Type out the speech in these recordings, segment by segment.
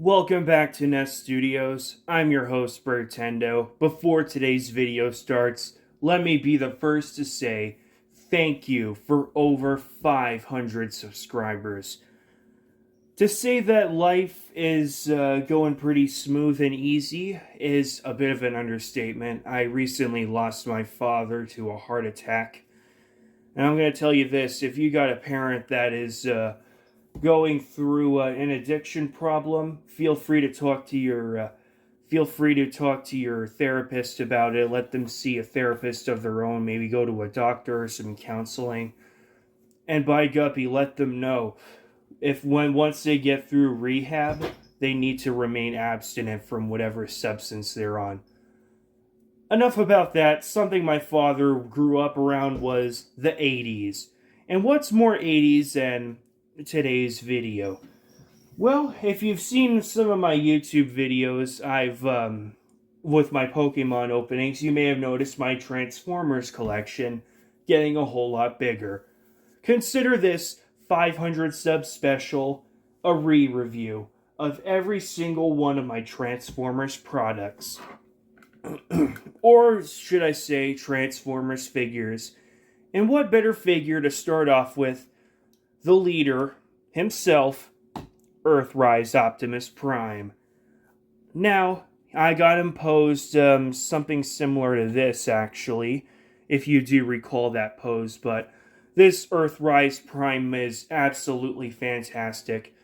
Welcome back to Nest Studios. I'm your host, Birdtendo. Before today's video starts, let me be the first to say thank you for over 500 subscribers. To say that life is going pretty smooth and easy is a bit of an understatement. I recently lost my father to a heart attack. And I'm going to tell you this, if you got a parent that is going through an addiction problem, feel free to talk to your therapist about it. Let them see a therapist of their own, maybe go to a doctor or some counseling. And by guppy, let them know if once they get through rehab, they need to remain abstinent from whatever substance they're on. Enough about that. Something my father grew up around was the 80s. And what's more 80s than today's video? Well, if you've seen some of my YouTube videos, with my Pokemon openings, you may have noticed my Transformers collection getting a whole lot bigger. Consider this 500 sub special a re-review of every single one of my Transformers products. Or should I say Transformers figures. And what better figure to start off with? The leader himself, Earthrise Optimus Prime. Now, I got him posed something similar to this, actually, if you do recall that pose, but this Earthrise Prime is absolutely fantastic.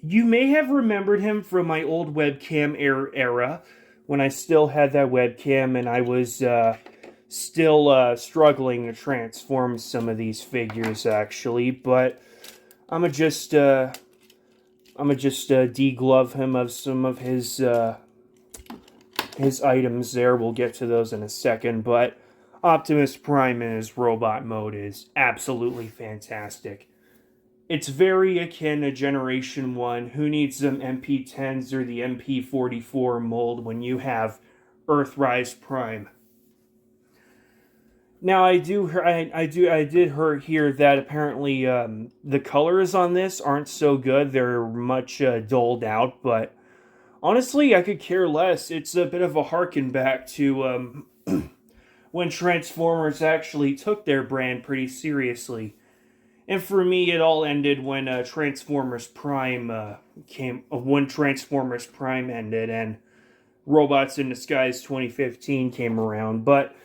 You may have remembered him from my old webcam era, when I still had that webcam and I was still struggling to transform some of these figures, actually, but I'ma just deglove him of some of his items there. We'll get to those in a second, but Optimus Prime in his robot mode is absolutely fantastic. It's very akin to Generation 1. Who needs them MP10s or the MP44 mold when you have Earthrise Prime? Now, I did hear that apparently the colors on this aren't so good. They're much dulled out, but honestly, I could care less. It's a bit of a harken back to when Transformers actually took their brand pretty seriously. And for me, it all ended when Transformers Prime when Transformers Prime ended and Robots in Disguise 2015 came around, But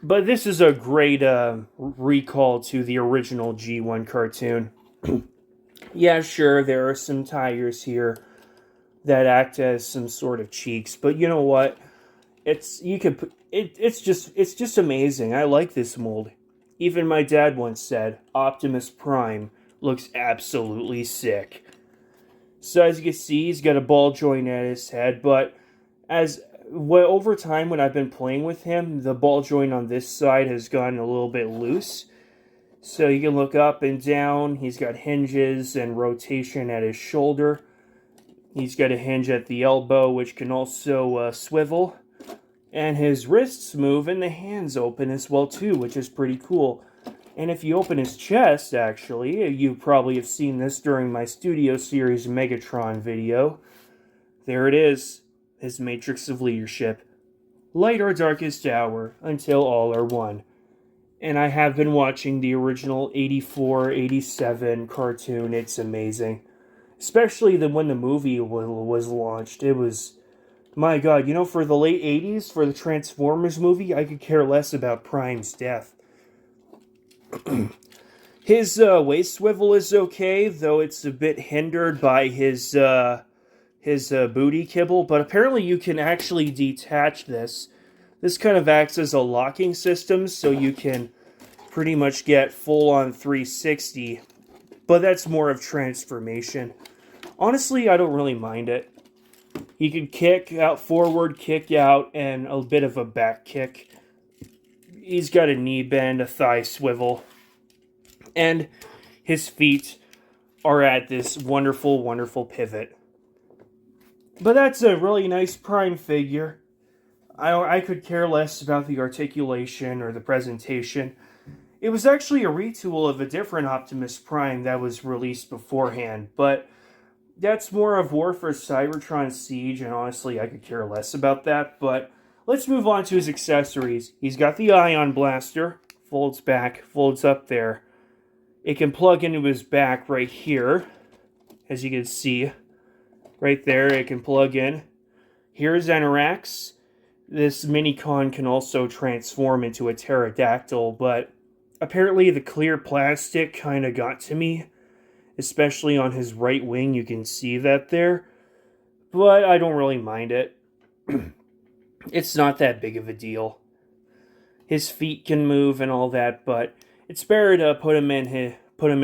this is a great recall to the original G1 cartoon. Yeah, sure, there are some tires here that act as some sort of cheeks, but you know what? It's just amazing. I like this mold. Even my dad once said, Optimus Prime looks absolutely sick. So as you can see, he's got a ball joint at his head, but over time, when I've been playing with him, the ball joint on this side has gotten a little bit loose. So you can look up and down. He's got hinges and rotation at his shoulder. He's got a hinge at the elbow, which can also swivel. And his wrists move and the hands open as well, too, which is pretty cool. And if you open his chest, actually, you probably have seen this during my Studio Series Megatron video. There it is. His matrix of leadership. Light our darkest hour until all are one. And I have been watching the original 84, 87 cartoon. It's amazing. Especially when the movie was launched. It was, my god, for the late 80s, for the Transformers movie, I could care less about Prime's death. His waist swivel is okay, though it's a bit hindered by his booty kibble, but apparently you can actually detach this. This kind of acts as a locking system, so you can pretty much get full-on 360, but that's more of transformation. Honestly, I don't really mind it. He can kick out forward, kick out, and a bit of a back kick. He's got a knee bend, a thigh swivel, and his feet are at this wonderful, wonderful pivot. But that's a really nice Prime figure. I could care less about the articulation or the presentation. It was actually a retool of a different Optimus Prime that was released beforehand, but that's more of War for Cybertron Siege, and honestly, I could care less about that. But let's move on to his accessories. He's got the Ion Blaster, folds back, folds up there. It can plug into his back right here, as you can see. Right there, it can plug in. Here's Enerax. This Minicon can also transform into a pterodactyl, but apparently the clear plastic kind of got to me. Especially on his right wing, you can see that there. But I don't really mind it. It's not that big of a deal. His feet can move and all that, but it's better to put him in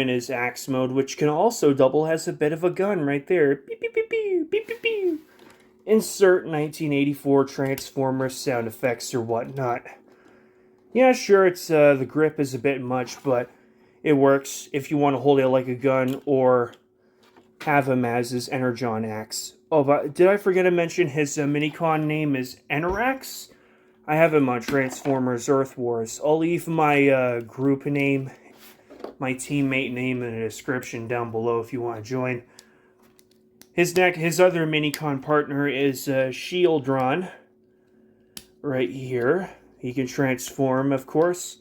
his axe mode, which can also double as a bit of a gun right there. Beep, beep, beep, beep, beep, beep, beep. Insert 1984 Transformers sound effects or whatnot. Yeah, sure, it's the grip is a bit much, but it works if you want to hold it like a gun or have him as his Energon axe. Oh, but did I forget to mention his Minicon name is Enerax? I have him on Transformers Earth Wars. I'll leave my group name, my teammate name in the description down below if you want to join. His other Minicon partner is Shieldron. Right here. He can transform, of course.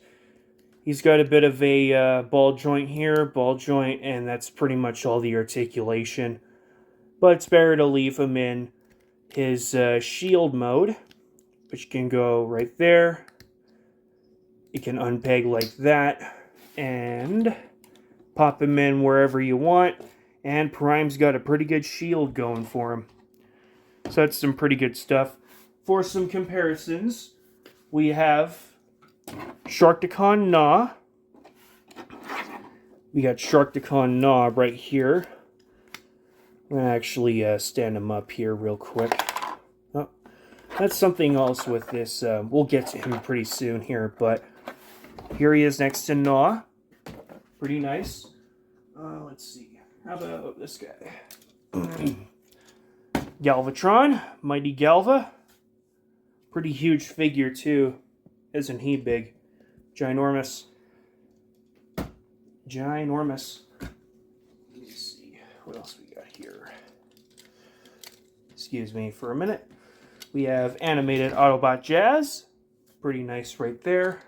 He's got a bit of a ball joint here, and that's pretty much all the articulation. But it's better to leave him in his shield mode, which can go right there. You can unpeg like that, and pop him in wherever you want. And Prime's got a pretty good shield going for him. So that's some pretty good stuff. For some comparisons, we have Sharkticon Gnaw. We got Sharkticon Gnaw right here. I'm going to actually stand him up here real quick. Oh, that's something else with this. We'll get to him pretty soon here, but here he is next to Gnaw. Pretty nice. Let's see. How about this guy? Galvatron. Mighty Galva. Pretty huge figure, too. Isn't he big? Ginormous. Ginormous. Let me see. What else we got here? Excuse me for a minute. We have animated Autobot Jazz. Pretty nice right there.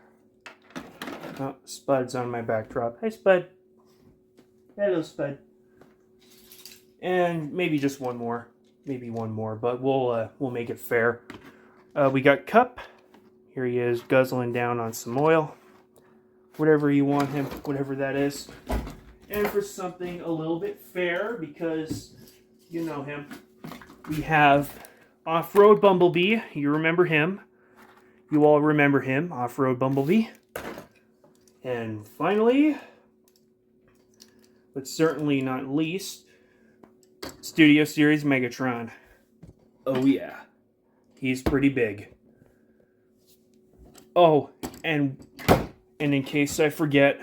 Oh, Spud's on my backdrop. Hey, Spud. Hello, Spud. And maybe just one more. Maybe one more, but we'll make it fair. We got Cup. Here he is, guzzling down on some oil. Whatever you want him, whatever that is. And for something a little bit fair, because you know him, we have Off-Road Bumblebee. You remember him. You all remember him, Off-Road Bumblebee. And finally, but certainly not least, Studio Series Megatron. Oh yeah, he's pretty big. Oh, and in case I forget,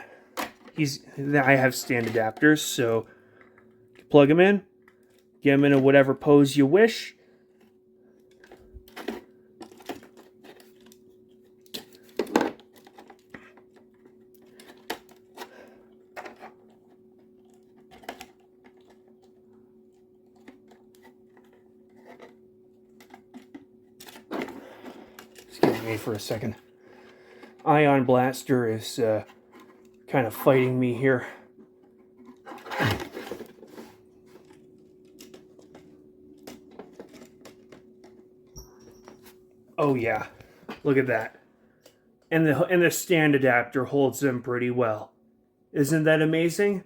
I have stand adapters, so plug them in, get them into whatever pose you wish. Excuse me for a second. Ion Blaster is kind of fighting me here. Oh yeah, look at that. And the stand adapter holds them pretty well. Isn't that amazing?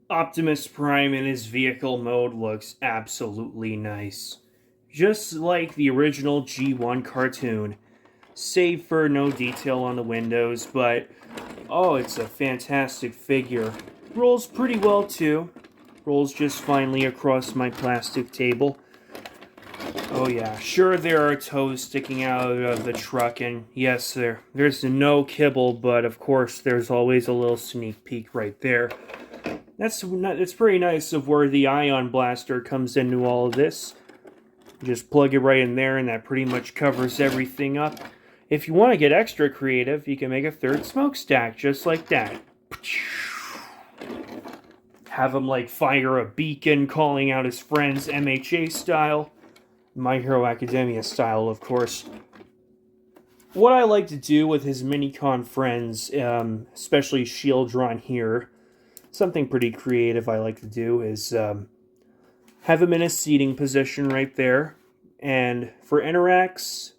Optimus Prime in his vehicle mode looks absolutely nice. Just like the original G1 cartoon. Save for no detail on the windows, but oh, it's a fantastic figure. Rolls pretty well too. Rolls just finely across my plastic table. Oh yeah, sure there are toes sticking out of the truck, and yes, there's no kibble, but of course there's always a little sneak peek right there. That's pretty nice of where the Ion Blaster comes into all of this. You just plug it right in there, and that pretty much covers everything up. If you want to get extra creative, you can make a third smokestack just like that. have him like fire a beacon calling out his friends MHA style, My Hero Academia style, of course. What I like to do with his Minicon friends, especially Shieldron here, something pretty creative I like to do is have him in a seating position right there, and for Interax,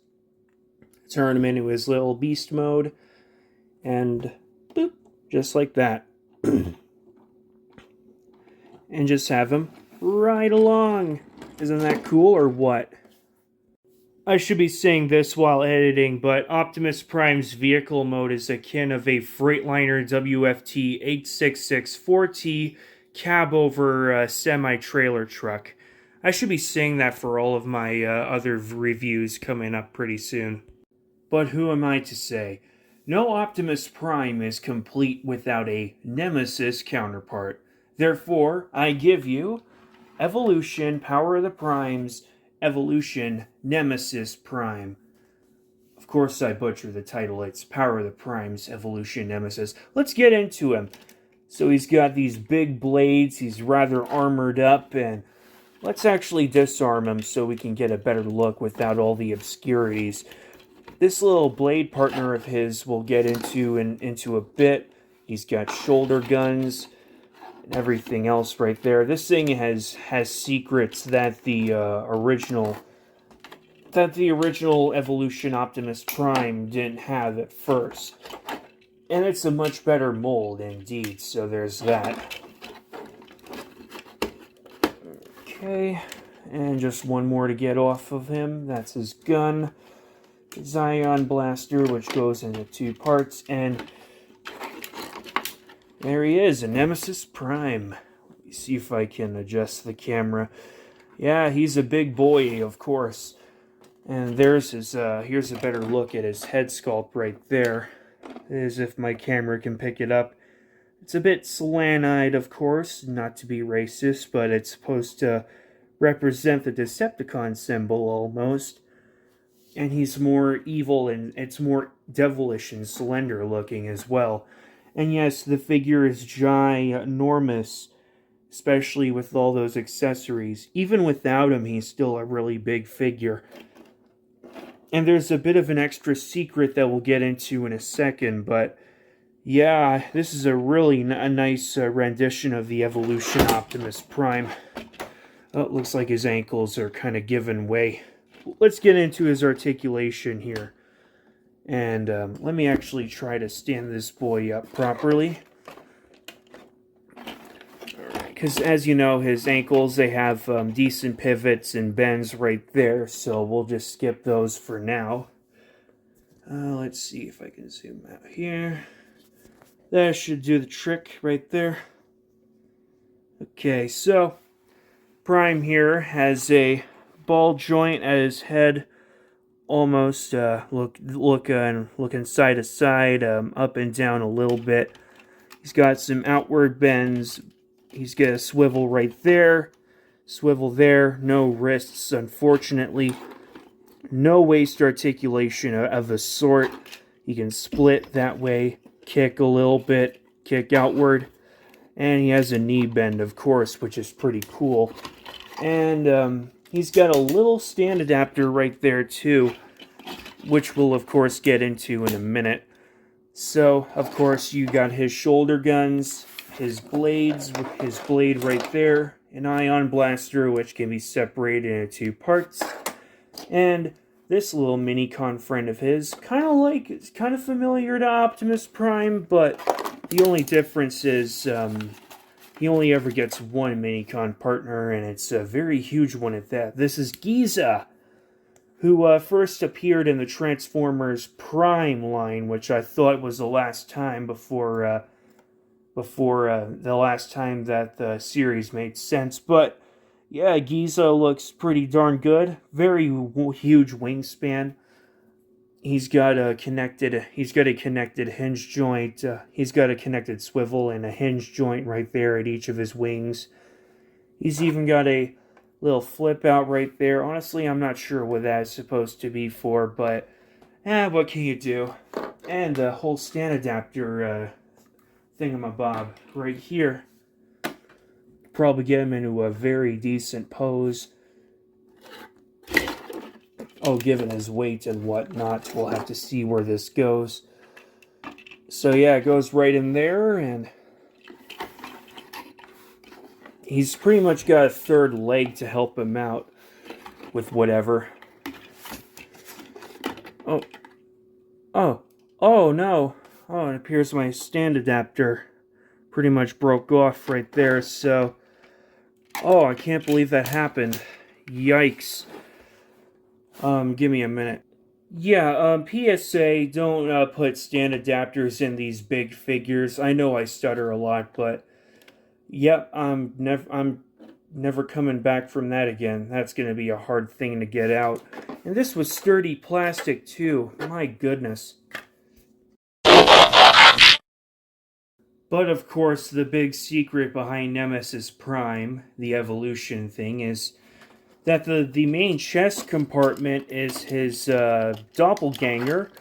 turn him into his little beast mode, and boop, just like that. And just have him ride along. Isn't that cool or what? I should be saying this while editing, but Optimus Prime's vehicle mode is akin of a Freightliner WFT 8664T cab over semi-trailer truck. I should be saying that for all of my other reviews coming up pretty soon. But who am I to say? No Optimus Prime is complete without a Nemesis counterpart. Therefore, I give you Evolution Power of the Primes, Evolution Nemesis Prime. Of course I butcher the title, it's Power of the Primes, Evolution Nemesis. Let's get into him. So he's got these big blades, he's rather armored up, and let's actually disarm him so we can get a better look without all the obscurities. This little blade partner of his we'll get into a bit. He's got shoulder guns and everything else right there. This thing has secrets that the original Evolution Optimus Prime didn't have at first. And it's a much better mold indeed, so there's that. Okay, and just one more to get off of him. That's his gun. His ion blaster, which goes into two parts, and there he is, a Nemesis Prime. Let me see if I can adjust the camera. Yeah, he's a big boy, of course. And there's his, here's a better look at his head sculpt right there. As if my camera can pick it up. It's a bit slant-eyed, of course, not to be racist, but it's supposed to represent the Decepticon symbol, almost. And he's more evil, and it's more devilish and slender looking as well. And yes, the figure is ginormous, especially with all those accessories. Even without him, he's still a really big figure. And there's a bit of an extra secret that we'll get into in a second, but yeah, this is a really nice rendition of the Evolution Optimus Prime. Oh, it looks like his ankles are kind of giving way. Let's get into his articulation here. And let me actually try to stand this boy up properly. Because as you know, his ankles, they have decent pivots and bends right there. So we'll just skip those for now. Let's see if I can zoom out here. That should do the trick right there. Okay, so Prime here has a ball joint at his head, almost looking side to side, up and down a little bit. He's got some outward bends. He's got a swivel right there, swivel there. No wrists, unfortunately. No waist articulation of a sort. He can split that way, kick a little bit, kick outward, and he has a knee bend, of course, which is pretty cool. And he's got a little stand adapter right there, too, which we'll, of course, get into in a minute. So, of course, you got his shoulder guns, his blades, his blade right there, an ion blaster, which can be separated into two parts, and this little Minicon friend of his, kind of familiar to Optimus Prime, but the only difference is he only ever gets one Minicon partner, and it's a very huge one at that. This is Giza, who first appeared in the Transformers Prime line, which I thought was the last time before the last time that the series made sense. But yeah, Giza looks pretty darn good. Very huge wingspan. He's got a connected hinge joint. He's got a connected swivel and a hinge joint right there at each of his wings. He's even got a little flip out right there. Honestly, I'm not sure what that is supposed to be for, but what can you do? And the whole stand adapter thingamabob right here. probably get him into a very decent pose. Oh, given his weight and whatnot, we'll have to see where this goes. So yeah, it goes right in there, and he's pretty much got a third leg to help him out with whatever. Oh no. Oh, it appears my stand adapter pretty much broke off right there, so... Oh, I can't believe that happened. Yikes. Give me a minute. Yeah, PSA, don't put stand adapters in these big figures. I know I stutter a lot, but yep, I'm never coming back from that again. That's going to be a hard thing to get out. And this was sturdy plastic too. My goodness. But of course, the big secret behind Nemesis Prime, the evolution thing, is that the main chest compartment is his doppelganger,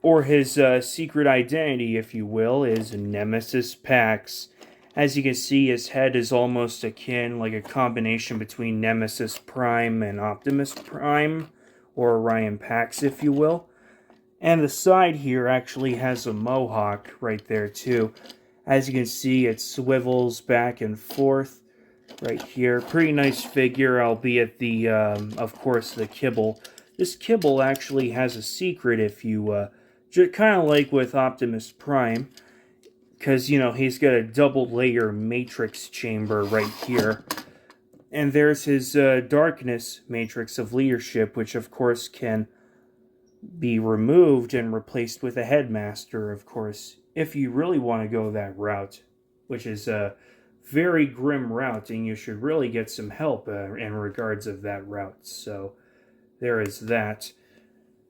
or his secret identity, if you will, is Nemesis Pax. As you can see, his head is almost akin, like a combination between Nemesis Prime and Optimus Prime, or Orion Pax, if you will. And the side here actually has a mohawk right there, too. As you can see, it swivels back and forth right here. Pretty nice figure, albeit the, of course, the kibble. This kibble actually has a secret if you, kind of like with Optimus Prime, because, you know, he's got a double-layer matrix chamber right here. And there's his darkness matrix of leadership, which, of course, can be removed and replaced with a headmaster, of course, if you really want to go that route, which is a very grim route, and you should really get some help in regards of that route. So there is that.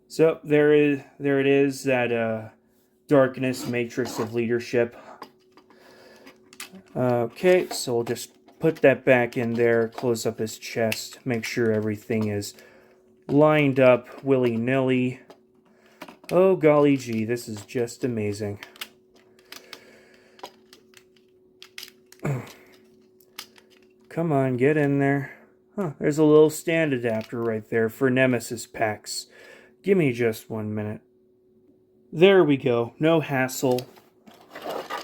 So there it is, that darkness matrix of leadership. Okay, so we'll just put that back in there, close up his chest, make sure everything is lined up willy-nilly. Oh, golly gee, this is just amazing. Come on, get in there. Huh, there's a little stand adapter right there for Nemesis Pax. Give me just 1 minute. There we go. No hassle.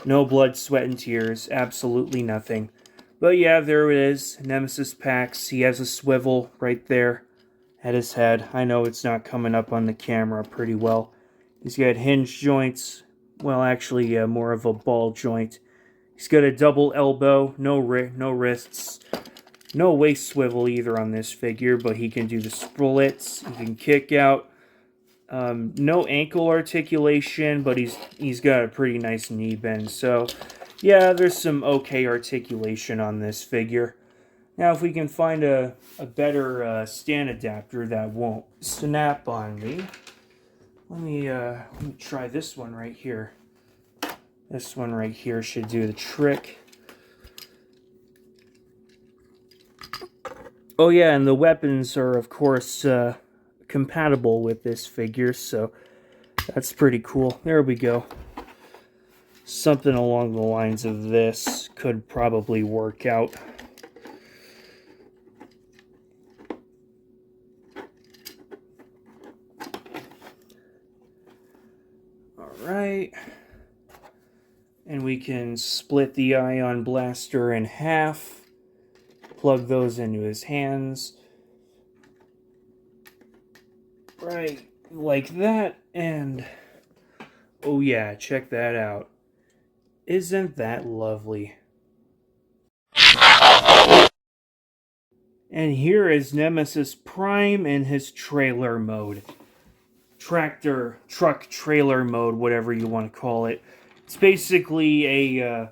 No blood, sweat, and tears. Absolutely nothing. But yeah, there it is. Nemesis Pax. He has a swivel right there at his head. I know it's not coming up on the camera pretty well. He's got hinge joints. Well, actually, more of a ball joint. He's got a double elbow. No wrists. No waist swivel either on this figure, but he can do the splits. He can kick out. No ankle articulation, but he's got a pretty nice knee bend. So, yeah, there's some okay articulation on this figure. Now, if we can find a better stand adapter that won't snap on me, let me try this one right here. This one right here should do the trick. Oh yeah, and the weapons are, of course, compatible with this figure, so that's pretty cool. There we go. Something along the lines of this could probably work out. Alright. And we can split the ion blaster in half. Plug those into his hands. Right, like that, and oh yeah, check that out. Isn't that lovely? And here is Nemesis Prime in his trailer mode. Truck trailer mode, whatever you want to call it. It's basically a,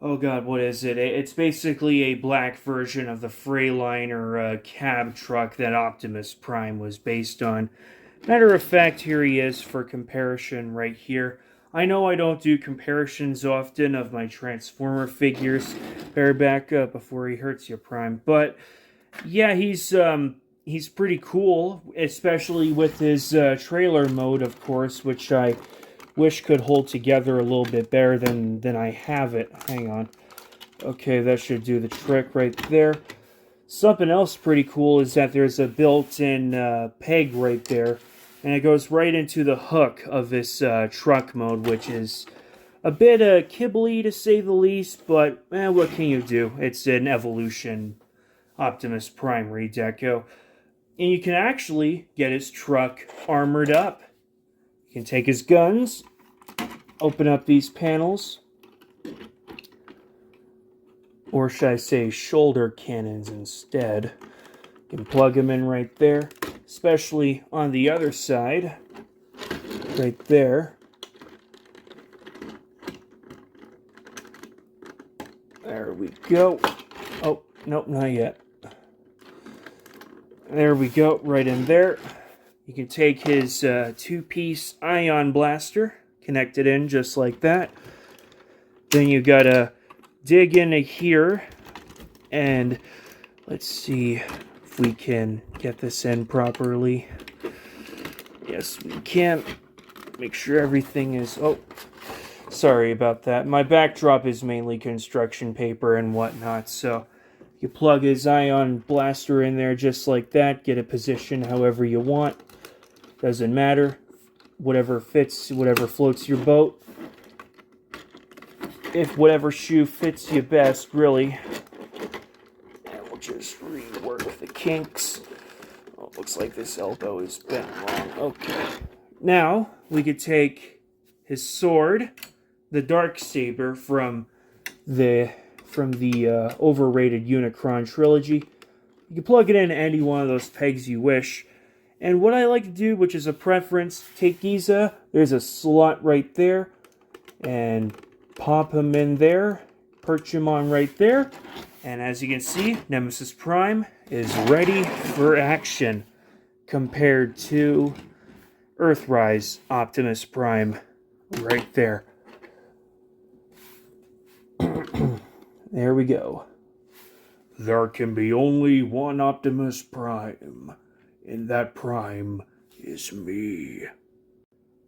oh god, what is it? It's basically a black version of the Freightliner cab truck that Optimus Prime was based on. Matter of fact, here he is for comparison right here. I know I don't do comparisons often of my Transformer figures. Bear back up before he hurts you, Prime. But yeah, he's pretty cool, especially with his trailer mode, of course, which I wish could hold together a little bit better than I have it. Hang on. Okay, that should do the trick right there. Something else pretty cool is that there's a built-in peg right there, and it goes right into the hook of this truck mode, which is a bit kibbly to say the least, but what can you do? It's an Evolution Optimus Prime redeco. And you can actually get his truck armored up. You can take his guns, open up these panels, or should I say shoulder cannons instead. You can plug them in right there, especially on the other side, right there. There we go. Oh, nope, not yet. There we go, right in there. You can take his two-piece ion blaster, connect it in just like that. Then you gotta dig into here, and let's see if we can get this in properly. Yes, we can. Make sure everything is... Oh, sorry about that. My backdrop is mainly construction paper and whatnot, so you plug his ion blaster in there just like that, get it positioned however you want. Doesn't matter. Whatever fits, whatever floats your boat. If whatever shoe fits you best, really. And we'll just rework the kinks. Oh, looks like this elbow is bent wrong. Okay. Now, we could take his sword, the Darksaber from the overrated Unicron trilogy. You can plug it in any one of those pegs you wish. And what I like to do, which is a preference, take Giza, there's a slot right there, and pop him in there, perch him on right there, and as you can see, Nemesis Prime is ready for action compared to Earthrise Optimus Prime right there. There we go. There can be only one Optimus Prime, and that Prime is me.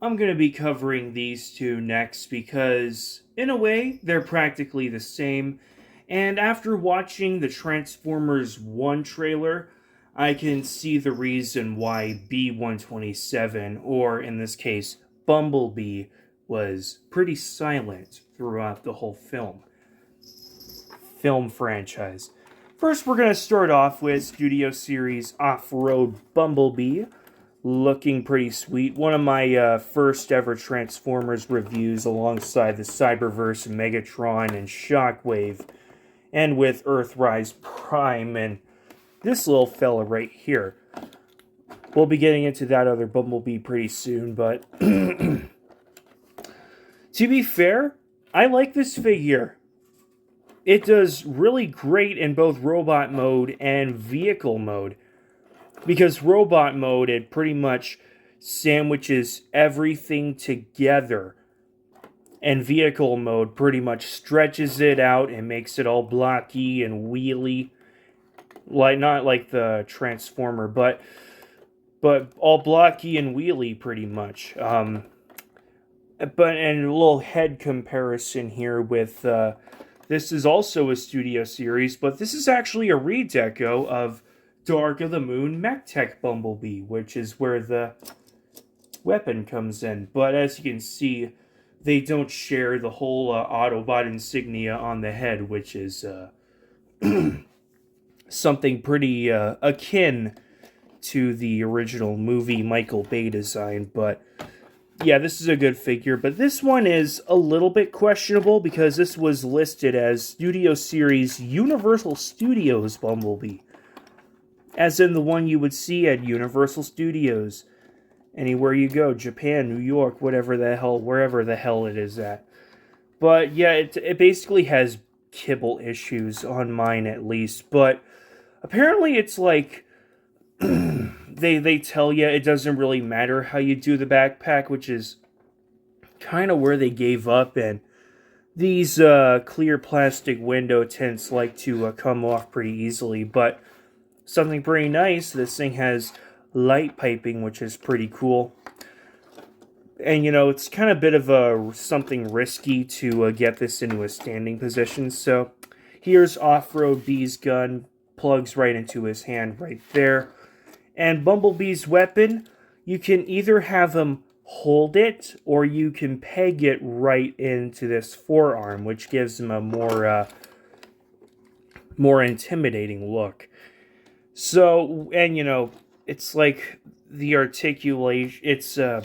I'm going to be covering these two next because, in a way, they're practically the same, and after watching the Transformers 1 trailer, I can see the reason why B-127, or in this case, Bumblebee, was pretty silent throughout the whole film franchise. First, we're going to start off with Studio Series Off-Road Bumblebee, looking pretty sweet. One of my first ever Transformers reviews alongside the Cyberverse, Megatron, and Shockwave, and with Earthrise Prime, and this little fella right here. We'll be getting into that other Bumblebee pretty soon, but to be fair, I like this figure. It does really great in both robot mode and vehicle mode. Because robot mode, it pretty much sandwiches everything together. And vehicle mode pretty much stretches it out and makes it all blocky and wheely. Like, not like the Transformer, but all blocky and wheely pretty much. And a little head comparison here with... this is also a Studio Series, but this is actually a redeco of Dark of the Moon MechTech Bumblebee, which is where the weapon comes in. But as you can see, they don't share the whole Autobot insignia on the head, which is something pretty akin to the original movie Michael Bay design. But yeah, this is a good figure, but this one is a little bit questionable because this was listed as Studio Series Universal Studios Bumblebee. As in the one you would see at Universal Studios. Anywhere you go, Japan, New York, whatever the hell, wherever the hell it is at. But yeah, it basically has kibble issues on mine at least, but apparently it's like... They tell you it doesn't really matter how you do the backpack, which is kind of where they gave up, and these clear plastic window tints like to come off pretty easily, but something pretty nice, this thing has light piping, which is pretty cool. And, you know, it's kind of a bit of something risky to get this into a standing position, so Here's Off-Road Bee's gun, plugs right into his hand right there. And Bumblebee's weapon, you can either have him hold it, or you can peg it right into this forearm, which gives him a more intimidating look. So, and you know, it's like the articulation, it's, I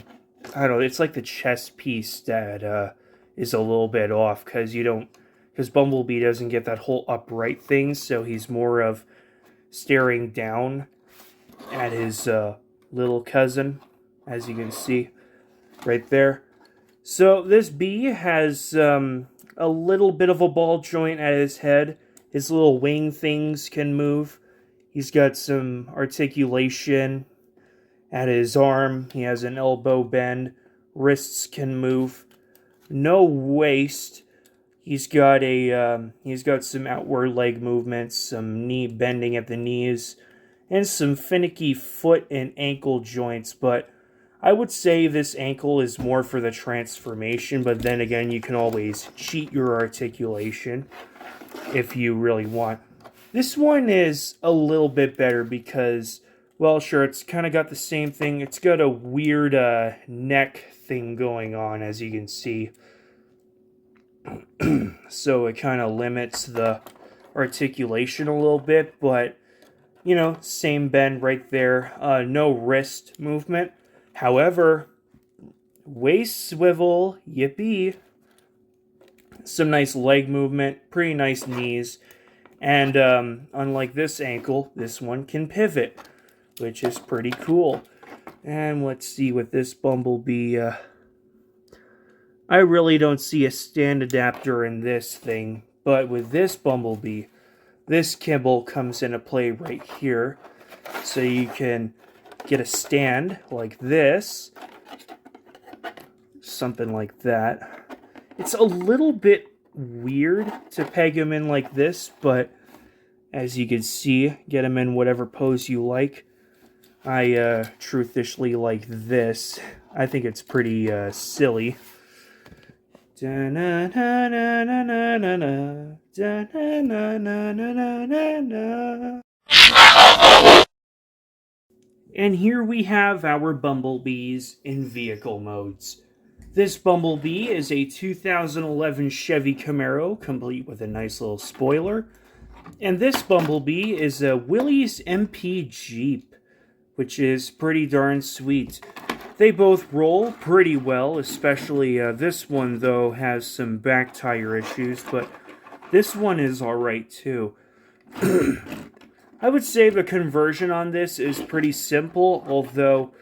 don't know, it's like the chest piece that is a little bit off, because Bumblebee doesn't get that whole upright thing, so he's more of staring down at his little cousin, as you can see right there. So this bee has a little bit of a ball joint at his head. His little wing things can move. He's got some articulation at his arm. He has an elbow bend. Wrists can move. No waist. He's got some outward leg movements, some knee bending at the knees, and some finicky foot and ankle joints, but I would say this ankle is more for the transformation, but then again, you can always cheat your articulation if you really want. This one is a little bit better because, well, sure, it's kind of got the same thing. It's got a weird neck thing going on, as you can see. So it kind of limits the articulation a little bit, but, you know, same bend right there. No wrist movement. However, waist swivel, yippee. Some nice leg movement, pretty nice knees. And unlike this ankle, this one can pivot, which is pretty cool. And let's see with this Bumblebee. I really don't see a stand adapter in this thing, but with this Bumblebee, this kibble comes into play right here. So you can get a stand like this, something like that. It's a little bit weird to peg him in like this, but as you can see, get him in whatever pose you like. I truthishly like this. I think it's pretty silly. And here we have our Bumblebees in vehicle modes. This Bumblebee is a 2011 Chevy Camaro, complete with a nice little spoiler. And this Bumblebee is a Willys MP Jeep, which is pretty darn sweet. They both roll pretty well, especially this one, though, has some back tire issues, but this one is alright, too. I would say the conversion on this is pretty simple, although,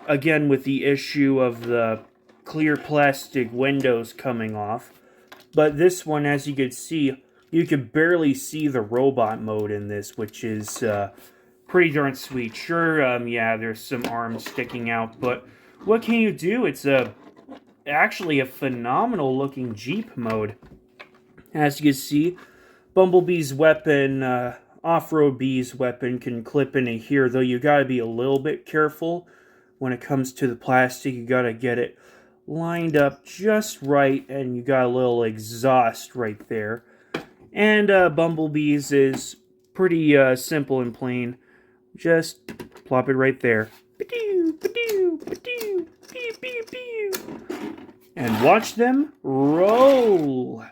again, with the issue of the clear plastic windows coming off. But this one, as you can see, you can barely see the robot mode in this, which is pretty darn sweet. Sure, yeah, there's some arms sticking out, but what can you do? It's actually a phenomenal looking Jeep mode. As you can see, Bumblebee's weapon, Off-Road Bee's weapon can clip into here, though you gotta be a little bit careful when it comes to the plastic. You gotta get it lined up just right, and you got a little exhaust right there. And Bumblebee's is pretty simple and plain. Just plop it right there. And watch them roll.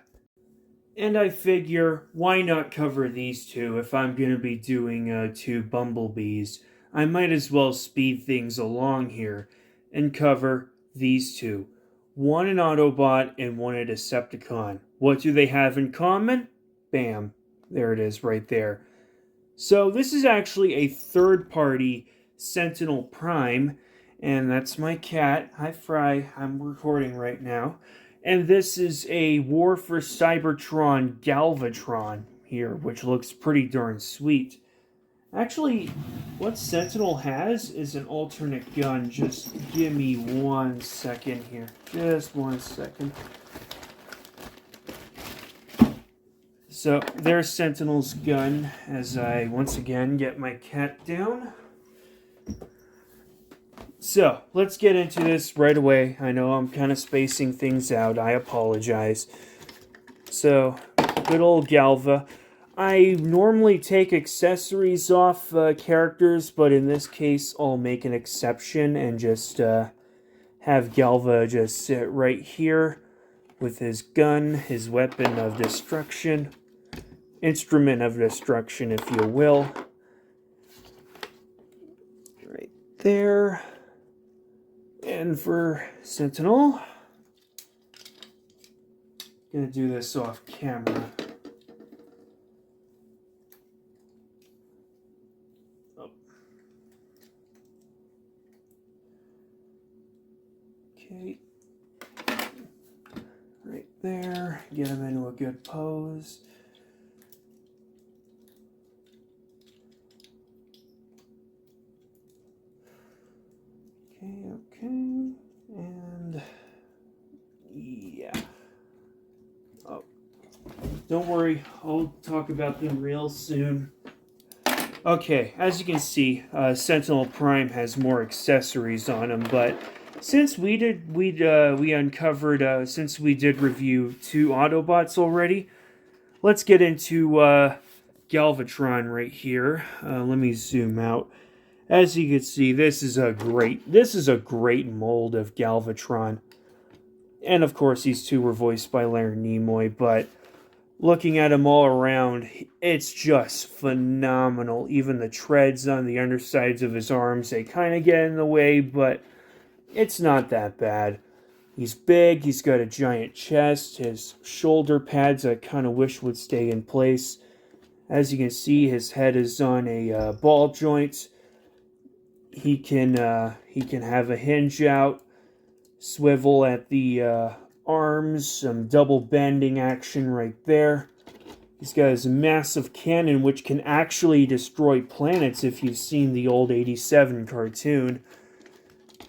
And I figure, why not cover these two if I'm going to be doing two Bumblebees? I might as well speed things along here and cover these two. One an Autobot and one a Decepticon. What do they have in common? Bam. There it is right there. So this is actually a third-party Sentinel Prime, and that's my cat. Hi, Fry. I'm recording right now. And this is a War for Cybertron Galvatron here, which looks pretty darn sweet. Actually, what Sentinel has is an alternate gun. Just give me 1 second here. Just 1 second. So, there's Sentinel's gun, as I once again get my cat down. So, let's get into this right away. I know I'm kind of spacing things out. I apologize. So, good old Galva. I normally take accessories off characters, but in this case, I'll make an exception and just have Galva just sit right here with his gun, his weapon of destruction, instrument of destruction, if you will. Right there. And for Sentinel, gonna do this off camera. Oh. Okay. Right there. Get him into a good pose. Okay. And yeah. Oh. Don't worry, I'll talk about them real soon. Okay, as you can see, Sentinel Prime has more accessories on him, but since we did review 2 Autobots already, let's get into Galvatron right here. Let me zoom out. As you can see, this is a great mold of Galvatron. And of course, these two were voiced by Leonard Nimoy, but looking at him all around, it's just phenomenal. Even the treads on the undersides of his arms, they kind of get in the way, but it's not that bad. He's big, he's got a giant chest, his shoulder pads I kind of wish would stay in place. As you can see, his head is on a ball joint. He can have a hinge out, swivel at the arms, some double bending action right there. He's got his massive cannon, which can actually destroy planets if you've seen the old 87 cartoon.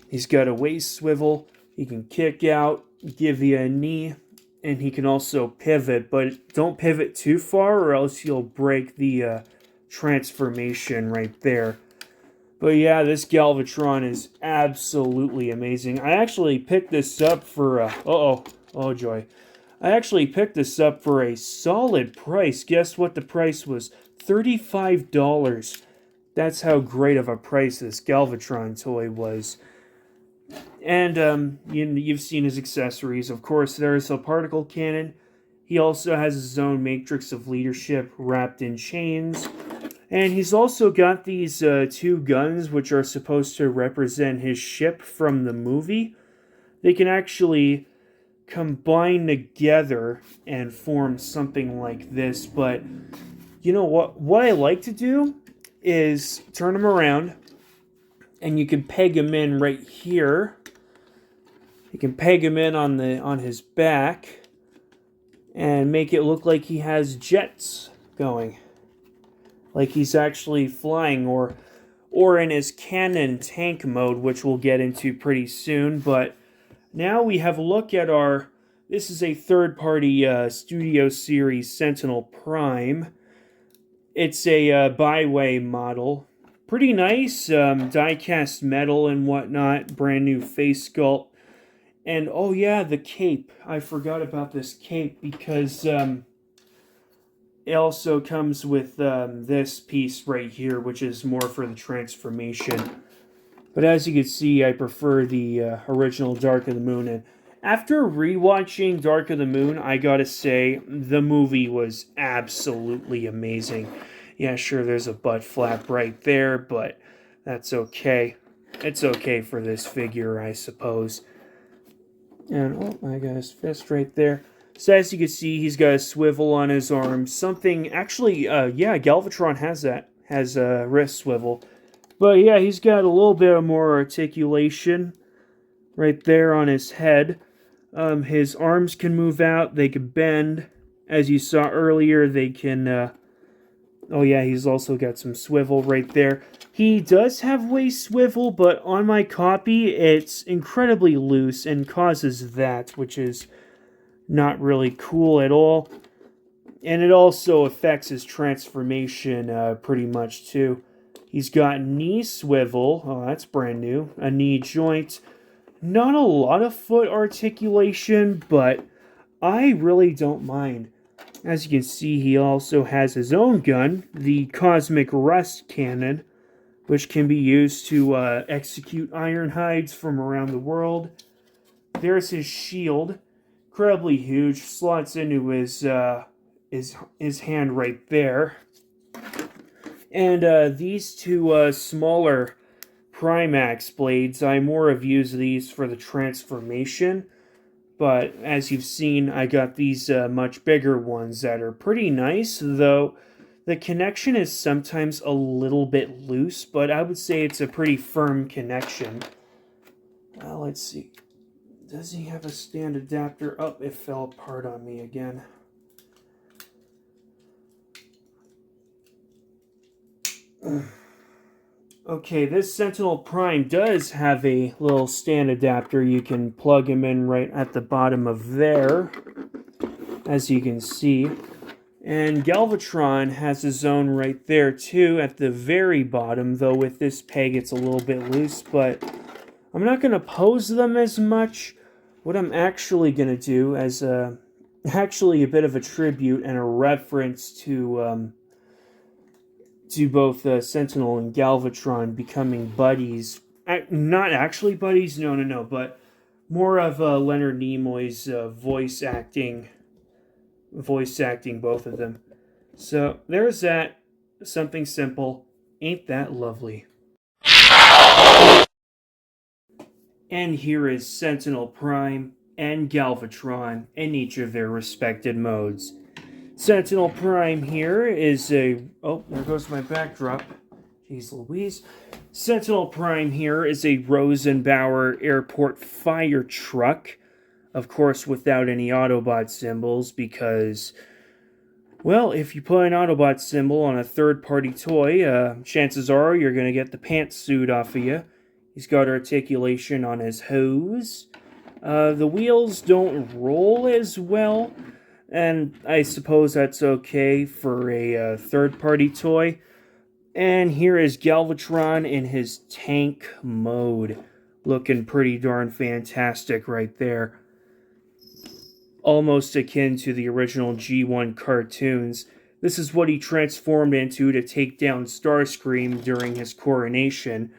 He's got a waist swivel. He can kick out, give you a knee, and he can also pivot, but don't pivot too far or else you'll break the transformation right there. But yeah, this Galvatron is absolutely amazing. I actually picked this up for, oh joy. I actually picked this up for a solid price. Guess what the price was? $35. That's how great of a price this Galvatron toy was. And you've seen his accessories. Of course, there's a particle cannon. He also has his own matrix of leadership wrapped in chains. And he's also got these 2 guns, which are supposed to represent his ship from the movie. They can actually combine together and form something like this. But you know what I like to do is turn him around, and you can peg him in right here. You can peg him in on his back and make it look like he has jets going. Like he's actually flying, or in his cannon tank mode, which we'll get into pretty soon. But now we have a look at this is a third-party studio series Sentinel Prime. It's a Byway model. Pretty nice, die-cast metal and whatnot, brand new face sculpt. And oh yeah, the cape. I forgot about this cape because it also comes with this piece right here, which is more for the transformation. But as you can see, I prefer the original Dark of the Moon. And after rewatching Dark of the Moon, I gotta say, the movie was absolutely amazing. Yeah, sure, there's a butt flap right there, but that's okay. It's okay for this figure, I suppose. And, oh, I got his fist right there. So as you can see, he's got a swivel on his arm. Something, actually, yeah, Galvatron has that. Has a wrist swivel. But yeah, he's got a little bit more articulation right there on his head. His arms can move out. They can bend. As you saw earlier, they can... oh yeah, he's also got some swivel right there. He does have waist swivel, but on my copy, it's incredibly loose and causes that, which is not really cool at all. And it also affects his transformation pretty much too. He's got knee swivel. Oh, that's brand new. A knee joint. Not a lot of foot articulation, but I really don't mind. As you can see, he also has his own gun, the Cosmic Rust Cannon, which can be used to execute Ironhides from around the world. There's his shield, incredibly huge, slots into his hand right there. And these two smaller Primax blades, I more have used these for the transformation. But as you've seen, I got these much bigger ones that are pretty nice, though the connection is sometimes a little bit loose, but I would say it's a pretty firm connection. Let's see. Does he have a stand adapter? Oh, it fell apart on me again. Okay, this Sentinel Prime does have a little stand adapter. You can plug him in right at the bottom of there, as you can see. And Galvatron has his own right there too at the very bottom, though with this peg it's a little bit loose, but I'm not going to pose them as much. What I'm actually going to do as actually a bit of a tribute and a reference to both Sentinel and Galvatron becoming buddies. Not actually buddies, no, but more of Leonard Nimoy's voice acting both of them. So there's that. Something simple. Ain't that lovely? And here is Sentinel Prime and Galvatron in each of their respected modes. Sentinel Prime here is a... Oh, there goes my backdrop. Jeez Louise. Sentinel Prime here is a Rosenbauer Airport fire truck. Of course, without any Autobot symbols, because... Well, if you put an Autobot symbol on a third-party toy, chances are you're going to get the pantsuit off of you. He's got articulation on his hose. The wheels don't roll as well, and I suppose that's okay for a third-party toy. And here is Galvatron in his tank mode. Looking pretty darn fantastic right there. Almost akin to the original G1 cartoons. This is what he transformed into to take down Starscream during his coronation.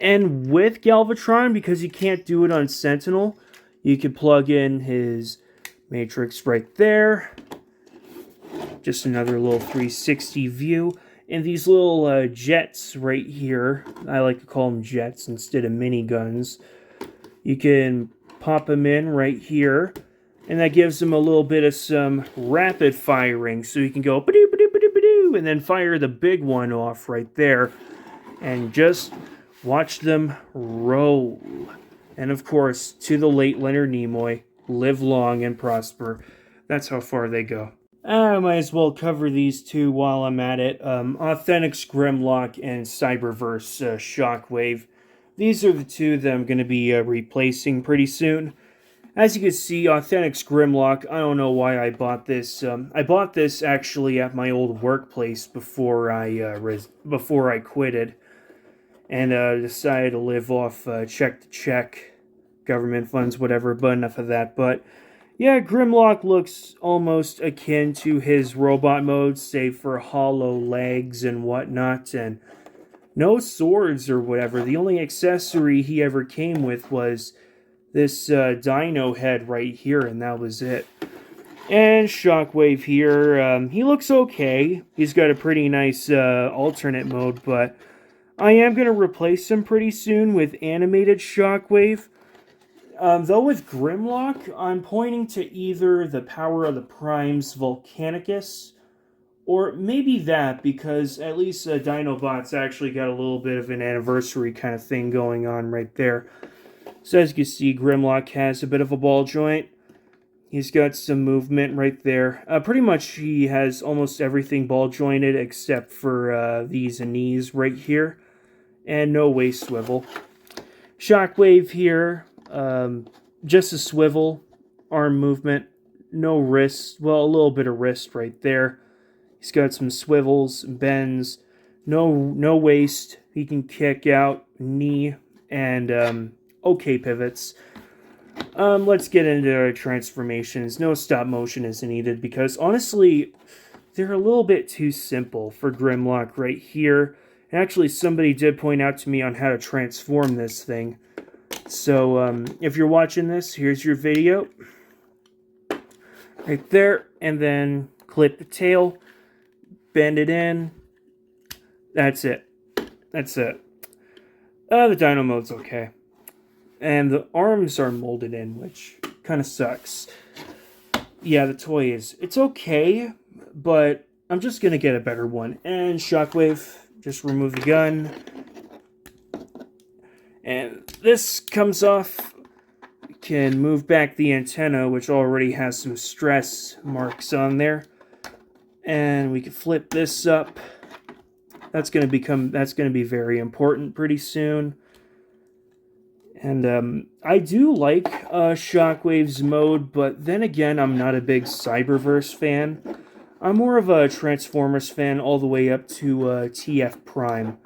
And with Galvatron, because you can't do it on Sentinel, you can plug in his Matrix right there. Just another little 360 view. And these little jets right here, I like to call them jets instead of miniguns. You can pop them in right here. And that gives them a little bit of some rapid firing. So you can go ba-doo, and then fire the big one off right there. And just watch them roll. And of course, to the late Leonard Nimoy, live long and prosper. That's how far they go. I might as well cover these two while I'm at it. Authentics Grimlock and Cyberverse Shockwave. These are the two that I'm going to be replacing pretty soon. As you can see, Authentics Grimlock, I don't know why I bought this. I bought this actually at my old workplace before I quitted. And decided to live off check to check, government funds, whatever, but enough of that. But yeah, Grimlock looks almost akin to his robot mode, save for hollow legs and whatnot, and no swords or whatever. The only accessory he ever came with was this dino head right here, and that was it. And Shockwave here, he looks okay. He's got a pretty nice alternate mode, but I am going to replace him pretty soon with animated Shockwave. Though with Grimlock, I'm pointing to either the Power of the Primes Volcanicus, or maybe that, because at least Dinobot's actually got a little bit of an anniversary kind of thing going on right there. So as you can see, Grimlock has a bit of a ball joint. He's got some movement right there. Pretty much he has almost everything ball jointed except for these knees right here. And no waist swivel. Shockwave here. Just a swivel. Arm movement. No wrist. Well, a little bit of wrist right there. He's got some swivels, bends. No waist. He can kick out, knee, and okay pivots. Let's get into transformations. No stop motion is needed because honestly, they're a little bit too simple for Grimlock right here. Actually, somebody did point out to me on how to transform this thing. So, if you're watching this, here's your video. Right there. And then clip the tail. Bend it in. That's it. That's it. The Dino mode's okay. And the arms are molded in, which kind of sucks. Yeah, the toy is... It's okay, but I'm just going to get a better one. And Shockwave, just remove the gun. And this comes off. Can move back the antenna, which already has some stress marks on there. And we can flip this up. That's going to be very important pretty soon. And I do like Shockwave's mode, but then again, I'm not a big Cyberverse fan. I'm more of a Transformers fan all the way up to TF Prime.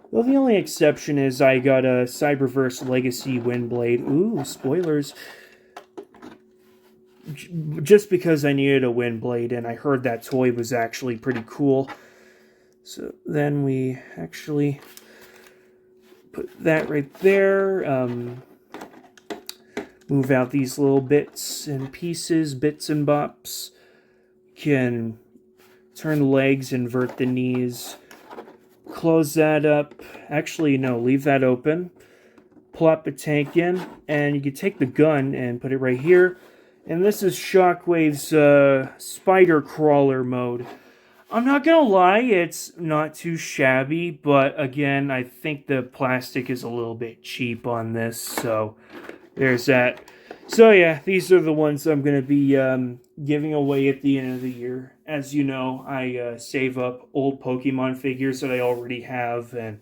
Well, the only exception is I got a Cyberverse Legacy Windblade. Ooh, spoilers. Just because I needed a Windblade, and I heard that toy was actually pretty cool. So then we actually... put that right there. Move out these little bits and pieces, bits and bops. Can turn the legs, invert the knees. Close that up. Actually, no, leave that open. Plop the tank in, and you can take the gun and put it right here. And this is Shockwave's spider crawler mode. I'm not gonna lie, it's not too shabby, but again, I think the plastic is a little bit cheap on this, so there's that. So yeah, these are the ones I'm gonna be giving away at the end of the year. As you know, I save up old Pokemon figures that I already have, and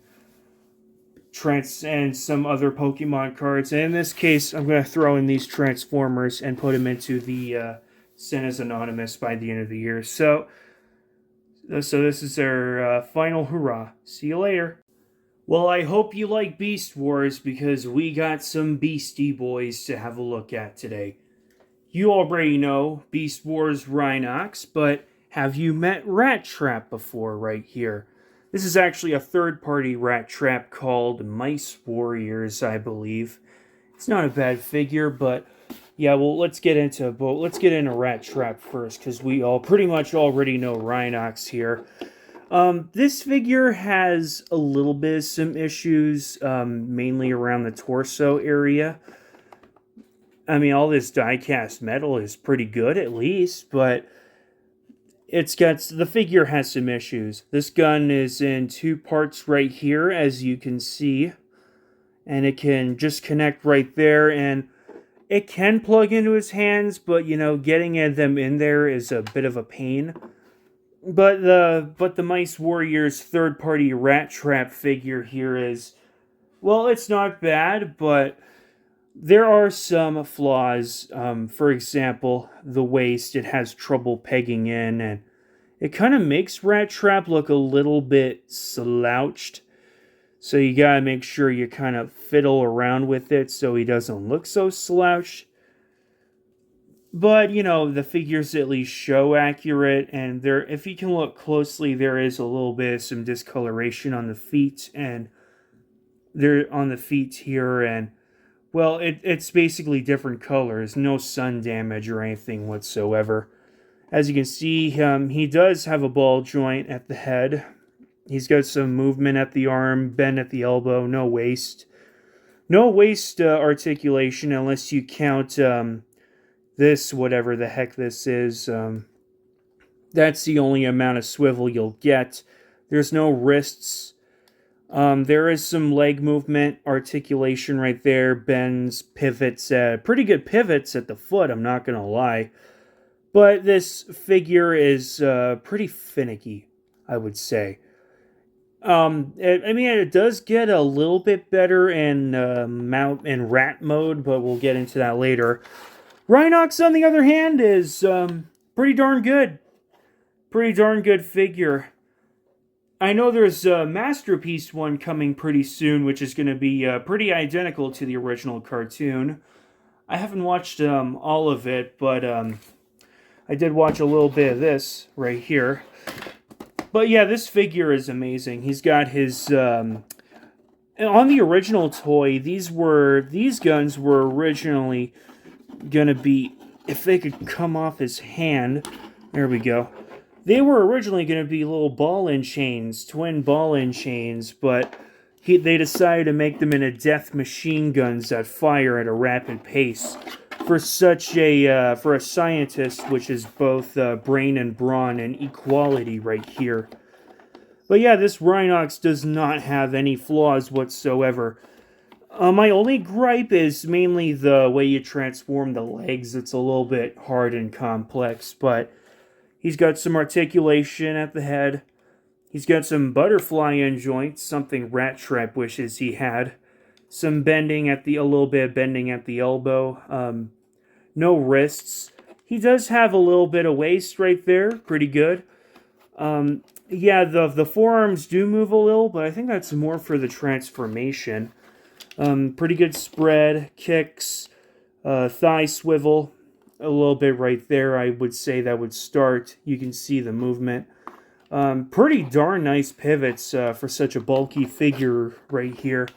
some other Pokemon cards. And in this case, I'm gonna throw in these Transformers and put them into the Sent as Anonymous by the end of the year. So this is our final hurrah. See you later. Well, I hope you like Beast Wars because we got some Beastie Boys to have a look at today. You already know Beast Wars Rhinox, but have you met Rat Trap before right here? This is actually a third-party Rat Trap called Mice Warriors, I believe. It's not a bad figure, but yeah, well, let's get into Rat Trap first, because we all pretty much already know Rhinox here. This figure has a little bit of some issues, mainly around the torso area. I mean, all this die-cast metal is pretty good, at least, but the figure has some issues. This gun is in two parts right here, as you can see, and it can just connect right there, and it can plug into his hands, but, you know, getting them in there is a bit of a pain. But the Mice Warriors third-party Rat Trap figure here is, well, it's not bad, but there are some flaws. For example, the waist, it has trouble pegging in, and it kind of makes Rat Trap look a little bit slouched. So you gotta make sure you kind of fiddle around with it so he doesn't look so slouched. But, you know, the figures at least show accurate, and there, if you can look closely, there is a little bit of some discoloration on the feet, and they're on the feet here, and, well, it's basically different colors, no sun damage or anything whatsoever. As you can see, he does have a ball joint at the head. He's got some movement at the arm, bend at the elbow, no waist. No waist articulation unless you count this, whatever the heck this is. That's the only amount of swivel you'll get. There's no wrists. There is some leg movement, articulation right there, bends, pivots, pretty good pivots at the foot, I'm not going to lie. But this figure is pretty finicky, I would say. I mean, it does get a little bit better in mount and rat mode, but we'll get into that later. Rhinox, on the other hand, is pretty darn good. Pretty darn good figure. I know there's a Masterpiece one coming pretty soon, which is going to be pretty identical to the original cartoon. I haven't watched all of it, but I did watch a little bit of this right here. But yeah, this figure is amazing. He's got his on the original toy. These guns were originally gonna be, if they could come off his hand. There we go. They were originally gonna be little ball and chains, twin ball and chains, but they decided to make them into death machine guns that fire at a rapid pace. For such a for a scientist, which is both brain and brawn and equality right here. But yeah, this Rhinox does not have any flaws whatsoever. My only gripe is mainly the way you transform the legs. It's a little bit hard and complex, but he's got some articulation at the head. He's got some butterfly in joints, something Rat Trap wishes he had. Some bending at a little bit of bending at the elbow. No wrists. He does have a little bit of waist right there, pretty good. Yeah, the forearms do move a little, but I think that's more for the transformation. Pretty good spread, kicks, thigh swivel, a little bit right there. I would say that would start. You can see the movement. Pretty darn nice pivots for such a bulky figure right here.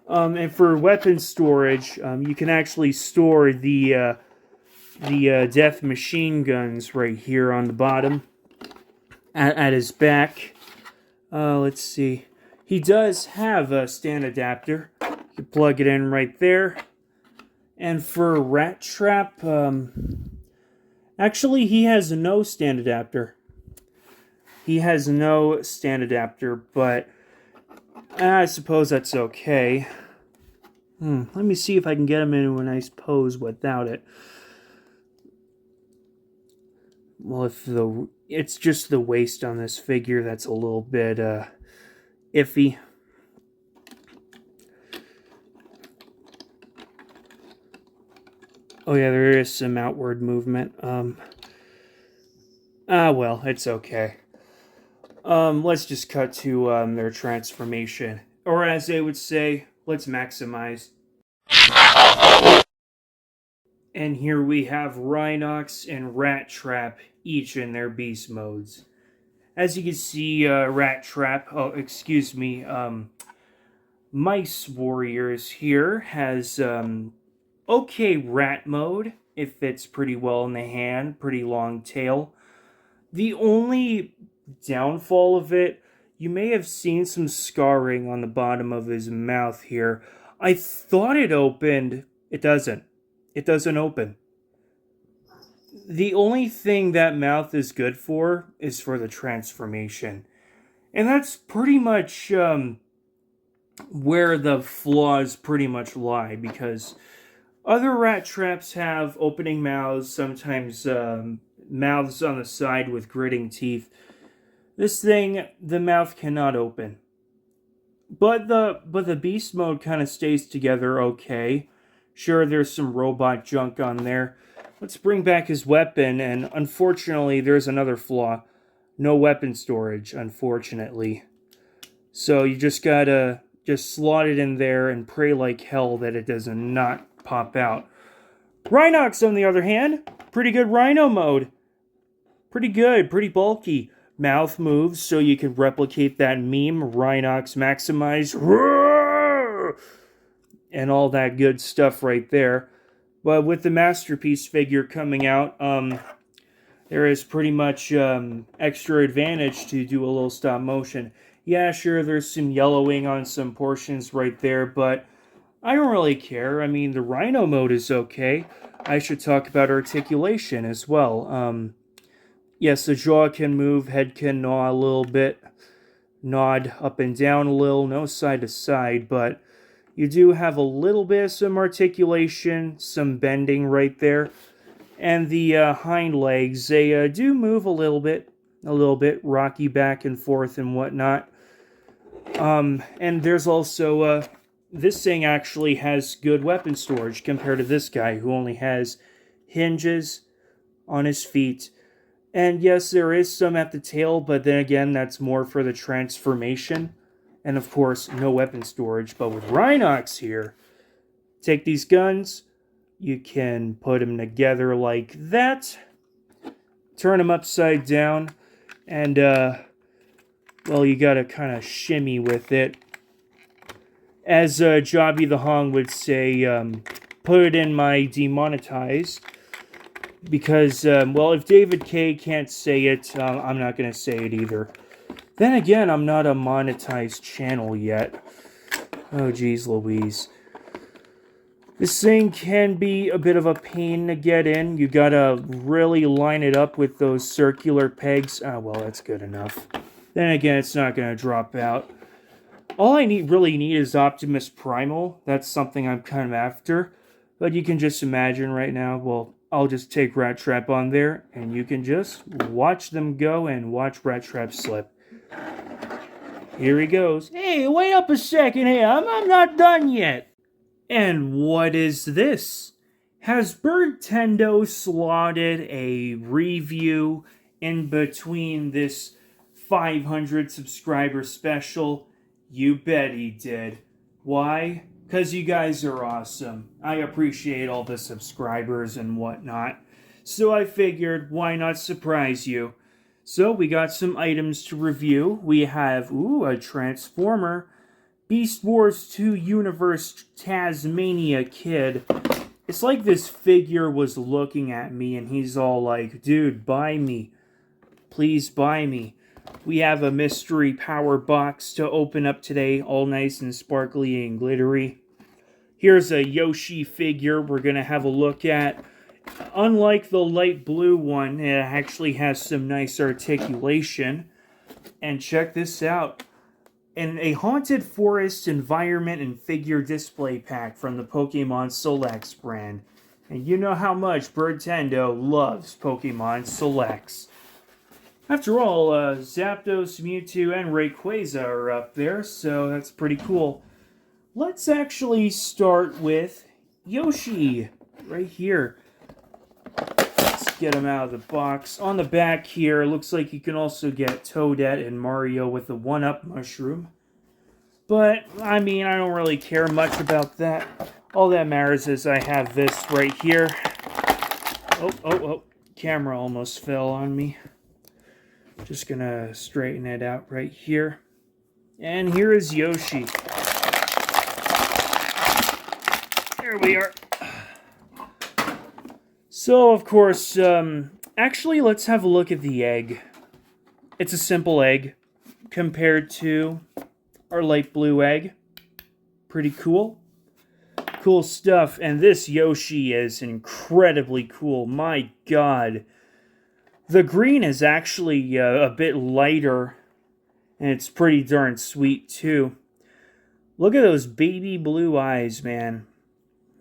And for weapon storage, you can actually store the death machine guns right here on the bottom at his back. Let's see. He does have a stand adapter. You can plug it in right there. And for Rat Trap, actually he has no stand adapter. He has no stand adapter, but I suppose that's okay. Let me see if I can get him into a nice pose without it. Well, it's just the waist on this figure that's a little bit iffy. Oh yeah, there is some outward movement. Well, it's okay. Let's just cut to their transformation. Or as they would say, let's maximize. And here we have Rhinox and Rat Trap, each in their beast modes. As you can see, Mice Warriors here has okay rat mode. It fits pretty well in the hand, pretty long tail. The only downfall of it, you may have seen some scarring on the bottom of his mouth here. I thought it opened. It doesn't. It doesn't open. The only thing that mouth is good for is for the transformation. And that's pretty much where the flaws pretty much lie, because other rat traps have opening mouths, sometimes mouths on the side with gritting teeth. This thing, the mouth cannot open. But the beast mode kind of stays together okay. Sure, there's some robot junk on there. Let's bring back his weapon, and unfortunately, there's another flaw. No weapon storage, unfortunately. So you just gotta just slot it in there and pray like hell that it does not pop out. Rhinox, on the other hand, pretty good rhino mode. Pretty good, pretty bulky. Mouth moves so you can replicate that meme, Rhinox maximize, and all that good stuff right there. But with the Masterpiece figure coming out, there is pretty much extra advantage to do a little stop motion. Yeah, sure, there's some yellowing on some portions right there, but I don't really care. I mean, the Rhino mode is okay. I should talk about articulation as well. Yes, the jaw can move, head can gnaw a little bit, nod up and down a little, no side to side, but you do have a little bit of some articulation, some bending right there. And the hind legs, they do move a little bit, rocky back and forth and whatnot. And there's also, this thing actually has good weapon storage compared to this guy who only has hinges on his feet. And yes, there is some at the tail, but then again, that's more for the transformation. And of course, no weapon storage. But with Rhinox here, take these guns, You can put them together like that. Turn them upside down. And, well, you gotta kind of shimmy with it. As Jobby the Hong would say, put it in my demonetized. Because, well, if David K can't say it, I'm not going to say it either. Then again, I'm not a monetized channel yet. Oh, geez Louise. This thing can be a bit of a pain to get in. You gotta really line it up with those circular pegs. Ah, well, that's good enough. Then again, it's not going to drop out. All I really need is Optimus Primal. That's something I'm kind of after. But you can just imagine right now, well, I'll just take Rat Trap on there, and you can just watch them go and watch Rat Trap slip. Here he goes. Hey, wait up a second here. I'm not done yet. And what is this? Has Birdtendo slotted a review in between this 500 subscriber special? You bet he did. Why? Because you guys are awesome. I appreciate all the subscribers and whatnot. So I figured, why not surprise you? So we got some items to review. We have, a Transformer. Beast Wars 2 Universe Tasmania Kid. It's like this figure was looking at me and he's all like, dude, buy me. Please buy me. We have a mystery power box to open up today, all nice and sparkly and glittery. Here's a Yoshi figure we're going to have a look at. Unlike the light blue one, it actually has some nice articulation. And check this out. In a haunted forest environment and figure display pack from the Pokemon Selects brand. And you know how much Birdtendo loves Pokemon Selects. After all, Zapdos, Mewtwo, and Rayquaza are up there, so that's pretty cool. Let's actually start with Yoshi, right here. Let's get him out of the box. On the back here, looks like you can also get Toadette and Mario with the 1-Up mushroom. But, I mean, I don't really care much about that. All that matters is I have this right here. Oh, camera almost fell on me. Just gonna straighten it out right here. And here is Yoshi. There we are. So, of course, actually, let's have a look at the egg. It's a simple egg compared to our light blue egg. Pretty cool. Cool stuff. And this Yoshi is incredibly cool. My God. The green is actually a bit lighter, and it's pretty darn sweet, too. Look at those baby blue eyes, man.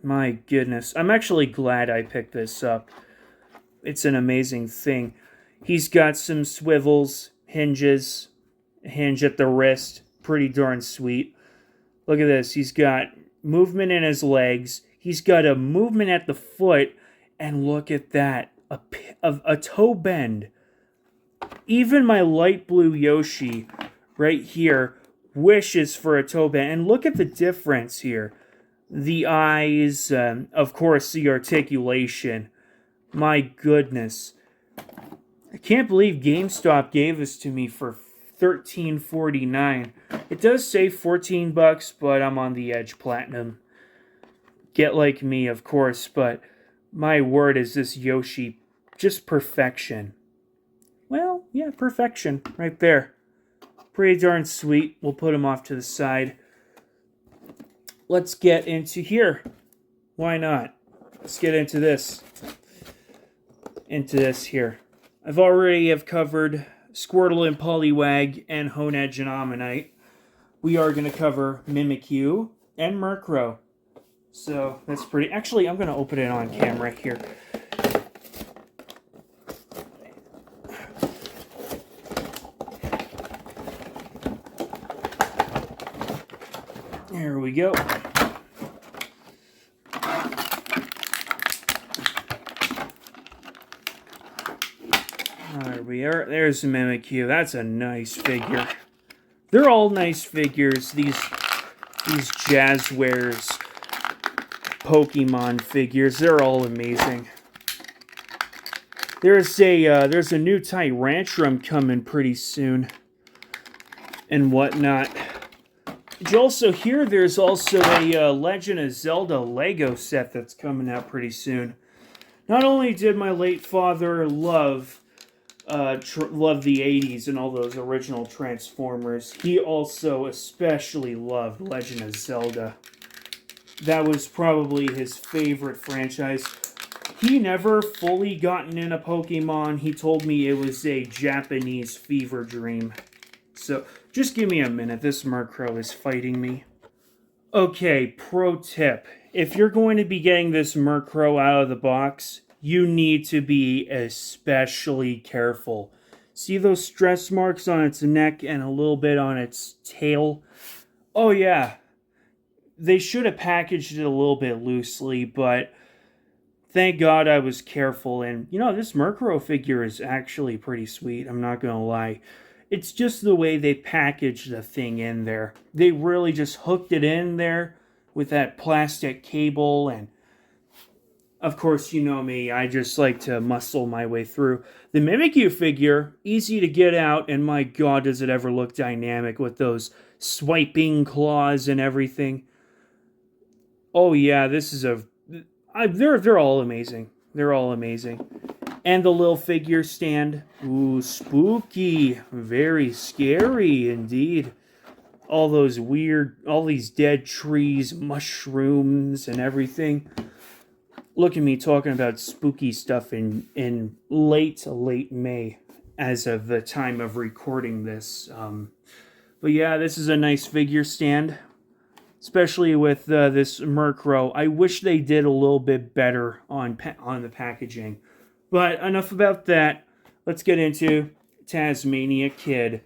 My goodness. I'm actually glad I picked this up. It's an amazing thing. He's got some swivels, hinges, a hinge at the wrist. Pretty darn sweet. Look at this. He's got movement in his legs. He's got a movement at the foot. And look at that. A toe bend. Even my light blue Yoshi right here wishes for a toe bend. And look at the difference here. The eyes, of course, the articulation. My goodness. I can't believe GameStop gave this to me for $13.49. It does say $14, but I'm on the edge platinum. Get like me, of course, but my word, is this Yoshi just perfection. Well, yeah, perfection right there. Pretty darn sweet. We'll put him off to the side. Let's get into here. Why not? Let's get into this. Into this here. I've already covered Squirtle and Poliwag and Honedge and Ammonite. We are going to cover Mimikyu and Murkrow. So that's pretty... Actually, I'm going to open it on camera here. There we go. There we are. There's the Mimikyu. That's a nice figure. They're all nice figures, these Jazzwares. Pokemon figures. They're all amazing. There's a new Tyrantrum coming pretty soon, and whatnot. Did you also hear there's also a Legend of Zelda Lego set that's coming out pretty soon? Not only did my late father love the 80s and all those original Transformers, he also especially loved Legend of Zelda. That was probably his favorite franchise. He never fully gotten into Pokemon. He told me it was a Japanese fever dream. So, just give me a minute. This Murkrow is fighting me. Okay, pro tip. If you're going to be getting this Murkrow out of the box, you need to be especially careful. See those stress marks on its neck and a little bit on its tail? Oh yeah, they should have packaged it a little bit loosely, but thank God I was careful. And, this Murkrow figure is actually pretty sweet, I'm not gonna lie. It's just the way they packaged the thing in there. They really just hooked it in there with that plastic cable, and of course, you know me, I just like to muscle my way through. The Mimikyu figure, easy to get out, and my God, does it ever look dynamic with those swiping claws and everything. Oh yeah, they're all amazing. They're all amazing. And the little figure stand. Ooh, spooky. Very scary indeed. All these dead trees, mushrooms, and everything. Look at me talking about spooky stuff in late May, as of the time of recording this. But yeah, this is a nice figure stand, especially with this Murkrow. I wish they did a little bit better on the packaging. But enough about that. Let's get into Tasmania Kid.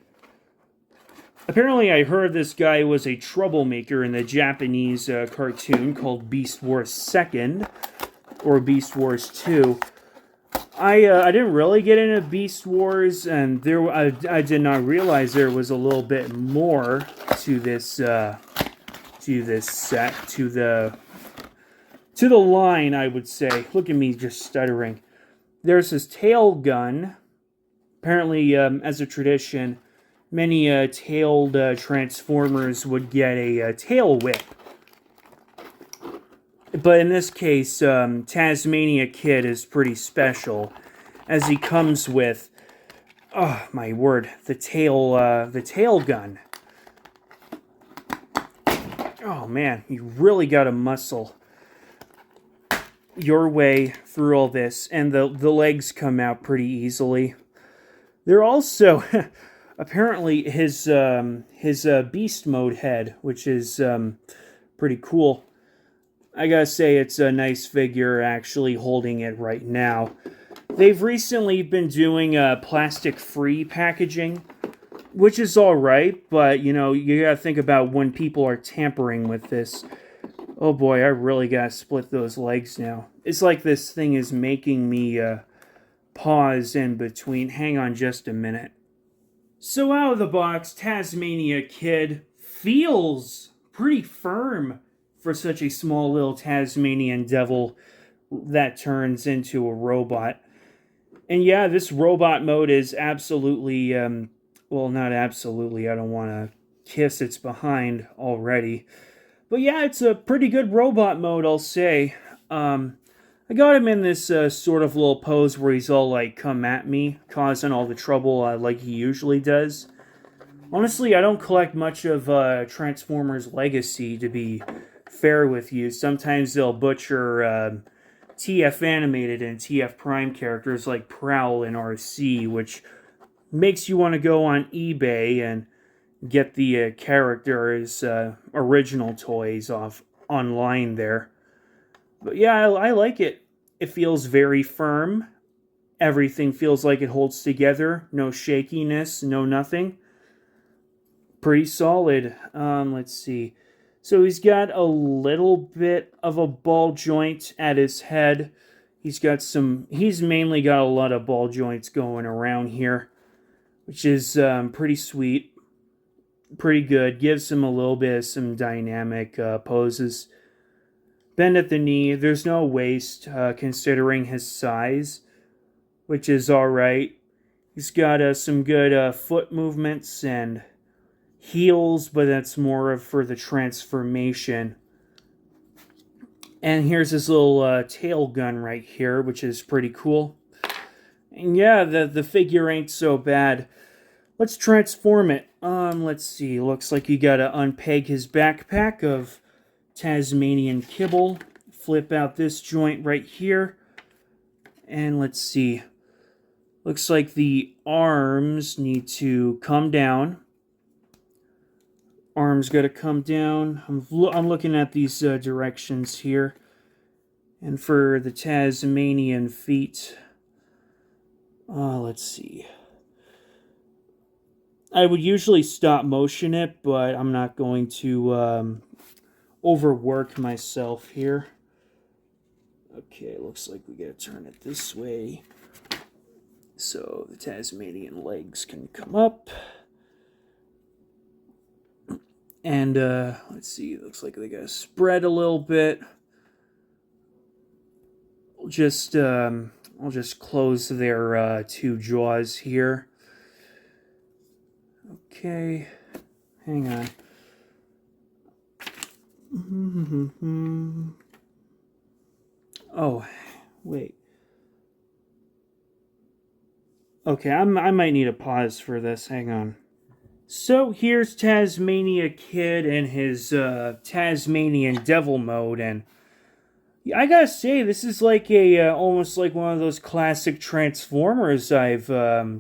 Apparently, I heard this guy was a troublemaker in the Japanese cartoon called Beast Wars 2nd, or Beast Wars 2. I didn't really get into Beast Wars, and I did not realize there was a little bit more to this set, to the line, I would say. Look at me just stuttering. There's his tail gun. Apparently, as a tradition, many tailed Transformers would get a tail whip. But in this case, Tasmania Kid is pretty special, as he comes with, oh my word, the tail gun. Oh man, you really gotta muscle your way through all this, and the legs come out pretty easily. They're also apparently his beast mode head, which is pretty cool. I gotta say, it's a nice figure, actually holding it right now. They've recently been doing plastic-free packaging, which is alright, but, you gotta think about when people are tampering with this. Oh boy, I really gotta split those legs now. It's like this thing is making me pause in between. Hang on just a minute. So out of the box, Tasmania Kid feels pretty firm for such a small little Tasmanian devil that turns into a robot. And yeah, this robot mode is absolutely, well, not absolutely, I don't want to kiss its behind already. But yeah, it's a pretty good robot mode, I'll say. I got him in this sort of little pose where he's all like, come at me, causing all the trouble like he usually does. Honestly, I don't collect much of Transformers Legacy, to be fair with you. Sometimes they'll butcher TF animated and TF Prime characters like Prowl and RC, which makes you want to go on eBay and get the characters' original toys off online there. But yeah, I like it. It feels very firm. Everything feels like it holds together. No shakiness, no nothing. Pretty solid. Let's see. So he's got a little bit of a ball joint at his head. He's mainly got a lot of ball joints going around here, which is pretty sweet. Pretty good. Gives him a little bit of some dynamic poses. bend at the knee. There's no waist, considering his size, which is alright. He's got some good foot movements and heels, but that's more of for the transformation. And here's his little tail gun right here, which is pretty cool. And yeah, the figure ain't so bad. Let's transform it. Let's see. Looks like you gotta unpeg his backpack of Tasmanian kibble. Flip out this joint right here. And let's see. Looks like the arms need to come down. Arms gotta come down. I'm looking at these directions here. And for the Tasmanian feet, let's see. I would usually stop motion it, but I'm not going to overwork myself here. Okay, looks like we gotta turn it this way so the Tasmanian legs can come up. And let's see, looks like they gotta spread a little bit. I'll just close their two jaws here. Okay, hang on. Oh, wait. Okay, I might need a pause for this. Hang on. So here's Tasmania Kid in his Tasmanian Devil mode, and I gotta say, this is like almost like one of those classic Transformers I've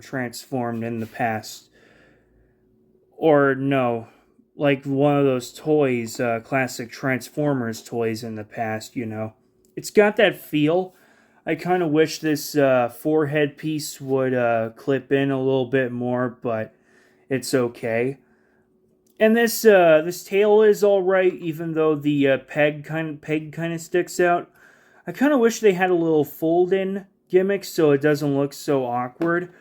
transformed in the past. Or no, like one of those toys, classic Transformers toys in the past, you know. It's got that feel. I kind of wish this forehead piece would clip in a little bit more, but it's okay. And this tail is all right, even though the peg kind of sticks out. I kind of wish they had a little fold-in gimmick so it doesn't look so awkward.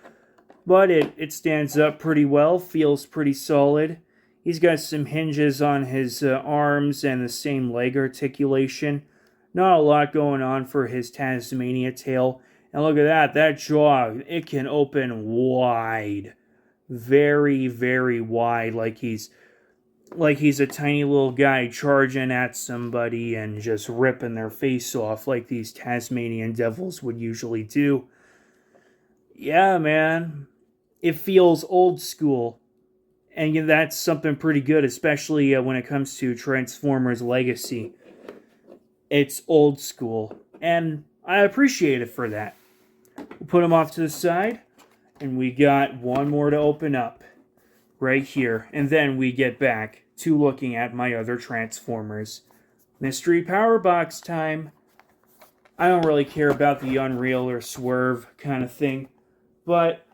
But it stands up pretty well, feels pretty solid. He's got some hinges on his arms and the same leg articulation. Not a lot going on for his Tasmania tail. And look at that jaw, it can open wide. Very, very wide, like he's a tiny little guy charging at somebody and just ripping their face off like these Tasmanian devils would usually do. Yeah, man. It feels old school. And that's something pretty good, especially when it comes to Transformers Legacy. It's old school. And I appreciate it for that. We'll put them off to the side. And we got one more to open up. Right here. And then we get back to looking at my other Transformers. Mystery Power Box time. I don't really care about the Unreal or Swerve kind of thing. But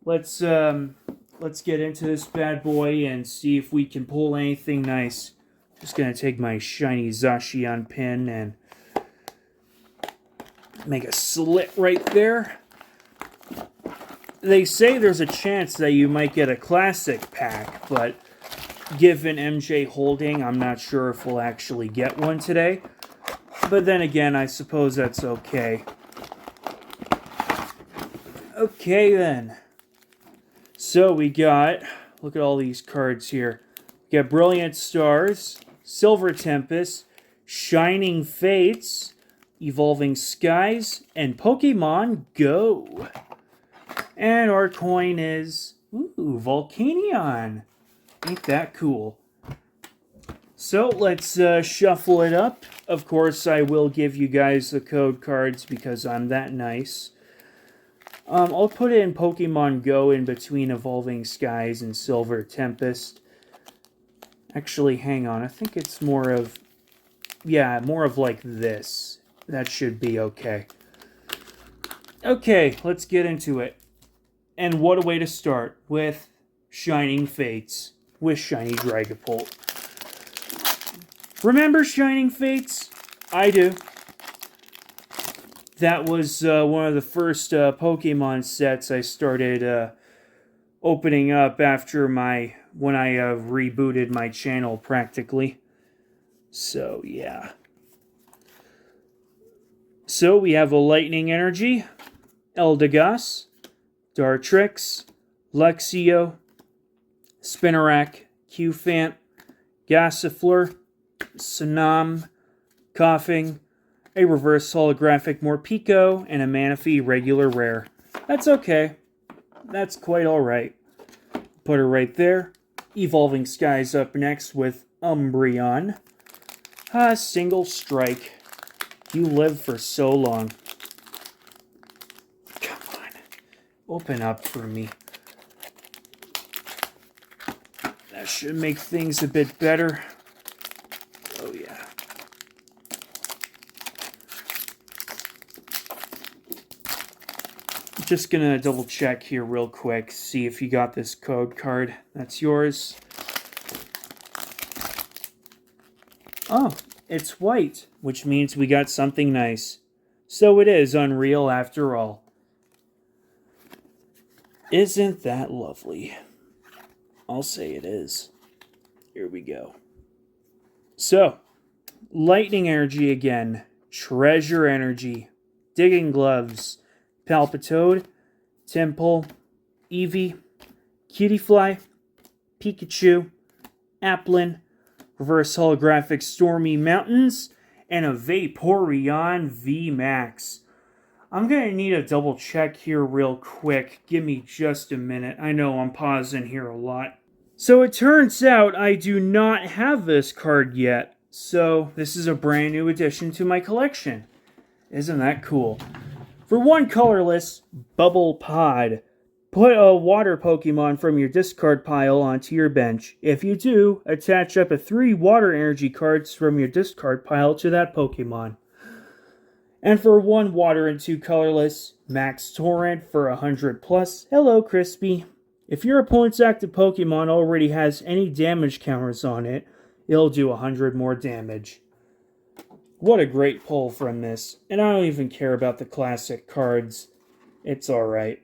let's get into this bad boy and see if we can pull anything nice. Just gonna take my shiny Zacian pin and make a slit right there. They say there's a chance that you might get a classic pack, but given MJ holding, I'm not sure if we'll actually get one today. But then again, I suppose that's okay. Okay then. So we got, look at all these cards here. We got Brilliant Stars, Silver Tempest, Shining Fates, Evolving Skies, and Pokemon Go. And our coin is, Volcanion. Ain't that cool? So let's shuffle it up. Of course, I will give you guys the code cards because I'm that nice. I'll put in Pokemon Go in between Evolving Skies and Silver Tempest. Actually, hang on. I think it's more of like this. That should be okay. Okay, let's get into it. And what a way to start with Shining Fates with Shiny Dragapult. Remember Shining Fates? I do. That was one of the first Pokemon sets I started opening up after when I rebooted my channel practically. So yeah. So we have a Lightning Energy, Eldegoss, Dartrix, Luxio, Spinarak, Qfant, Gossifleur, Sanam, Coughing, a reverse holographic Morpeko, and a Manaphy regular rare. That's okay. That's quite alright. Put her right there. Evolving Skies up next with Umbreon. Single Strike. You lived for so long. Come on. Open up for me. That should make things a bit better. Oh, yeah. Just gonna double check here real quick, see if you got this code card. That's yours. Oh, it's white, which means we got something nice. So it is Unreal after all. Isn't that lovely? I'll say it is. Here we go. So, Lightning Energy again. Treasure Energy. Digging Gloves. Palpitoad. Temple. Eevee. Cutiefly. Pikachu. Applin. Reverse Holographic Stormy Mountains. And a Vaporeon VMAX. I'm going to need a double check here real quick. Give me just a minute. I know I'm pausing here a lot. So it turns out I do not have this card yet. So this is a brand new addition to my collection. Isn't that cool? For one colorless, Bubble Pod. Put a water Pokemon from your discard pile onto your bench. If you do, attach up to 3 water energy cards from your discard pile to that Pokemon. And for one water and 2 colorless, Max Torrent for 100 plus. Hello, Crispy. If your opponent's active Pokemon already has any damage counters on it, it'll do 100 more damage. What a great pull from this. And I don't even care about the classic cards. It's alright.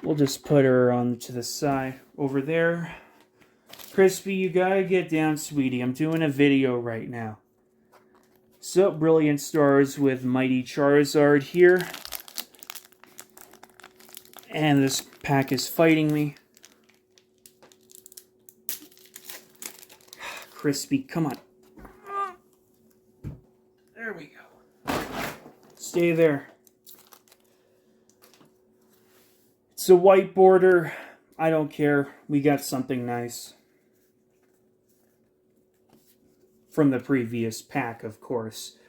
We'll just put her on to the side over there. Crispy, you gotta get down, sweetie. I'm doing a video right now. So, Brilliant Stars with Mighty Charizard here. And this pack is fighting me. Crispy, come on. There we go. Stay there. It's a white border. I don't care. We got something nice. From the previous pack, of course.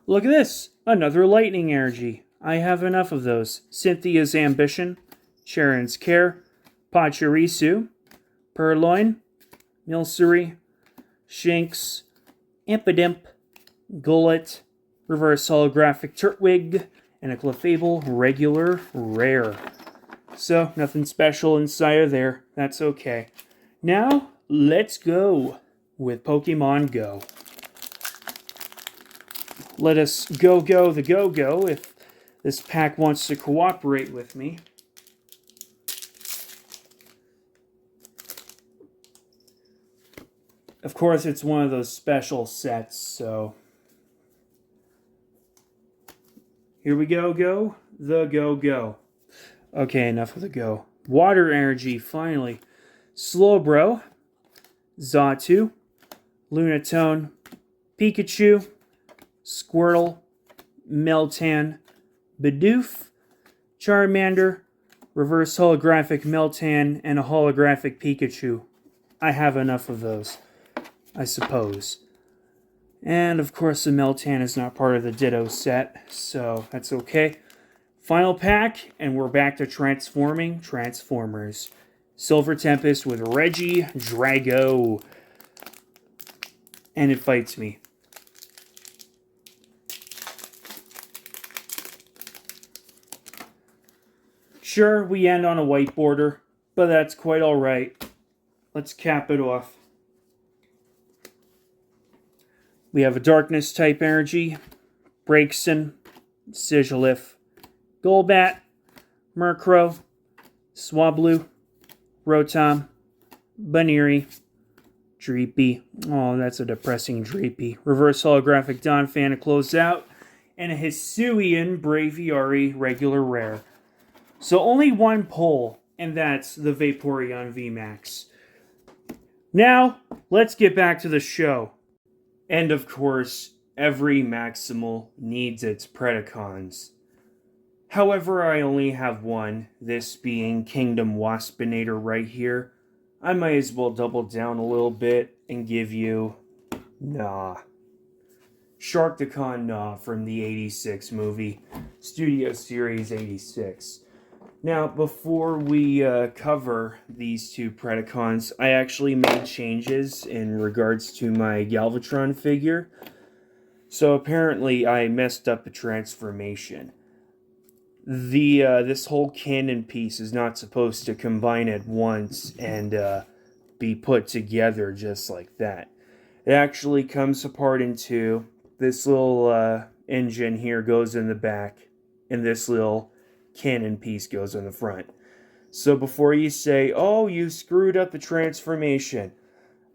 Look at this. Another Lightning Energy. I have enough of those. Cynthia's Ambition. Sharon's Care. Pachirisu. Purloin. Milcery. Shinx. Impidimp. Gullet. Reverse Holographic Turtwig. And a Clefable regular rare. So, nothing special inside of there. That's okay. Now, let's go with Pokemon Go. Let us go the go if this pack wants to cooperate with me. Of course, it's one of those special sets, so here we go, the go. Okay, enough of the go. Water Energy, finally. Slowbro, Xatu, Lunatone, Pikachu, Squirtle, Meltan, Bidoof, Charmander, Reverse Holographic Meltan, and a Holographic Pikachu. I have enough of those, I suppose. And, of course, the Meltan is not part of the Ditto set, so that's okay. Final pack, and we're back to transforming Transformers. Silver Tempest with Reggie Drago. And it fights me. Sure, we end on a white border, but that's quite alright. Let's cap it off. We have a Darkness type energy, Braixen, Sigilyph, Golbat, Murkrow, Swablu, Rotom, Baneri, Dreepy. Oh, that's a depressing Dreepy. Reverse Holographic Donphan to close out. and a Hisuian Braviary regular rare. So only one pull, and that's the Vaporeon VMAX. Now, let's get back to the show. And of course, every Maximal needs its Predacons. However, I only have one, this being Kingdom Waspinator right here. I might as well double down a little bit and give you... Nah. Sharktacon Nah from the 86 movie, Studio Series 86. Now, before we cover these two Predacons, I actually made changes in regards to my Galvatron figure. So apparently I messed up the transformation. This whole cannon piece is not supposed to combine at once and be put together just like that. It actually comes apart in two. This little engine here goes in the back, and this little cannon piece goes in the front. So before you say, oh, you screwed up the transformation,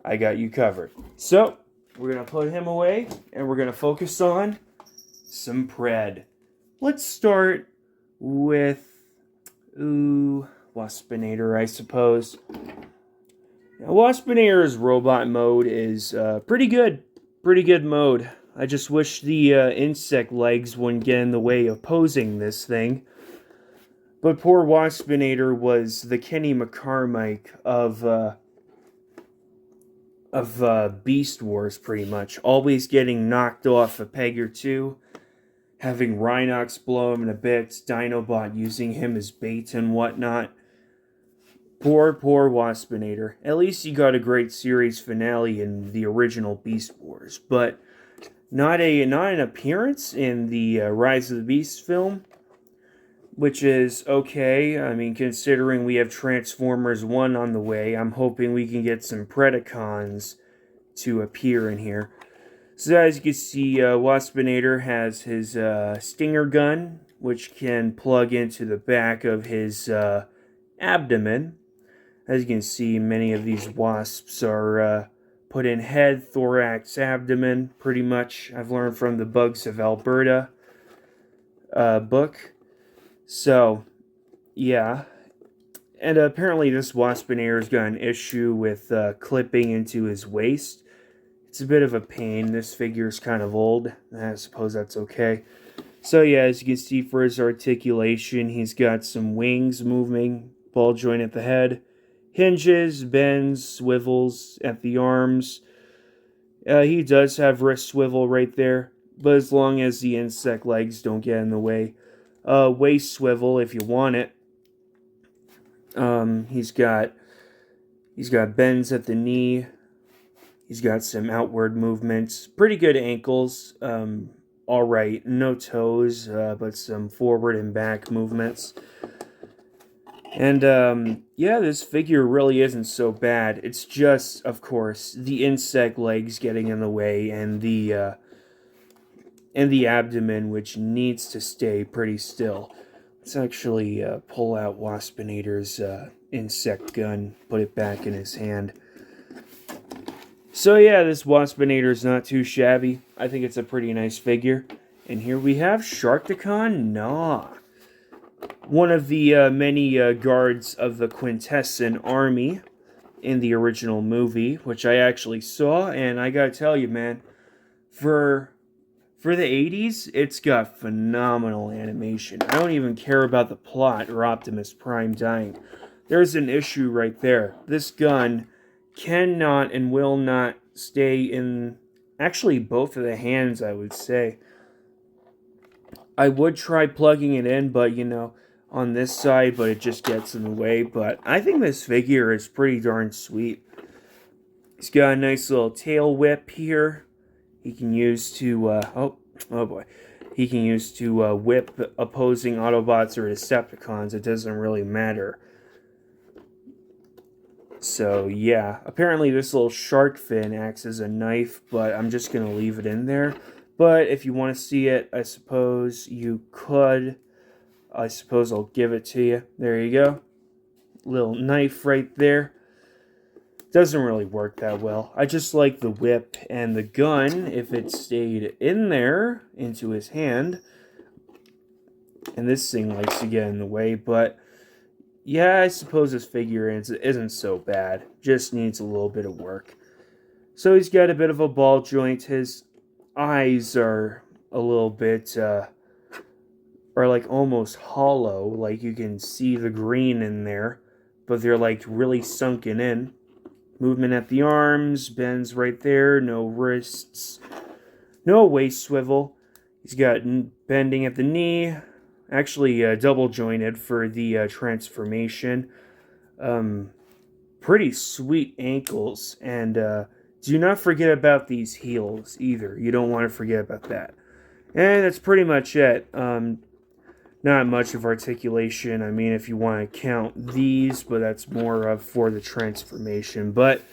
I got you covered. So, we're going to put him away, and we're going to focus on some Pred. Let's start with, Waspinator, I suppose. Now, Waspinator's robot mode is pretty good. Pretty good mode. I just wish the insect legs wouldn't get in the way of posing this thing. But poor Waspinator was the Kenny McCormick of Beast Wars, pretty much. Always getting knocked off a peg or two. Having Rhinox blow him to bits. Dinobot using him as bait and whatnot. Poor Waspinator. At least he got a great series finale in the original Beast Wars. But not an appearance in the Rise of the Beast film. Which is okay. I mean, considering we have Transformers 1 on the way, I'm hoping we can get some Predacons to appear in here. So as you can see, Waspinator has his Stinger gun, which can plug into the back of his abdomen. As you can see, many of these wasps are put in head, thorax, abdomen, pretty much. I've learned from the Bugs of Alberta book. So, yeah. And apparently this Waspinator's got an issue with clipping into his waist. It's a bit of a pain. This figure's kind of old. I suppose that's okay. So yeah, as you can see for his articulation, he's got some wings moving, ball joint at the head, hinges, bends, swivels at the arms. He does have wrist swivel right there, but as long as the insect legs don't get in the way. Waist swivel if you want it. He's got bends at the knee. He's got some outward movements. Pretty good ankles. Alright, no toes, but some forward and back movements. And, yeah, this figure really isn't so bad. It's just, of course, the insect legs getting in the way and the abdomen, which needs to stay pretty still. Let's actually pull out Waspinator's insect gun, put it back in his hand. So yeah, this Waspinator's not too shabby. I think it's a pretty nice figure. And here we have Sharktacon Nah. One of the many guards of the Quintesson army in the original movie, which I actually saw, and I gotta tell you, man, for the 80s, it's got phenomenal animation. I don't even care about the plot or Optimus Prime dying. There's an issue right there. This gun cannot and will not stay in, actually, both of the hands, I would say. I would try plugging it in, but, you know, on this side, but it just gets in the way. But I think this figure is pretty darn sweet. He's got a nice little tail whip here. He can use to, oh boy. He can use to whip opposing Autobots or Decepticons. It doesn't really matter. So, yeah. Apparently this little shark fin acts as a knife, but I'm just going to leave it in there. But if you want to see it, I suppose you could. I suppose I'll give it to you. There you go. Little knife right there. doesn't really work that well. I just like the whip and the gun if it stayed in there into his hand. And this thing likes to get in the way, but yeah, I suppose his figure isn't so bad. Just needs a little bit of work. So he's got a bit of a ball joint. His eyes are a little bit, are like almost hollow. Like you can see the green in there, but they're like really sunken in. Movement at the arms, bends right there, no wrists, no waist swivel. He's got bending at the knee, actually double jointed for the transformation. Pretty sweet ankles, and do not forget about these heels either. You don't want to forget about that. And that's pretty much it. Not much of articulation. I mean, if you want to count these, but that's more of for the transformation. But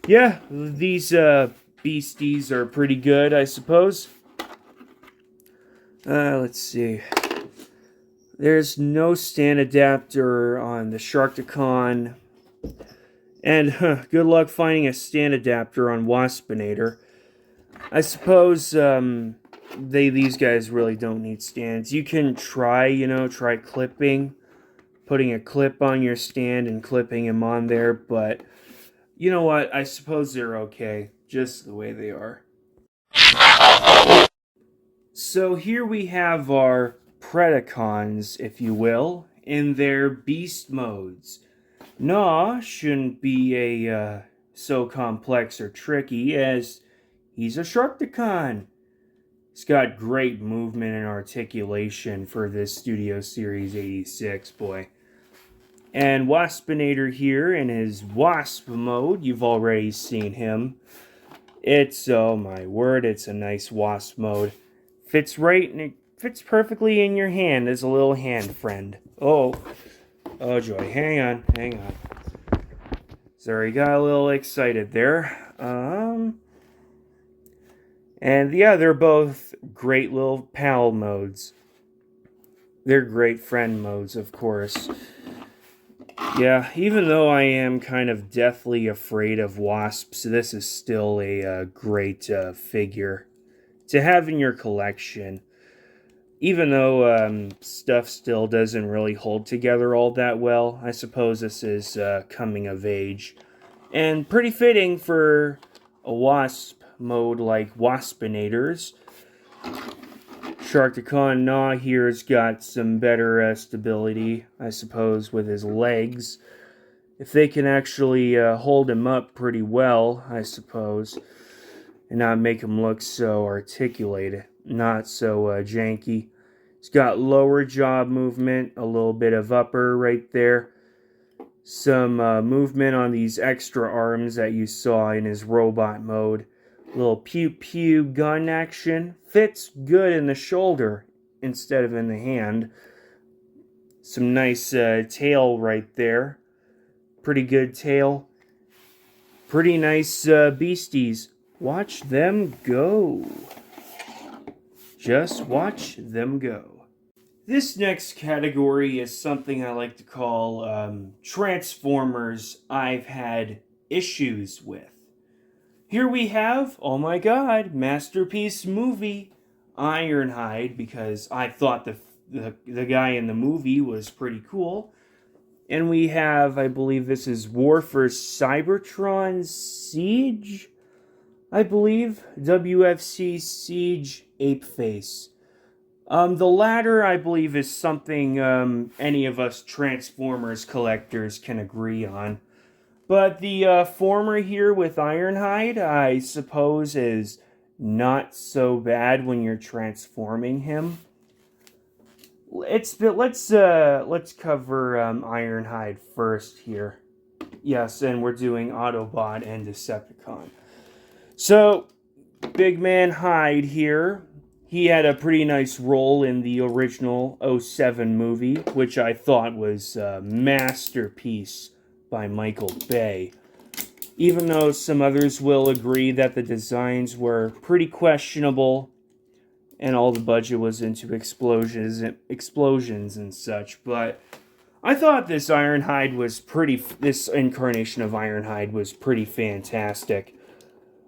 yeah, these beasties are pretty good, I suppose. Let's see. There's no stand adapter on the Sharkticon. And good luck finding a stand adapter on Waspinator. I suppose these guys really don't need stands. You can try clipping, putting a clip on your stand and clipping him on there, but you know what? I suppose they're okay, just the way they are. So here we have our Predacons, if you will, in their beast modes. Nah shouldn't be so complex or tricky, as he's a Sharkticon. He's got great movement and articulation for this Studio Series 86, boy. And Waspinator here in his Wasp mode, you've already seen him. It's, oh my word, it's a nice Wasp mode. Fits right, and it fits perfectly in your hand as a little hand friend. Oh joy, hang on. Sorry, got a little excited there. And yeah, they're both great little pal modes. They're great friend modes, of course. Yeah, even though I am kind of deathly afraid of wasps, this is still a great figure to have in your collection. Even though stuff still doesn't really hold together all that well, I suppose this is coming of age. And pretty fitting for a wasp mode like Waspinators. Sharkticon Gnaw here's got some better stability, I suppose, with his legs. If they can actually hold him up pretty well, I suppose, and not make him look so articulated, not so janky. He's got lower jaw movement, a little bit of upper right there. Some movement on these extra arms that you saw in his robot mode. Little pew-pew gun action. Fits good in the shoulder instead of in the hand. Some nice tail right there. Pretty good tail. Pretty nice beasties. Watch them go. Just watch them go. This next category is something I like to call Transformers I've had issues with. Here we have, oh my god, masterpiece movie, Ironhide, because I thought the guy in the movie was pretty cool. And we have, I believe this is War for Cybertron Siege, I believe, WFC Siege Apeface. The latter, I believe, is something any of us Transformers collectors can agree on. But the former here with Ironhide, I suppose, is not so bad when you're transforming him. Let's cover Ironhide first here. Yes, and we're doing Autobot and Decepticon. So, Big Man Hyde here. He had a pretty nice role in the original 07 movie, which I thought was a masterpiece by Michael Bay. Even though some others will agree that the designs were pretty questionable and all the budget was into explosions and such, but I thought this this incarnation of Ironhide was pretty fantastic.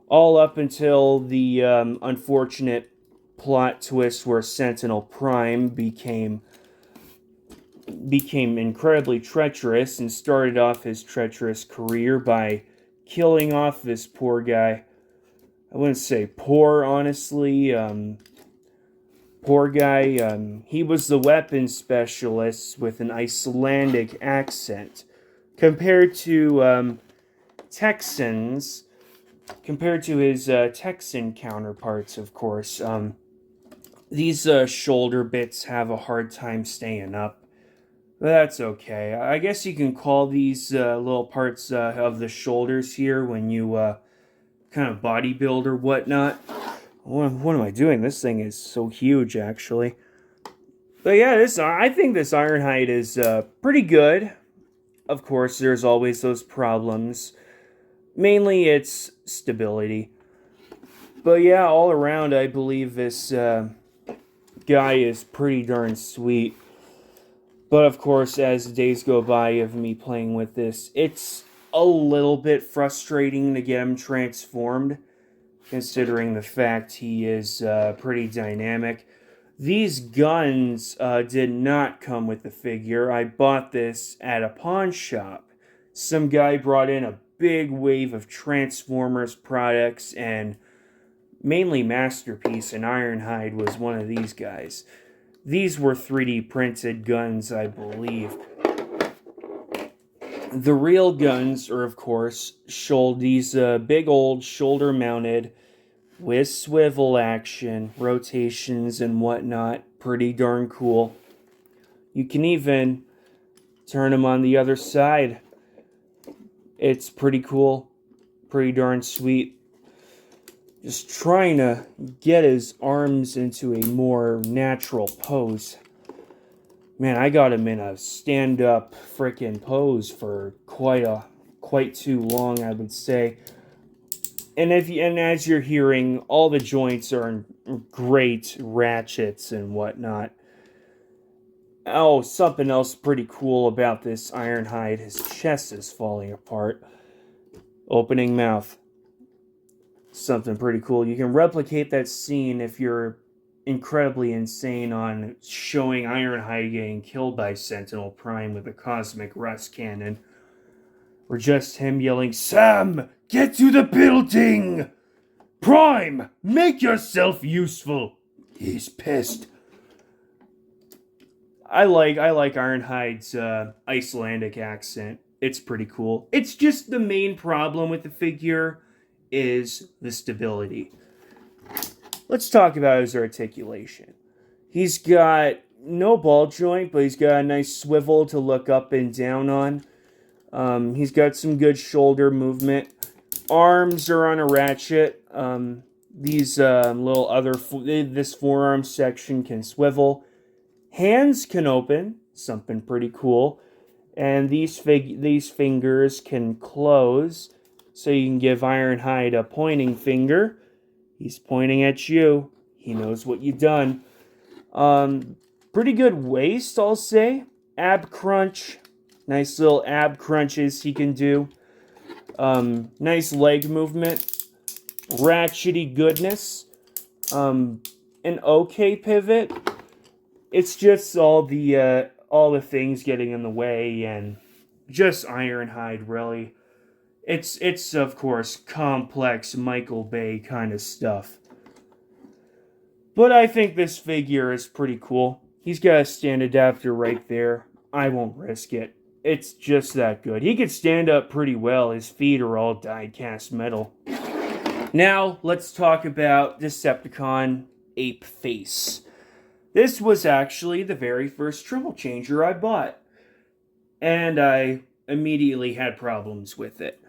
All up until the unfortunate plot twist where Sentinel Prime became incredibly treacherous and started off his treacherous career by killing off this poor guy. I wouldn't say poor, honestly. Poor guy. He was the weapons specialist with an Icelandic accent. Compared to Texans, compared to his Texan counterparts, of course, these shoulder bits have a hard time staying up. But that's okay. I guess you can call these little parts of the shoulders here when you kind of bodybuild or whatnot. What am I doing? This thing is so huge, actually. But yeah, I think this Ironhide is pretty good. Of course, there's always those problems. Mainly, it's stability. But yeah, all around, I believe this guy is pretty darn sweet. But of course, as days go by of me playing with this, it's a little bit frustrating to get him transformed, considering the fact he is pretty dynamic. These guns did not come with the figure. I bought this at a pawn shop. Some guy brought in a big wave of Transformers products, and mainly Masterpiece and Ironhide was one of these guys. These were 3D printed guns, I believe. The real guns are, of course, these big old shoulder-mounted with swivel action, rotations, and whatnot. Pretty darn cool. You can even turn them on the other side. It's pretty cool. Pretty darn sweet. Just trying to get his arms into a more natural pose. Man, I got him in a stand-up frickin' pose for quite too long, I would say. And as you're hearing, all the joints are in great ratchets and whatnot. Oh, something else pretty cool about this Ironhide, his chest is falling apart. Opening mouth. Something pretty cool. You can replicate that scene if you're incredibly insane on showing Ironhide getting killed by Sentinel Prime with a cosmic rust cannon. Or just him yelling, "Sam, get to the building! Prime, make yourself useful!" He's pissed. I like Ironhide's Icelandic accent. It's pretty cool. It's just the main problem with the figure is the stability. Let's talk about his articulation. He's got no ball joint, but he's got a nice swivel to look up and down on. He's got some good shoulder movement. Arms are on a ratchet. These little this forearm section can swivel. Hands can open, something pretty cool. And these fingers can close, so you can give Ironhide a pointing finger. He's pointing at you. He knows what you've done. Pretty good waist, I'll say. Ab crunch. Nice little ab crunches he can do. Nice leg movement. Ratchety goodness. An okay pivot. It's just all the things getting in the way, and just Ironhide, really. It's of course complex Michael Bay kind of stuff. But I think this figure is pretty cool. He's got a stand adapter right there. I won't risk it. It's just that good. He could stand up pretty well. His feet are all die-cast metal. Now, let's talk about Decepticon Ape Face. This was actually the very first triple changer I bought. And I immediately had problems with it.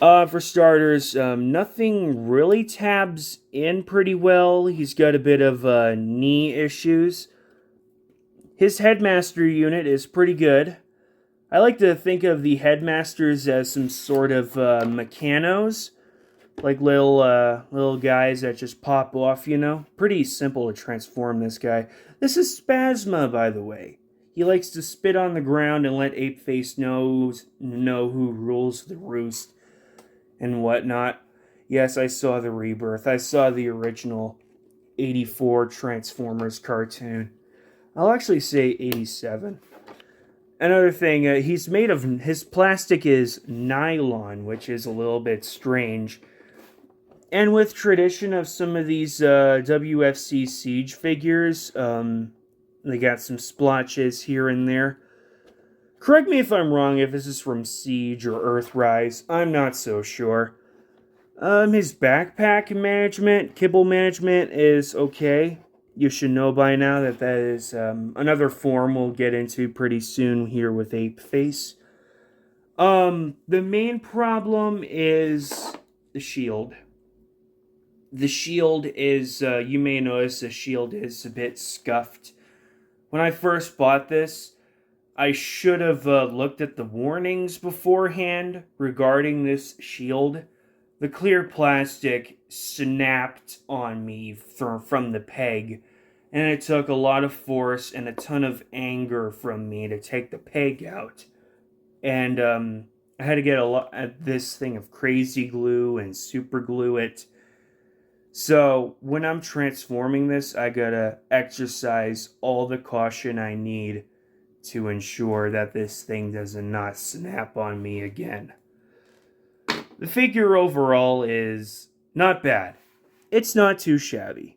For starters, nothing really tabs in pretty well. He's got a bit of knee issues. His Headmaster unit is pretty good. I like to think of the Headmasters as some sort of mechanos. Like little guys that just pop off, you know? Pretty simple to transform this guy. This is Spasma, by the way. He likes to spit on the ground and let Apeface know who rules the roost and whatnot. Yes, I saw the rebirth. I saw the original 84 Transformers cartoon. I'll actually say 87. Another thing, he's made of, his plastic is nylon, which is a little bit strange. And with tradition of some of these WFC Siege figures, they got some splotches here and there. Correct me if I'm wrong if this is from Siege or Earthrise. I'm not so sure. His backpack management, kibble management is okay. You should know by now that that is another form we'll get into pretty soon here with Apeface. The main problem is the shield. The shield is, you may notice the shield is a bit scuffed. When I first bought this, I should have looked at the warnings beforehand regarding this shield. The clear plastic snapped on me from the peg, and it took a lot of force and a ton of anger from me to take the peg out. And I had to get this thing of crazy glue and super glue it. So when I'm transforming this, I gotta exercise all the caution I need to ensure that this thing does not snap on me again. The figure overall is not bad. It's not too shabby.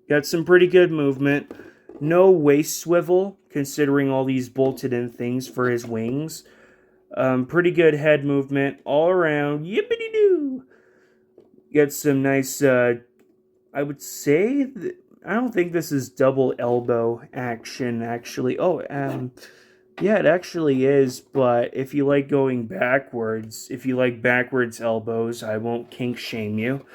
Got some pretty good movement. No waist swivel, considering all these bolted in things for his wings. Pretty good head movement all around. Yippity-doo! Got some nice, I would say, I don't think this is double elbow action, actually. Oh, yeah, it actually is, but if you like going backwards, if you like backwards elbows, I won't kink shame you.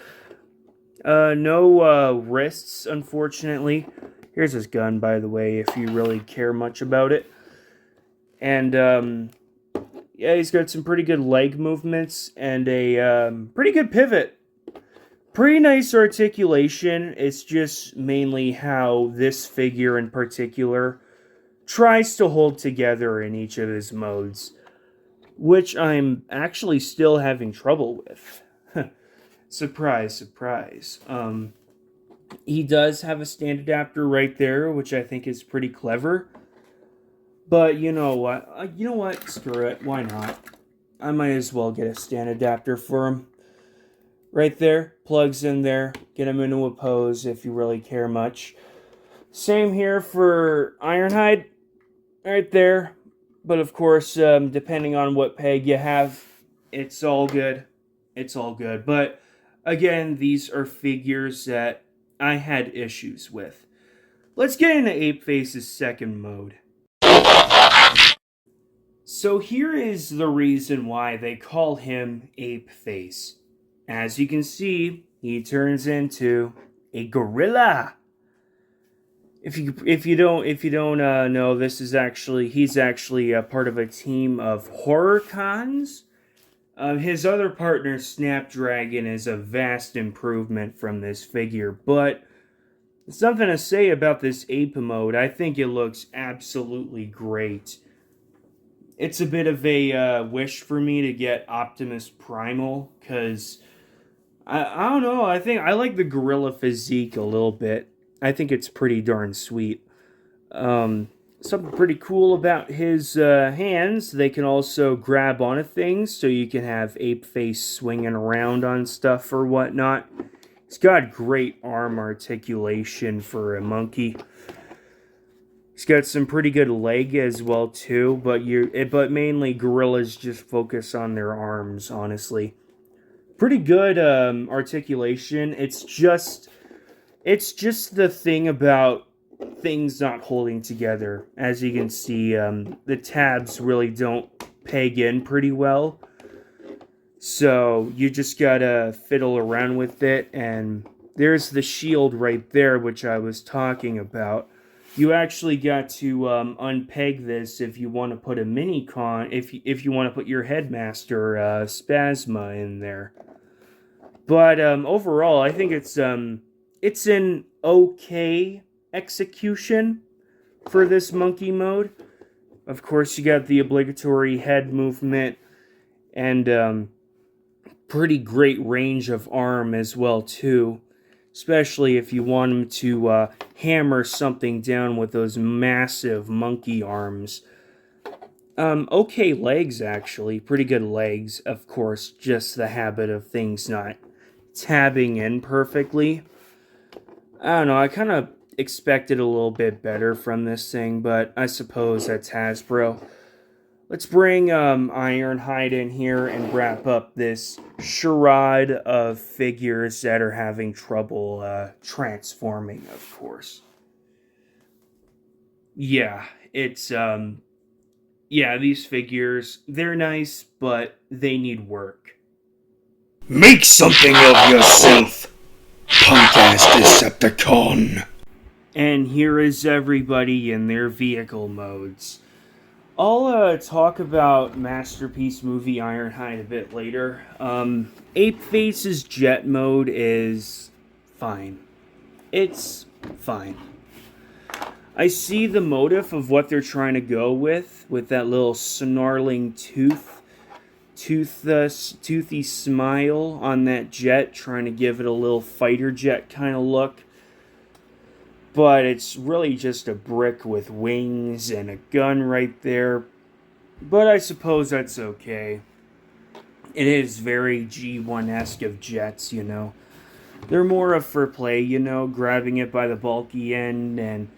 No wrists, unfortunately. Here's his gun, by the way, if you really care much about it. And, yeah, he's got some pretty good leg movements and a pretty good pivot. Pretty nice articulation. It's just mainly how this figure in particular tries to hold together in each of his modes, which I'm actually still having trouble with. Surprise, surprise. He does have a stand adapter right there, which I think is pretty clever. But you know what? Screw it. Why not? I might as well get a stand adapter for him. Right there, plugs in there. Get him into a pose if you really care much. Same here for Ironhide. Right there. But of course, depending on what peg you have, it's all good. It's all good. But again, these are figures that I had issues with. Let's get into Apeface's second mode. So here is the reason why they call him Apeface. As you can see, he turns into a gorilla. If you don't know, he's actually a part of a team of horror cons. His other partner, Snapdragon, is a vast improvement from this figure, but something to say about this ape mode. I think it looks absolutely great. It's a bit of a wish for me to get Optimus Primal, because I don't know, I think I like the gorilla physique a little bit. I think it's pretty darn sweet. Something pretty cool about his hands, they can also grab onto things, so you can have Apeface swinging around on stuff or whatnot. He's got great arm articulation for a monkey. He's got some pretty good leg as well too, but mainly gorillas just focus on their arms, honestly. Pretty good articulation. It's just the thing about things not holding together. As you can see, the tabs really don't peg in pretty well. So you just gotta fiddle around with it, and there's the shield right there, which I was talking about. You actually got to unpeg this if you want to put a mini-con, if you want to put your Headmaster Spasma in there. But overall, I think it's an okay execution for this monkey mode. Of course, you got the obligatory head movement and pretty great range of arm as well too. Especially if you want him to hammer something down with those massive monkey arms. Okay legs, actually. Pretty good legs. Of course, just the habit of things not tabbing in perfectly. I don't know, I kind of expected a little bit better from this thing, but I suppose that's Hasbro. Let's bring Ironhide in here and wrap up this charade of figures that are having trouble transforming, of course. Yeah, it's yeah, these figures, they're nice, but they need work. Make something of yourself, punk-ass Decepticon. And here is everybody in their vehicle modes. I'll talk about Masterpiece Movie Ironhide a bit later. Ape Face's jet mode is fine. It's fine. I see the motive of what they're trying to go with that little snarling toothy smile on that jet, trying to give it a little fighter jet kind of look. But it's really just a brick with wings and a gun right there. But I suppose that's okay. It is very G1-esque of jets, you know. They're more of for play, you know, grabbing it by the bulky end and,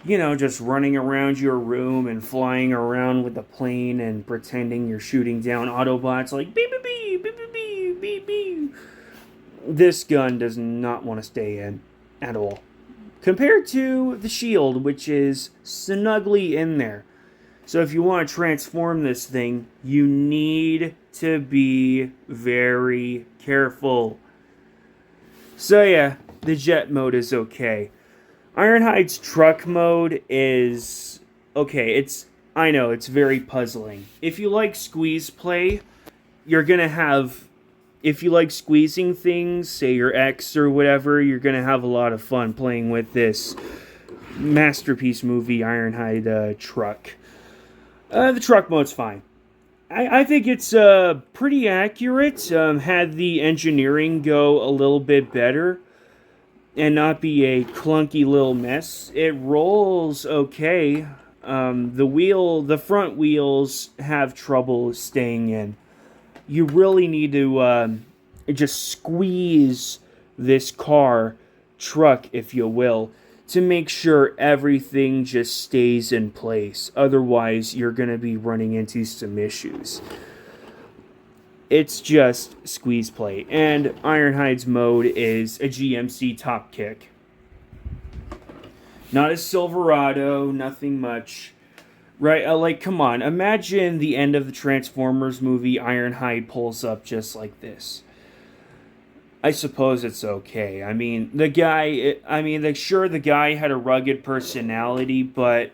you know, just running around your room and flying around with the plane and pretending you're shooting down Autobots like beep beep beep beep beep beep beep beep. This gun does not want to stay in at all. Compared to the shield, which is snugly in there. So if you want to transform this thing, you need to be very careful. So yeah, the jet mode is okay. Ironhide's truck mode is okay. I know it's very puzzling. If you like squeeze play, you're gonna have. If you like squeezing things, say your X or whatever, you're gonna have a lot of fun playing with this Masterpiece Movie Ironhide truck. The truck mode's fine. I think it's pretty accurate. Had the engineering go a little bit better and not be a clunky little mess. It rolls okay. The front wheels have trouble staying in. You really need to just squeeze this truck, if you will, to make sure everything just stays in place. Otherwise, you're going to be running into some issues. It's just squeeze play. And Ironhide's mode is a GMC top kick. Not a Silverado, nothing much. Right, like, come on. Imagine the end of the Transformers movie, Ironhide pulls up just like this. I suppose it's okay. I mean, the guy had a rugged personality, but,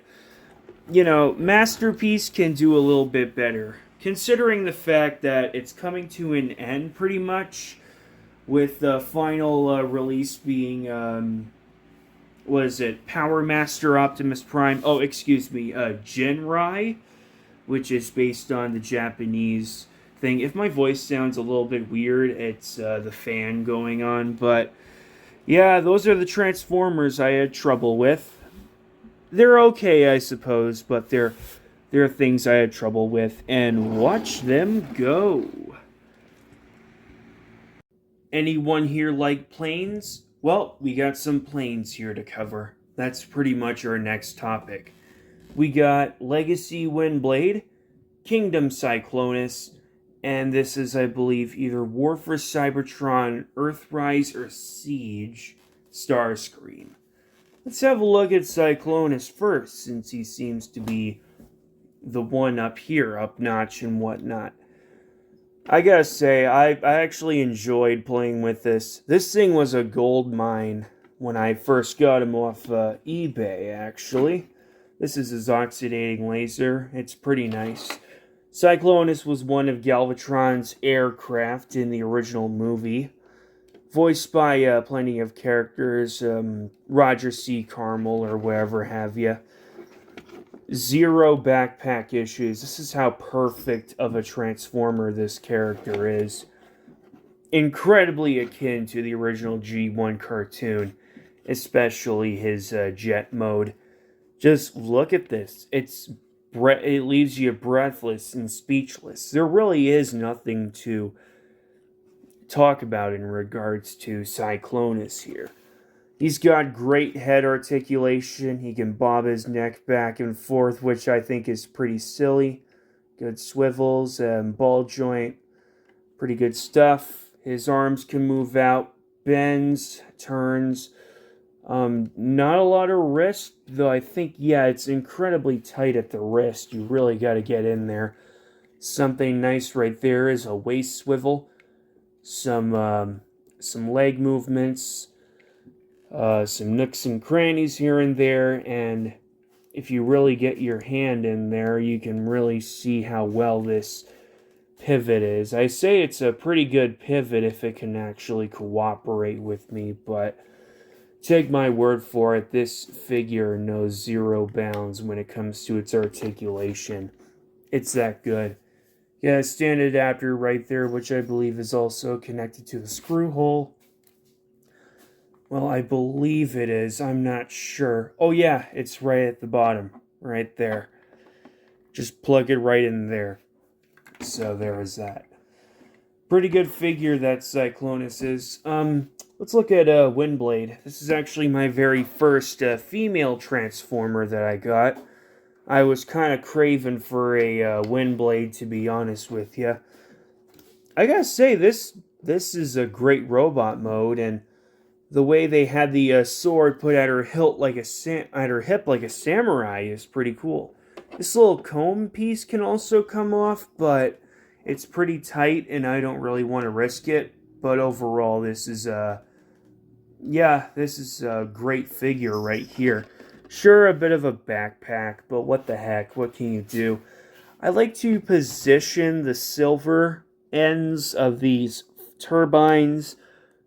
you know, Masterpiece can do a little bit better. Considering the fact that it's coming to an end, pretty much, with the final release being, Power Master Optimus Prime? Oh, excuse me, Jinrai, which is based on the Japanese thing. If my voice sounds a little bit weird, it's the fan going on, but yeah, those are the Transformers I had trouble with. They're okay, I suppose, but they're things I had trouble with, and watch them go. Anyone here like planes? Well, we got some planes here to cover. That's pretty much our next topic. We got Legacy Windblade, Kingdom Cyclonus, and this is, I believe, either War for Cybertron, Earthrise, or Siege Starscream. Let's have a look at Cyclonus first, since he seems to be the one up here, up notch and whatnot. I gotta say, I actually enjoyed playing with this. This thing was a gold mine when I first got him off eBay, actually. This is his oxidating laser. It's pretty nice. Cyclonus was one of Galvatron's aircraft in the original movie. Voiced by plenty of characters, Roger C. Carmel or wherever have you. Zero backpack issues. This is how perfect of a transformer this character is. Incredibly akin to the original G1 cartoon, especially his jet mode. Just look at this. It leaves you breathless and speechless. There really is nothing to talk about in regards to Cyclonus here. He's got great head articulation. He can bob his neck back and forth, which I think is pretty silly. Good swivels, ball joint, pretty good stuff. His arms can move out, bends, turns. Not a lot of wrist, though I think, yeah, it's incredibly tight at the wrist. You really got to get in there. Something nice right there is a waist swivel, some leg movements, some nooks and crannies here and there, and if you really get your hand in there, you can really see how well this pivot is. I say it's a pretty good pivot if it can actually cooperate with me, but take my word for it, this figure knows zero bounds when it comes to its articulation. It's that good. Yeah, stand adapter right there, which I believe is also connected to the screw hole. Well, I believe it is. I'm not sure. Oh, yeah, it's right at the bottom. Right there. Just plug it right in there. So there is that. Pretty good figure that Cyclonus is. Let's look at Windblade. This is actually my very first female Transformer that I got. I was kind of craving for a Windblade, to be honest with you. I gotta say, this is a great robot mode, and the way they had the sword put at her hilt like at her hip like a samurai is pretty cool. This little comb piece can also come off, but it's pretty tight, and I don't really want to risk it. But overall, this is a great figure right here. Sure, a bit of a backpack, but what the heck? What can you do? I like to position the silver ends of these turbines.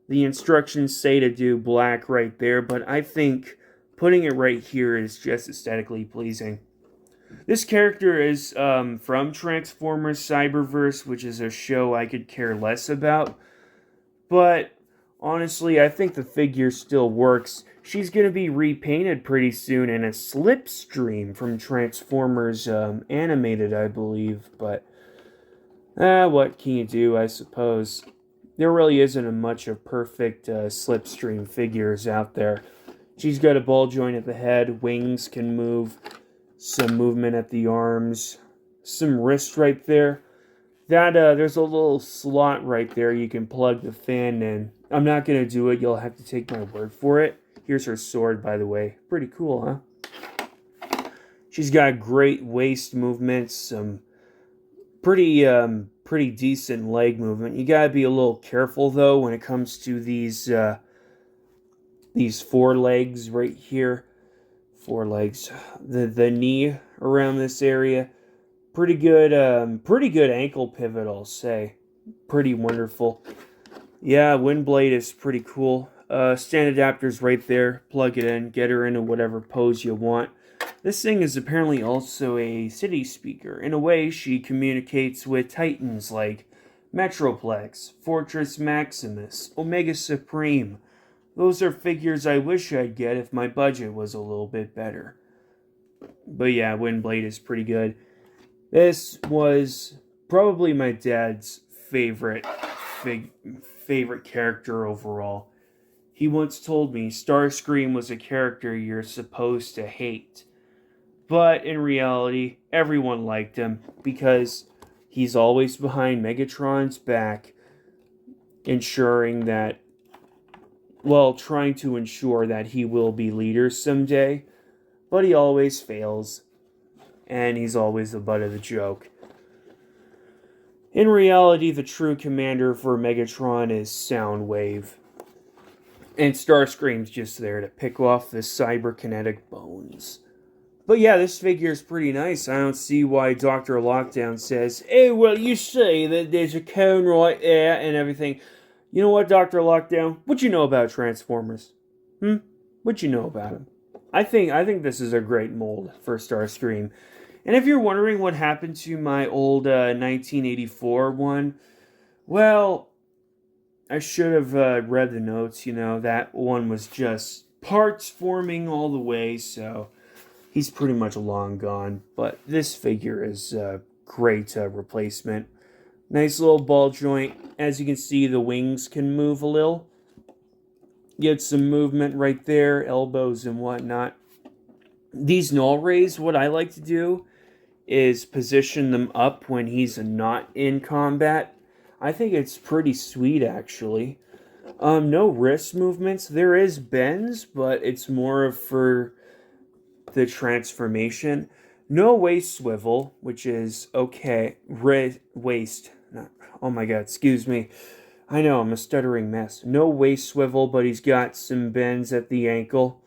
The instructions say to do black right there, but I think putting it right here is just aesthetically pleasing. This character is from Transformers Cyberverse, which is a show I could care less about. But honestly, I think the figure still works. She's going to be repainted pretty soon in a slipstream from Transformers Animated, I believe. But, what can you do, I suppose? There really isn't much of perfect slipstream figures out there. She's got a ball joint at the head, wings can move, some movement at the arms, some wrist right there. There's a little slot right there you can plug the fan in. I'm not going to do it, you'll have to take my word for it. Here's her sword, by the way. Pretty cool, huh? She's got great waist movements, some pretty decent leg movement. You gotta be a little careful though when it comes to these forelegs right here. Forelegs, the knee around this area. Pretty good ankle pivot, I'll say. Pretty wonderful. Yeah, Windblade is pretty cool. Stand adapter's right there. Plug it in, get her into whatever pose you want. This thing is apparently also a city speaker. In a way, she communicates with titans like Metroplex, Fortress Maximus, Omega Supreme. Those are figures I wish I'd get if my budget was a little bit better. But yeah, Windblade is pretty good. This was probably my dad's favorite character overall. He once told me Starscream was a character you're supposed to hate. But in reality, everyone liked him because he's always behind Megatron's back, trying to ensure that he will be leader someday, but he always fails, and he's always the butt of the joke. In reality, the true commander for Megatron is Soundwave, and Starscream's just there to pick off the cyberkinetic bones. But yeah, this figure is pretty nice. I don't see why Dr. Lockdown says, "Oh, well, you see that there's a cone right there and everything." You know what, Dr. Lockdown? What you know about Transformers? What you know about them? I think this is a great mold for Starscream. And if you're wondering what happened to my old 1984 one, well, I should have read the notes. That one was just parts forming all the way, so he's pretty much long gone. But this figure is a great replacement. Nice little ball joint. As you can see, the wings can move a little. Get some movement right there, elbows and whatnot. These null rays, what I like to do is position them up when he's not in combat. I think it's pretty sweet, actually. No wrist movements. There is bends, but it's more for the transformation. No waist swivel, which is okay. Waist. Oh my god, excuse me. I know, I'm a stuttering mess. No waist swivel, but he's got some bends at the ankle.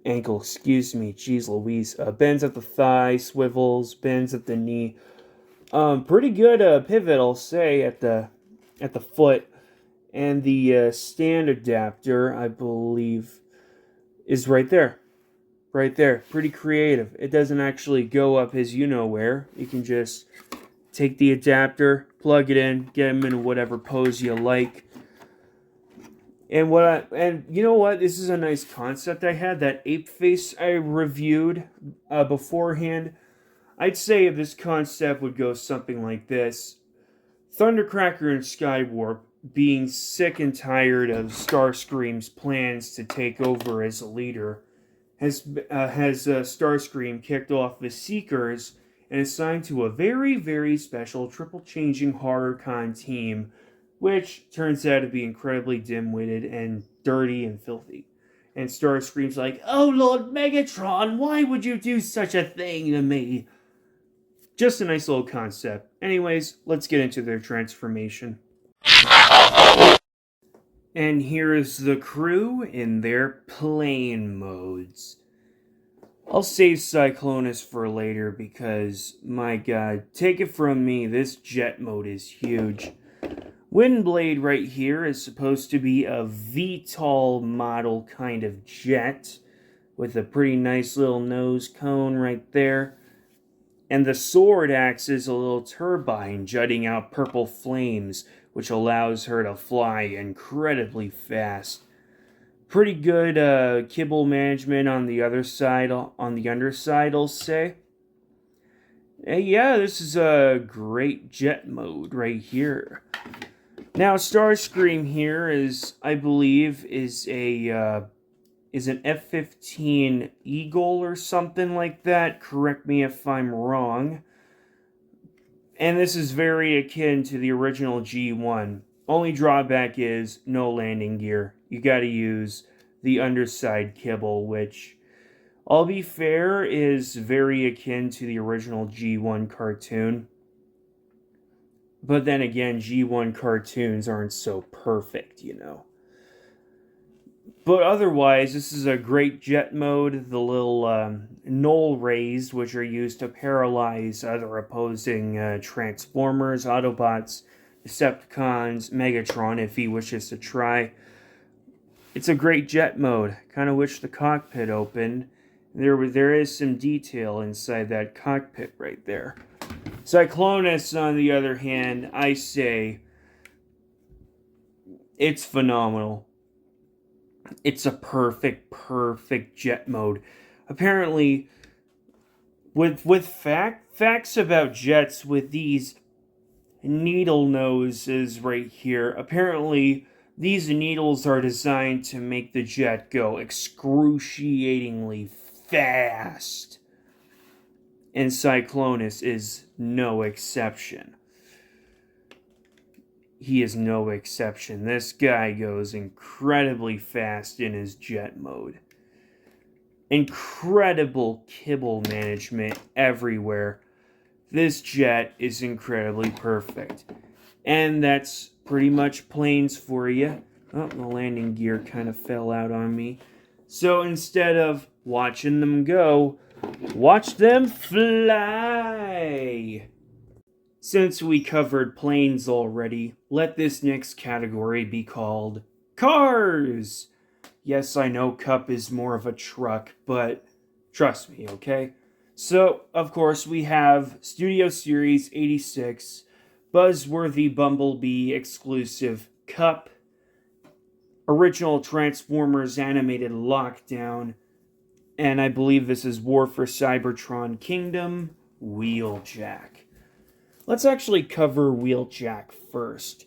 Excuse me. Jeez Louise. Bends at the thigh, swivels, bends at the knee. Pretty good pivot, I'll say, at the foot. And the stand adapter, I believe, is right there. Right there. Pretty creative. It doesn't actually go up his you-know-where. You can just take the adapter, plug it in, get him in whatever pose you like. And you know what? This is a nice concept I had. That ape face I reviewed beforehand. I'd say this concept would go something like this. Thundercracker and Skywarp, being sick and tired of Starscream's plans to take over as a leader, has Starscream kicked off the Seekers and assigned to a very, very special triple changing horror con team, which turns out to be incredibly dim-witted and dirty and filthy. And Starscream's like, "Oh Lord Megatron, why would you do such a thing to me?" Just a nice little concept. Anyways, let's get into their transformation. And here is the crew in their plane modes. I'll save Cyclonus for later because, my god, take it from me, this jet mode is huge. Windblade right here is supposed to be a VTOL model kind of jet with a pretty nice little nose cone right there. And the sword acts as a little turbine jutting out purple flames, which allows her to fly incredibly fast. Pretty good kibble management on the other side, on the underside, I'll say. And yeah, this is a great jet mode right here. Now, Starscream here is, I believe, is an F-15 Eagle or something like that. Correct me if I'm wrong. And this is very akin to the original G1. Only drawback is no landing gear. You gotta use the underside kibble, which, I'll be fair, is very akin to the original G1 cartoon. But then again, G1 cartoons aren't so perfect, But otherwise, this is a great jet mode. The little null rays, which are used to paralyze other opposing Transformers, Autobots, Decepticons, Megatron, if he wishes to try. It's a great jet mode. Kind of wish the cockpit opened. There is some detail inside that cockpit right there. Cyclonus, on the other hand, I say, it's phenomenal. It's a perfect jet mode. Apparently, with facts about jets with these needle noses right here, apparently these needles are designed to make the jet go excruciatingly fast. And Cyclonus is no exception. He is no exception. This guy goes incredibly fast in his jet mode. Incredible kibble management everywhere. This jet is incredibly perfect. And that's pretty much planes for you. Oh, the landing gear kind of fell out on me. So instead of watching them go, watch them fly! Since we covered planes already, let this next category be called Cars! Yes, I know Cup is more of a truck, but trust me, okay? So, of course, we have Studio Series 86, Buzzworthy Bumblebee exclusive Cup, original Transformers animated Lockdown, and I believe this is War for Cybertron Kingdom, Wheeljack. Let's actually cover Wheeljack first.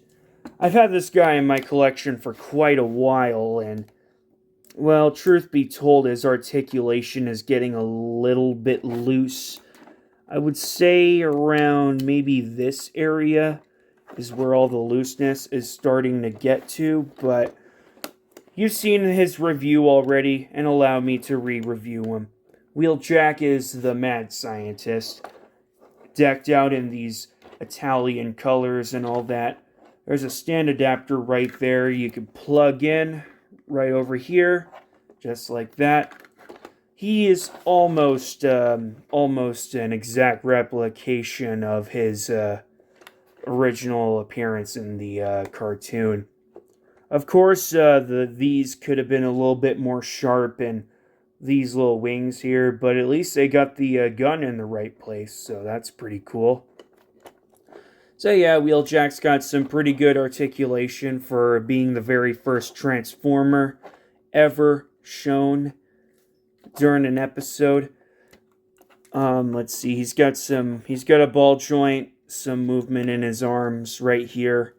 I've had this guy in my collection for quite a while, and, well, truth be told, his articulation is getting a little bit loose. I would say around maybe this area is where all the looseness is starting to get to, but you've seen his review already, and allow me to re-review him. Wheeljack is the mad scientist, decked out in these Italian colors and all that. There's a stand adapter right there you can plug in right over here, just like that. He is almost an exact replication of his original appearance in the cartoon. Of course, these could have been a little bit more sharp and these little wings here, but at least they got the gun in the right place, so that's pretty cool. So yeah, Wheeljack's got some pretty good articulation for being the very first Transformer ever shown during an episode. Let's see, he's got a ball joint, some movement in his arms right here.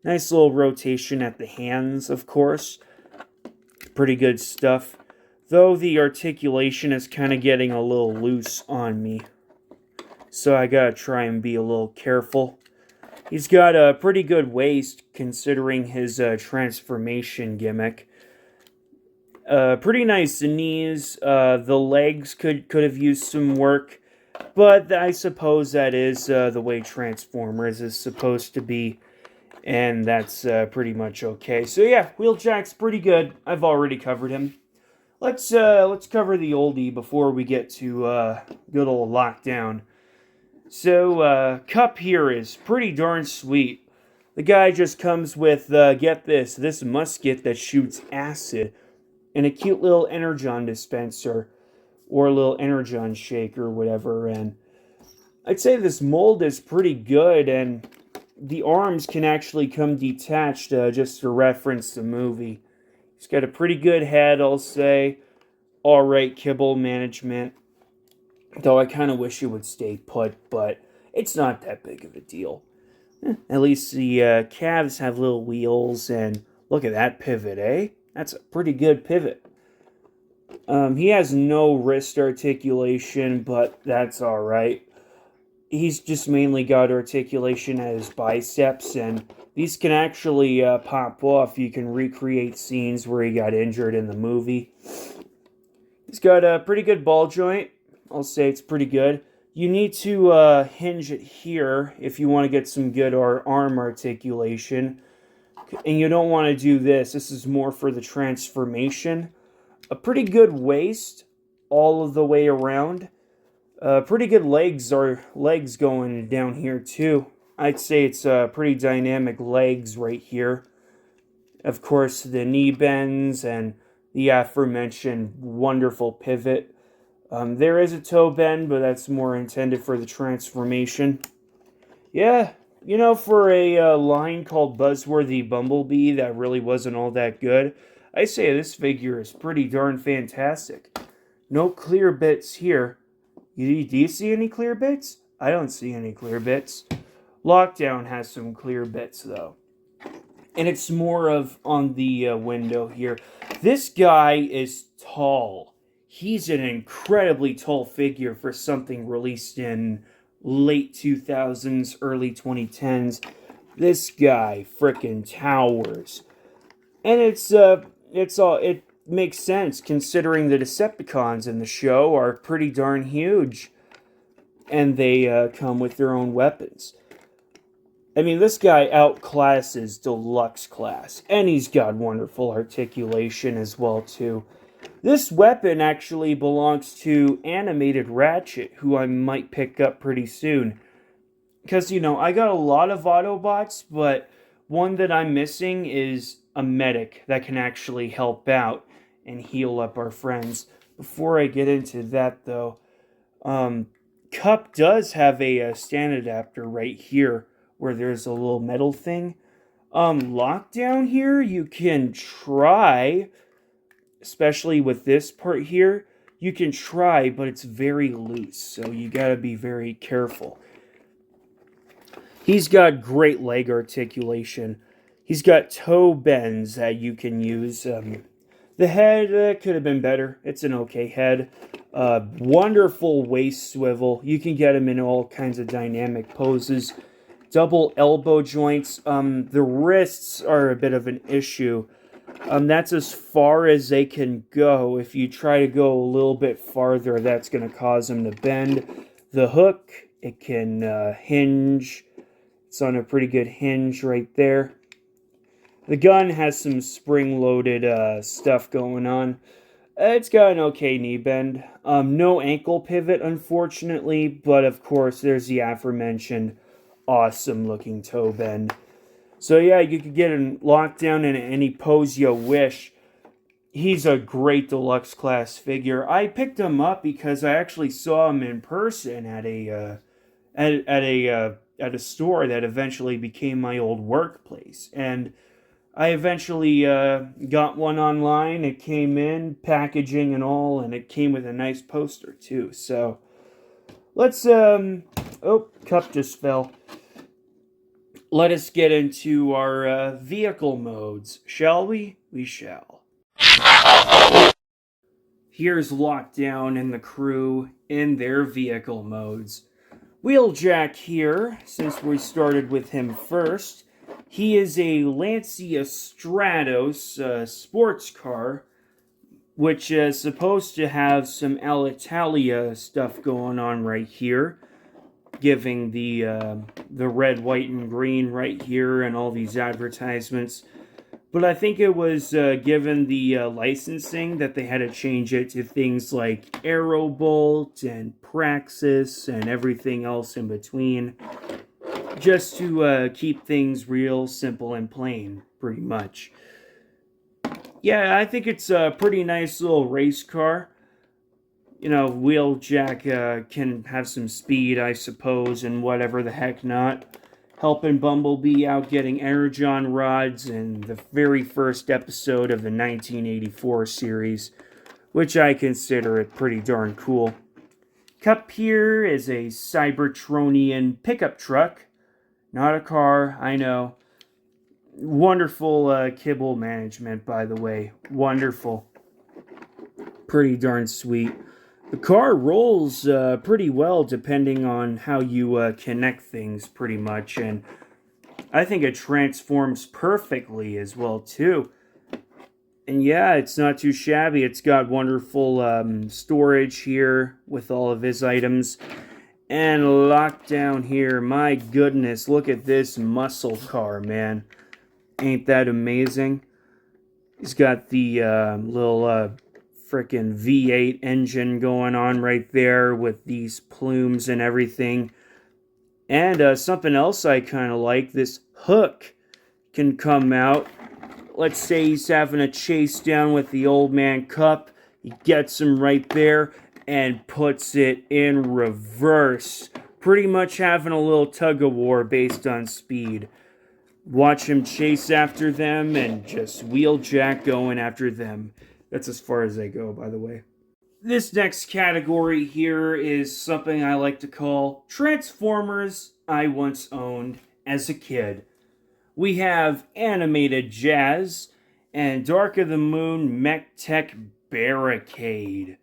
Nice little rotation at the hands, of course. Pretty good stuff. Though the articulation is kind of getting a little loose on me, so I gotta try and be a little careful. He's got a pretty good waist considering his transformation gimmick. Pretty nice knees. The legs could have used some work, but I suppose that is the way Transformers is supposed to be, and that's pretty much okay. So yeah, Wheeljack's pretty good. I've already covered him. Let's cover the oldie before we get to good old Lockdown. So, Cup here is pretty darn sweet. The guy just comes with, get this musket that shoots acid, and a cute little Energon dispenser, or a little Energon shake or whatever, and I'd say this mold is pretty good, and the arms can actually come detached, just to reference the movie. He's got a pretty good head, I'll say. Alright kibble management. Though I kind of wish it would stay put, but it's not that big of a deal. At least the calves have little wheels, and look at that pivot, eh? That's a pretty good pivot. He has no wrist articulation, but that's alright. He's just mainly got articulation at his biceps, and these can actually pop off. You can recreate scenes where he got injured in the movie. He's got a pretty good ball joint. I'll say it's pretty good. You need to hinge it here if you want to get some good arm articulation. And you don't want to do this. This is more for the transformation. A pretty good waist all of the way around. Pretty good legs going down here too. I'd say it's pretty dynamic legs right here. Of course, the knee bends and the aforementioned wonderful pivot. There is a toe bend, but that's more intended for the transformation. Yeah, for a line called Buzzworthy Bumblebee that really wasn't all that good, I say this figure is pretty darn fantastic. No clear bits here. Do you see any clear bits? I don't see any clear bits. Lockdown has some clear bits, though. And it's more of on the window here. This guy is tall. He's an incredibly tall figure for something released in late 2000s, early 2010s. This guy frickin' towers. And it makes sense considering the Decepticons in the show are pretty darn huge. And they come with their own weapons. I mean, this guy outclasses Deluxe Class. And he's got wonderful articulation as well, too. This weapon actually belongs to Animated Ratchet, who I might pick up pretty soon. Because, I got a lot of Autobots, but one that I'm missing is a medic that can actually help out. and heal up our friends. Before I get into that, though, Cup does have a stand adapter right here where there's a little metal thing. Lockdown here, you can try, especially with this part here, you can try, but it's very loose, so you gotta be very careful. He's got great leg articulation. He's got toe bends that you can use. The head could have been better. It's an okay head. Wonderful waist swivel. You can get him in all kinds of dynamic poses. Double elbow joints. The wrists are a bit of an issue. That's as far as they can go. If you try to go a little bit farther, that's going to cause them to bend. The hook, it can hinge. It's on a pretty good hinge right there. The gun has some spring-loaded stuff going on. It's got an okay knee bend. No ankle pivot, unfortunately, but of course there's the aforementioned awesome-looking toe bend. So yeah, you could get him locked down in any pose you wish. He's a great deluxe class figure. I picked him up because I actually saw him in person at a store that eventually became my old workplace, and I eventually got one online. It came in, packaging and all, and it came with a nice poster too. So let's oh, cup just fell. Let us get into our vehicle modes, shall we? We shall. Here's Lockdown and the crew in their vehicle modes. Wheeljack here, since we started with him first. He is a Lancia Stratos sports car, which is supposed to have some Alitalia stuff going on right here, giving the red, white, and green right here and all these advertisements. But I think it was given the licensing that they had to change it to things like Aerobolt and Praxis and everything else in between, just to keep things real, simple, and plain, pretty much. Yeah, I think it's a pretty nice little race car. You know, Wheeljack can have some speed, I suppose, and whatever the heck not. Helping Bumblebee out getting Energon rods in the very first episode of the 1984 series, which I consider it pretty darn cool. Cup here is a Cybertronian pickup truck. Not a car, I know. Wonderful kibble management, by the way. Wonderful. Pretty darn sweet. The car rolls pretty well depending on how you connect things, pretty much. And I think it transforms perfectly as well, too. And yeah, it's not too shabby. It's got wonderful storage here with all of his items. And Lockdown here, my goodness, look at this muscle car, man. Ain't that amazing? He's got the little frickin' V8 engine going on right there with these plumes and everything. And something else I kind of like, this hook can come out. Let's say he's having a chase down with the old man Cup. He gets him right there and puts it in reverse. Pretty much having a little tug-of-war based on speed. Watch him chase after them and just Wheeljack going after them. That's as far as they go, by the way. This next category here is something I like to call Transformers I once owned as a kid. We have Animated Jazz and Dark of the Moon Mech Tech Barricade.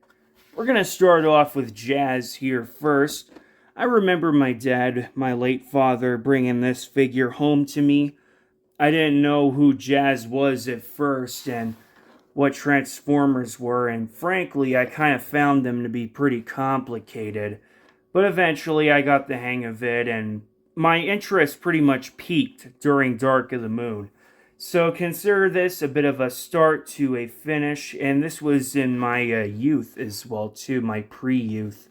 We're going to start off with Jazz here first. I remember my dad, my late father, bringing this figure home to me. I didn't know who Jazz was at first and what Transformers were, and frankly, I kind of found them to be pretty complicated. But eventually, I got the hang of it, and my interest pretty much peaked during Dark of the Moon. So consider this a bit of a start to a finish, and this was in my youth as well, too, my pre-youth.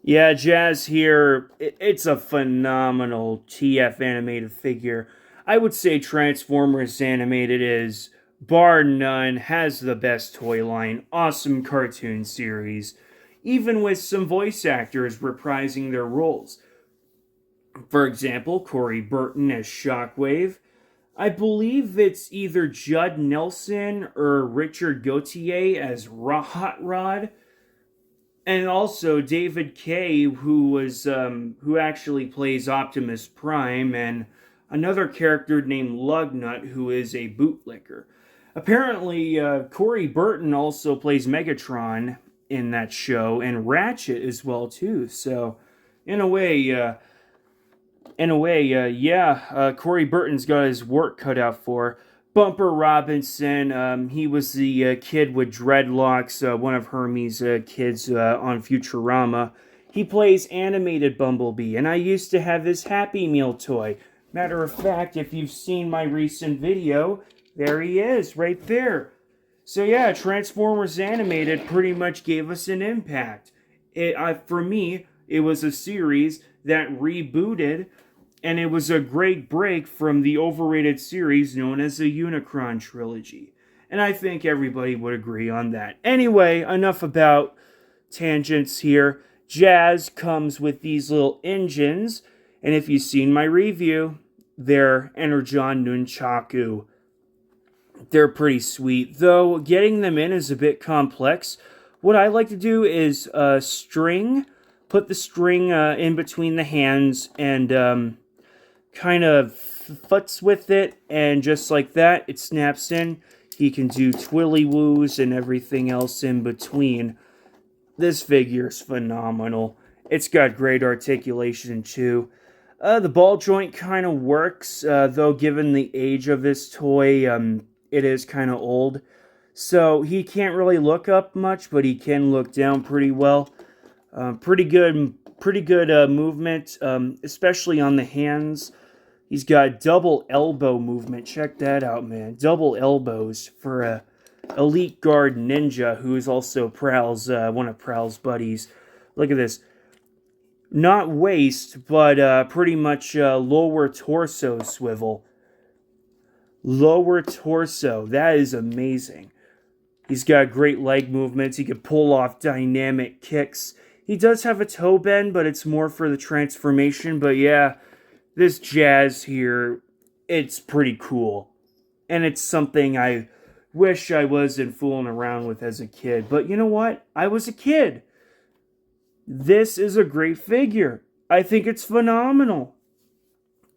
Yeah, Jazz here, it's a phenomenal TF animated figure. I would say Transformers Animated is bar none, has the best toy line, awesome cartoon series, even with some voice actors reprising their roles. For example, Corey Burton as Shockwave. I believe it's either Judd Nelson or Richard Gauthier as Hot Rod, and also David Kay, who actually plays Optimus Prime, and another character named Lugnut, who is a bootlicker. Apparently, Corey Burton also plays Megatron in that show, and Ratchet as well too. So, in a way, yeah, Corey Burton's got his work cut out for. Bumper Robinson, he was the kid with dreadlocks, one of Hermes' kids on Futurama. He plays animated Bumblebee, and I used to have his Happy Meal toy. Matter of fact, if you've seen my recent video, there he is, right there. So yeah, Transformers Animated pretty much gave us an impact. For me, it was a series that rebooted, and it was a great break from the overrated series known as the Unicron trilogy. And I think everybody would agree on that. Anyway, enough about tangents here. Jazz comes with these little engines, and if you've seen my review, they're Energon Nunchaku. They're pretty sweet, though getting them in is a bit complex. What I like to do is put the string in between the hands, and kind of futz with it, and just like that, it snaps in. He can do twilly woos and everything else in between. This figure's phenomenal. It's got great articulation too. The ball joint kind of works, though given the age of this toy, it is kind of old. So he can't really look up much, but he can look down pretty well. Pretty good movement, especially on the hands. He's got double elbow movement. Check that out, man. Double elbows for a elite guard ninja who is also Prowl's one of Prowl's buddies. Look at this. Not waist, but pretty much lower torso swivel. Lower torso. That is amazing. He's got great leg movements. He can pull off dynamic kicks. He does have a toe bend, but it's more for the transformation. But yeah, this Jazz here, it's pretty cool. And it's something I wish I wasn't fooling around with as a kid. But you know what? I was a kid. This is a great figure. I think it's phenomenal.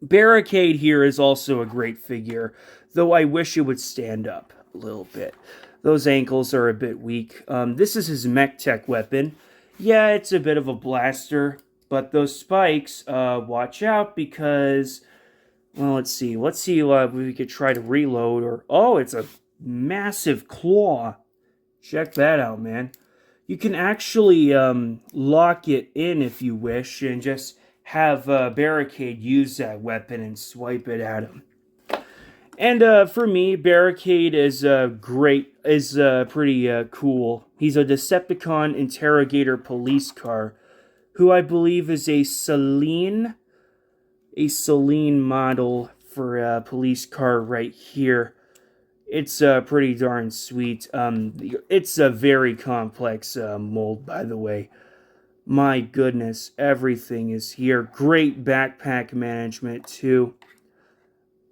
Barricade here is also a great figure, though I wish it would stand up a little bit. Those ankles are a bit weak. This is his mech tech weapon. Yeah, it's a bit of a blaster, but those spikes, watch out because, well, let's see if we could try to reload, or, oh, it's a massive claw. Check that out, man. You can actually lock it in if you wish, and just have Barricade use that weapon and swipe it at him. And for me, Barricade is pretty cool. He's a Decepticon interrogator police car, who I believe is a Celine model for a police car right here. It's pretty darn sweet. It's a very complex mold, by the way. My goodness, everything is here. Great backpack management, too.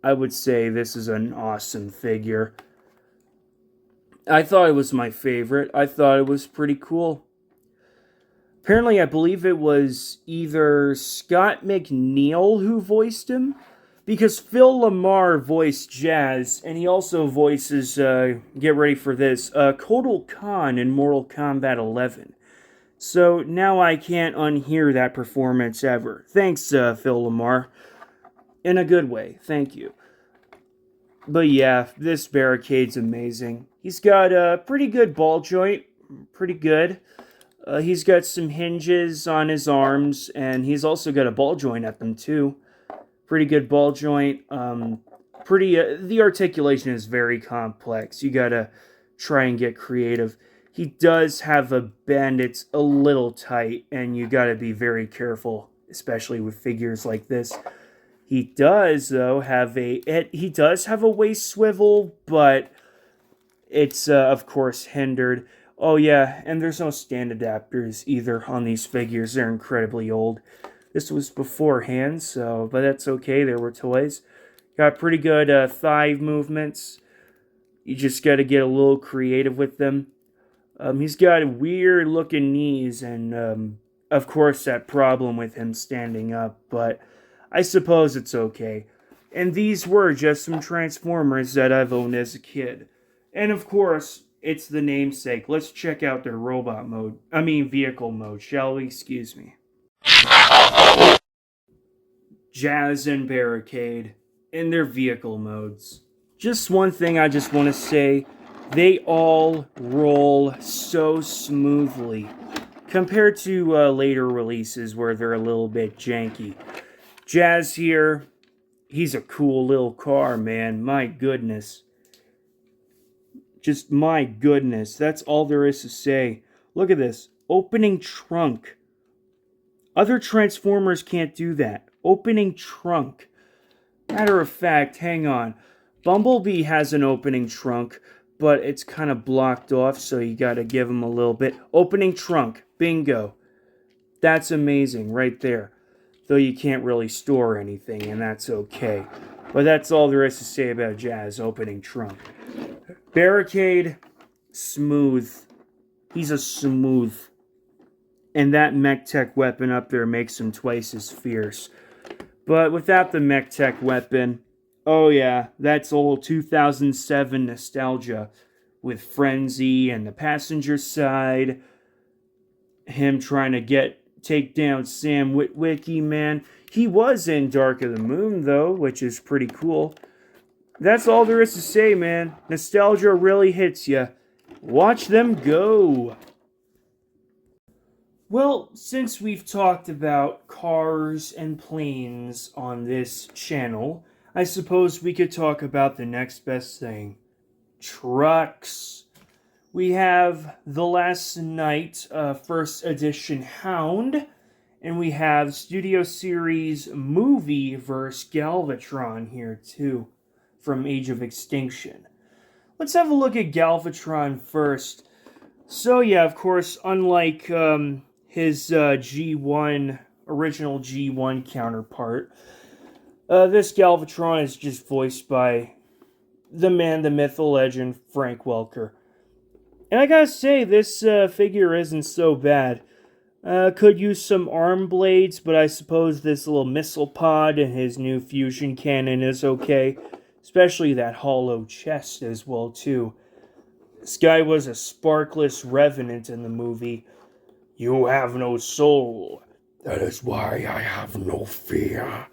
I would say this is an awesome figure. I thought it was my favorite. I thought it was pretty cool. Apparently, I believe it was either Scott McNeil who voiced him, because Phil Lamar voiced Jazz, and he also voices, get ready for this, Kotal Khan in Mortal Kombat 11. So now I can't unhear that performance ever. Thanks, Phil Lamar. In a good way, thank you. But yeah, this Barricade's amazing. He's got a pretty good ball joint, pretty good. He's got some hinges on his arms, and he's also got a ball joint at them too. Pretty good ball joint. The articulation is very complex. You gotta try and get creative. He does have a bend. It's a little tight, and you gotta be very careful, especially with figures like this. He does, though, have a waist swivel, but it's, of course, hindered. Oh, yeah, and there's no stand adapters either on these figures. They're incredibly old. This was beforehand, so, but that's okay. There were toys. Got pretty good thigh movements. You just got to get a little creative with them. He's got weird looking knees, and of course, that problem with him standing up, but I suppose it's okay. And these were just some Transformers that I've owned as a kid. And of course, it's the namesake. Let's check out their robot mode. I mean, vehicle mode, shall we? Excuse me. Jazz and Barricade in their vehicle modes. Just one thing I just want to say, they all roll so smoothly compared to later releases where they're a little bit janky. Jazz here, he's a cool little car, man. My goodness. Just my goodness. That's all there is to say. Look at this. Opening trunk. Other Transformers can't do that. Opening trunk. Matter of fact, hang on. Bumblebee has an opening trunk, but it's kind of blocked off, so you gotta give him a little bit. Opening trunk. Bingo. That's amazing right there. Though you can't really store anything, and that's okay. But that's all there is to say about Jazz opening trunk. Barricade, smooth. He's a smooth. And that mech tech weapon up there makes him twice as fierce. But without the mech tech weapon, oh yeah, that's old 2007 nostalgia. With Frenzy and the passenger side. Him trying to take down Sam Witwicky, man. He was in Dark of the Moon, though, which is pretty cool. That's all there is to say, man. Nostalgia really hits ya. Watch them go. Well, since we've talked about cars and planes on this channel, I suppose we could talk about the next best thing. Trucks. We have The Last Night, first edition Hound, and we have Studio Series Movie vs. Galvatron here too, from Age of Extinction. Let's have a look at Galvatron first. So yeah, of course, unlike his G1, original G1 counterpart, this Galvatron is just voiced by the man, the myth, the legend, Frank Welker. And I gotta say, this figure isn't so bad. Could use some arm blades, but I suppose this little missile pod and his new fusion cannon is okay. Especially that hollow chest as well, too. This guy was a sparkless revenant in the movie. You have no soul. That is why I have no fear.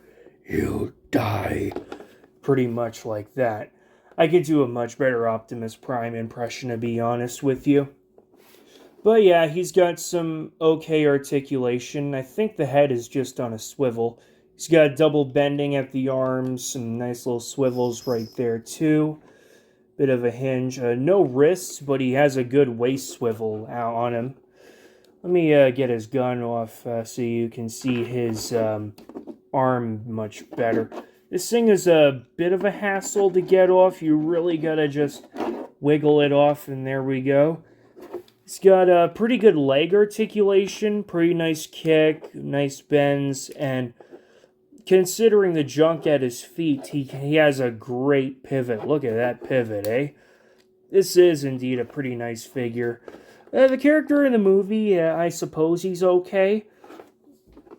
You'll die. Pretty much like that. I could do a much better Optimus Prime impression, to be honest with you. But yeah, he's got some okay articulation. I think the head is just on a swivel. He's got double bending at the arms, some nice little swivels right there too. Bit of a hinge. No wrists, but he has a good waist swivel out on him. Let me get his gun off so you can see his arm much better. This thing is a bit of a hassle to get off. You really gotta just wiggle it off, and there we go. He's got a pretty good leg articulation, pretty nice kick, nice bends, and considering the junk at his feet, he has a great pivot. Look at that pivot, eh? This is indeed a pretty nice figure. The character in the movie, I suppose he's okay.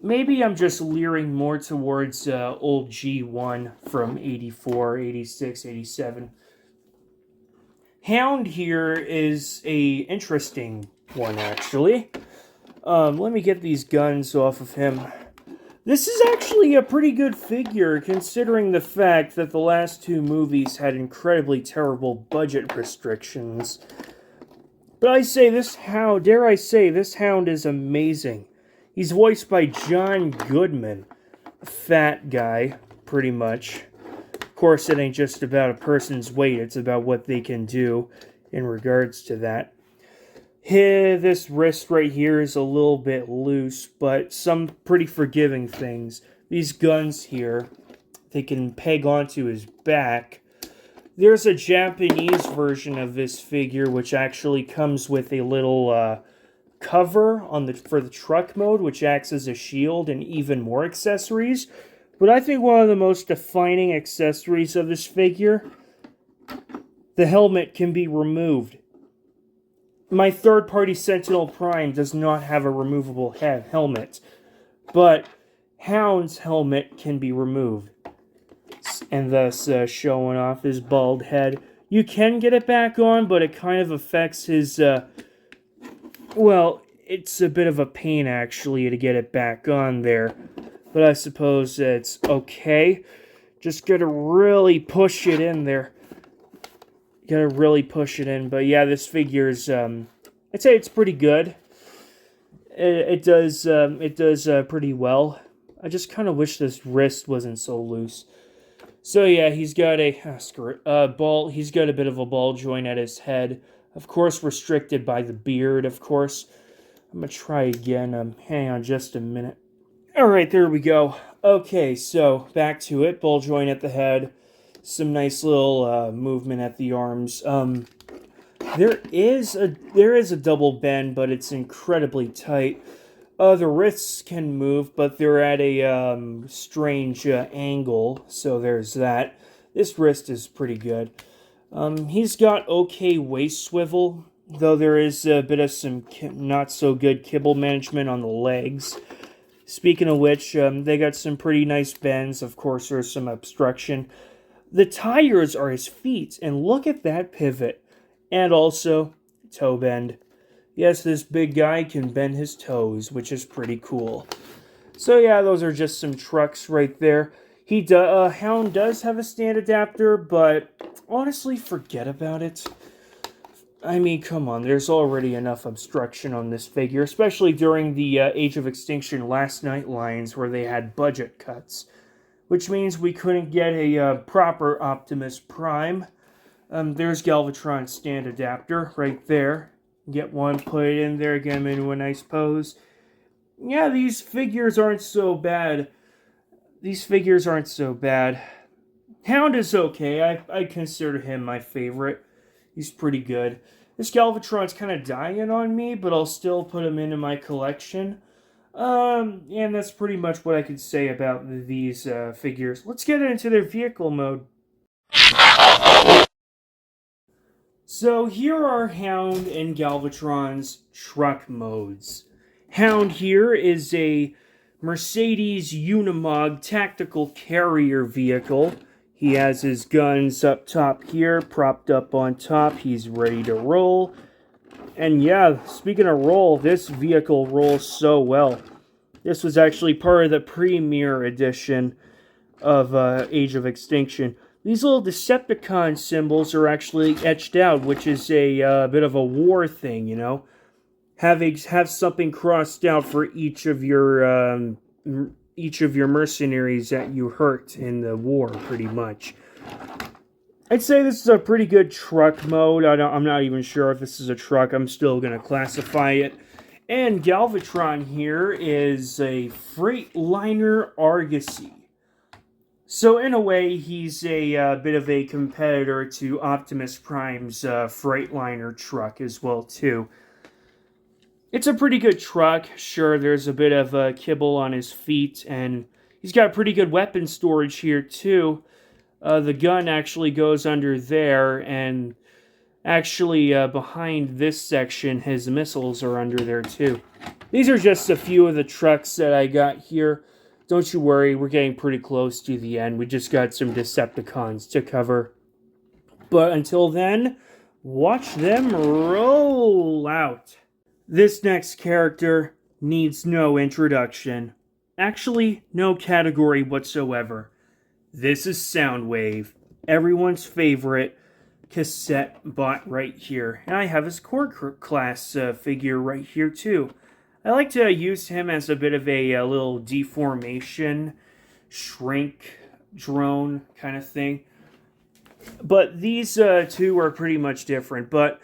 Maybe I'm just leering more towards old G1 from 84, 86, 87. Hound here is a interesting one, actually. Let me get these guns off of him. This is actually a pretty good figure, considering the fact that the last two movies had incredibly terrible budget restrictions. But I say this hound, dare I say, this hound is amazing. He's voiced by John Goodman, a fat guy, pretty much. Of course, it ain't just about a person's weight, it's about what they can do in regards to that. This wrist right here is a little bit loose, but some pretty forgiving things. These guns here, they can peg onto his back. There's a Japanese version of this figure which actually comes with a little cover on the for the truck mode, which acts as a shield, and even more accessories. But I think one of the most defining accessories of this figure, the helmet can be removed. My third-party Sentinel Prime does not have a removable helmet, but Hound's helmet can be removed, and thus showing off his bald head. You can get it back on, but it kind of affects his, well, it's a bit of a pain, actually, to get it back on there. But I suppose it's okay. Just gotta really push it in there. Gotta really push it in. But yeah, this figure's, I'd say it's pretty good. It does pretty well. I just kind of wish this wrist wasn't so loose. So yeah, he's got a ball. He's got a bit of a ball joint at his head. Of course, restricted by the beard. Of course, I'm gonna try again. Hang on, just a minute. All right, there we go. Okay, so back to it. Ball joint at the head. Some nice little movement at the arms. There is a double bend, but it's incredibly tight. The wrists can move, but they're at a strange angle, so there's that. This wrist is pretty good. He's got okay waist swivel, though there is a bit of some not so good kibble management on the legs. Speaking of which, they got some pretty nice bends. Of course, there's some obstruction. The tires are his feet, and look at that pivot. And also, toe bend. Yes, this big guy can bend his toes, which is pretty cool. So yeah, those are just some trucks right there. Hound does have a stand adapter, but honestly, forget about it. I mean, come on, there's already enough obstruction on this figure, especially during the Age of Extinction Last Night lines where they had budget cuts. Which means we couldn't get a proper Optimus Prime. There's Galvatron's stand adapter right there. Get one, put it in there, get him into a nice pose. Yeah, these figures aren't so bad. Hound is okay. I consider him my favorite. He's pretty good. This Galvatron's kind of dying on me, but I'll still put him into my collection. And that's pretty much what I could say about these figures. Let's get into their vehicle mode. So here are Hound and Galvatron's truck modes. Hound here is a Mercedes Unimog tactical carrier vehicle. He has his guns up top here, propped up on top. He's ready to roll. And yeah, speaking of roll, this vehicle rolls so well. This was actually part of the premiere edition of Age of Extinction. These little Decepticon symbols are actually etched out, which is a bit of a war thing, you know. Have something crossed out for each of your mercenaries that you hurt in the war, pretty much. I'd say this is a pretty good truck mode. I'm not even sure if this is a truck. I'm still going to classify it. And Galvatron here is a Freightliner Argosy. So in a way, he's a bit of a competitor to Optimus Prime's Freightliner truck as well, too. It's a pretty good truck. Sure, there's a bit of kibble on his feet, and he's got pretty good weapon storage here, too. The gun actually goes under there, and actually behind this section, his missiles are under there, too. These are just a few of the trucks that I got here. Don't you worry, we're getting pretty close to the end. We just got some Decepticons to cover. But until then, watch them roll out. This next character needs no introduction. Actually, no category whatsoever. This is Soundwave, everyone's favorite cassette bot right here. And I have his core class figure right here too. I like to use him as a bit of a little deformation, shrink drone kind of thing. But these two are pretty much different. But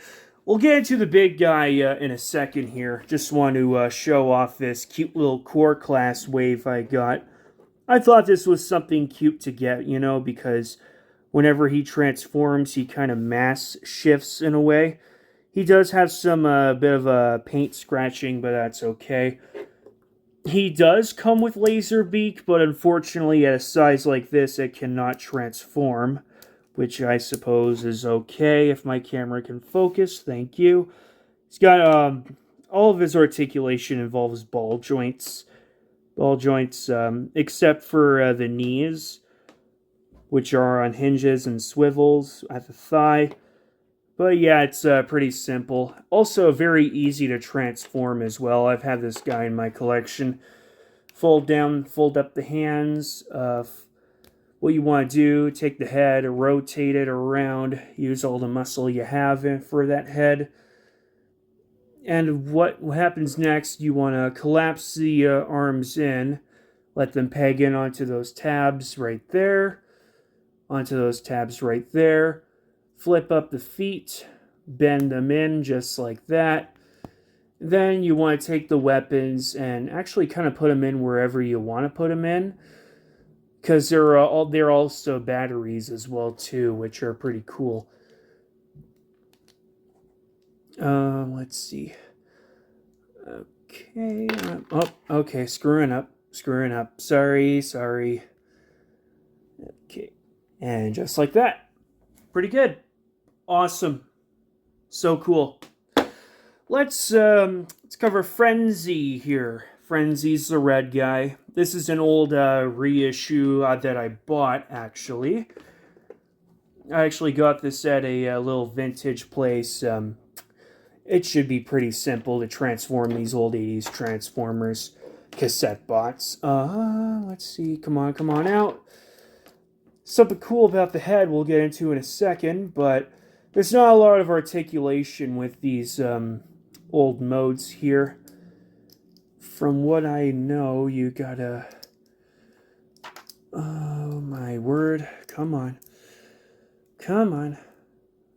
we'll get into the big guy in a second here. Just want to show off this cute little core class wave I got. I thought this was something cute to get, you know, because whenever he transforms, he kind of mass shifts in a way. He does have some bit of paint scratching, but that's okay. He does come with laser beak, but unfortunately at a size like this it cannot transform, which I suppose is okay if my camera can focus. Thank you. He's got all of his articulation involves ball joints. Ball joints, except for the knees, which are on hinges and swivels at the thigh. But yeah, it's pretty simple. Also, very easy to transform as well. I've had this guy in my collection. Fold down, fold up the hands. What you want to do, take the head, rotate it around, use all the muscle you have for that head. And what happens next, you want to collapse the arms in, let them peg in onto those tabs right there, onto those tabs right there. Flip up the feet, bend them in just like that. Then you want to take the weapons and actually kind of put them in wherever you want to put them in, because they're also batteries as well too, which are pretty cool. Let's see. Okay. Okay. Screwing up. Sorry. Okay. And just like that. Pretty good. Awesome. So cool. Let's cover Frenzy here. Frenzy's the red guy. This is an old reissue that I bought, actually. I actually got this at a little vintage place. It should be pretty simple to transform these old 80s Transformers cassette bots. Let's see. Come on out. Something cool about the head we'll get into in a second, but there's not a lot of articulation with these old modes here. From what I know, you gotta... Oh my word. Come on.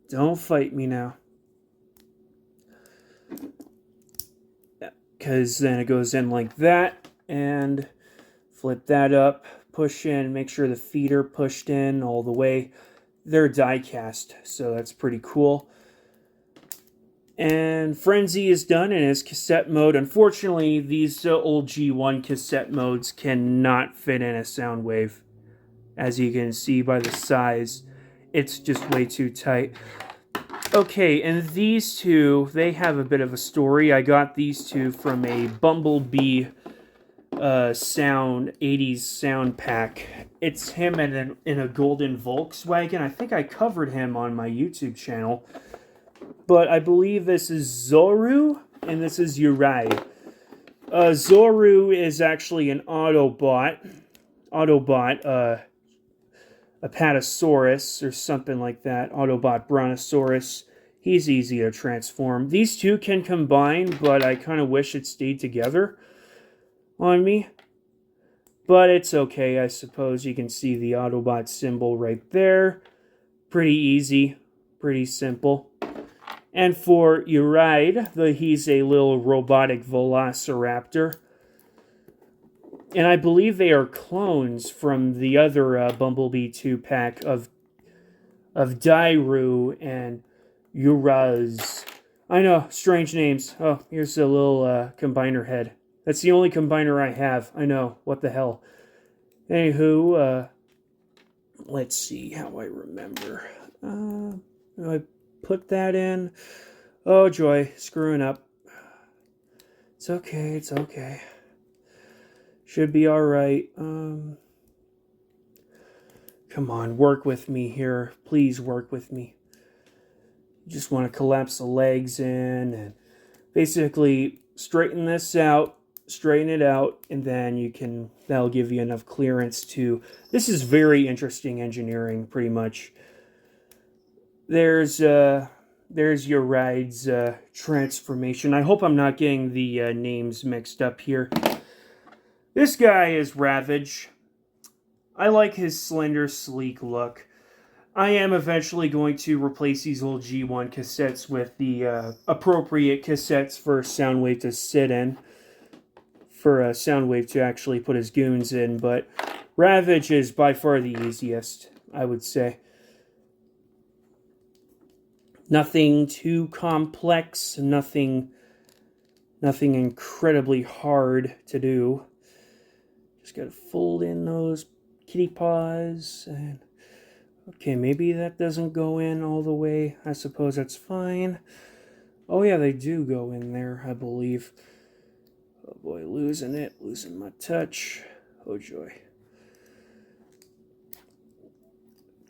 Don't fight me now. Because then it goes in like that, and flip that up, push in, make sure the feet are pushed in all the way. They're die cast, so that's pretty cool. And Frenzy is done in his cassette mode. Unfortunately, these old G1 cassette modes cannot fit in a sound wave. As you can see by the size, it's just way too tight. Okay, and these two, they have a bit of a story. I got these two from a Bumblebee 80s sound pack. It's him in a golden Volkswagen. I think I covered him on my YouTube channel. But I believe this is Zoru, and this is Urai. Zoru is actually an Autobot, Apatosaurus, or something like that. Autobot Brontosaurus. He's easy to transform. These two can combine, but I kind of wish it stayed together on me. But it's okay, I suppose. You can see the Autobot symbol right there. Pretty easy. Pretty simple. And for Uride, he's a little robotic velociraptor. And I believe they are clones from the other Bumblebee 2-pack of Dairu and Uraz. I know, strange names. Oh, here's a little combiner head. That's the only combiner I have. I know, what the hell. Anywho, let's see how I remember. I put that in. Oh, joy, screwing up. It's okay. Should be alright. Come on, work with me here. Please work with me. You just want to collapse the legs in and basically straighten this out, straighten it out, and then that'll give you enough clearance to... This is very interesting engineering, pretty much. There's your ride's transformation. I hope I'm not getting the names mixed up here. This guy is Ravage. I like his slender, sleek look. I am eventually going to replace these old G1 cassettes with the appropriate cassettes for Soundwave to sit in. For Soundwave to actually put his goons in, but Ravage is by far the easiest, I would say. Nothing too complex, nothing incredibly hard to do. Just gotta fold in those kitty paws. And okay, maybe that doesn't go in all the way. I suppose that's fine. Oh yeah, they do go in there, I believe. Oh boy, losing my touch. Oh joy.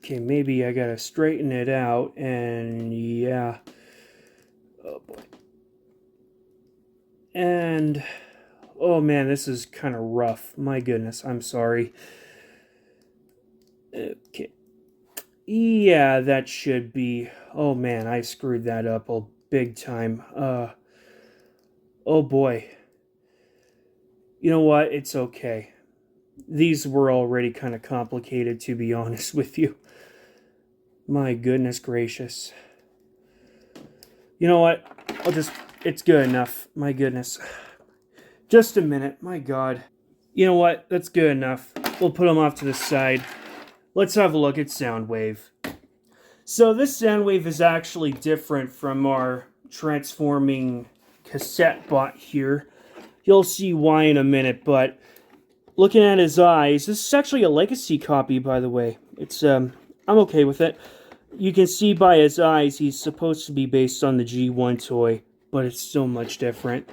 Okay, maybe I gotta straighten it out, and yeah. Oh boy. And oh man, this is kind of rough. My goodness, I'm sorry. Okay. Yeah, that should be. Oh man, I screwed that up a big time. Oh boy. You know what? It's okay. These were already kind of complicated, to be honest with you. My goodness gracious. You know what? It's good enough. My goodness. Just a minute. My God. You know what? That's good enough. We'll put them off to the side. Let's have a look at Soundwave. So this Soundwave is actually different from our transforming cassette bot here. You'll see why in a minute, but looking at his eyes, this is actually a legacy copy, by the way. It's I'm okay with it. You can see by his eyes he's supposed to be based on the G1 toy, but it's so much different.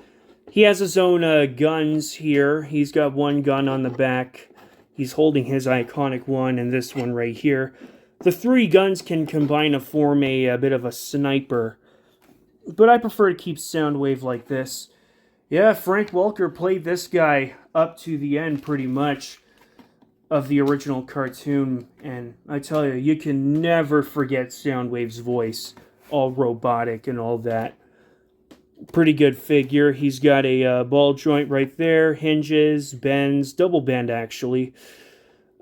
He has his own guns here. He's got one gun on the back. He's holding his iconic one and this one right here. The three guns can combine to form a bit of a sniper. But I prefer to keep Soundwave like this. Yeah, Frank Welker played this guy up to the end pretty much of the original cartoon. And I tell you, you can never forget Soundwave's voice. All robotic and all that. Pretty good figure. He's got a ball joint right there. Hinges, bends, double bend actually.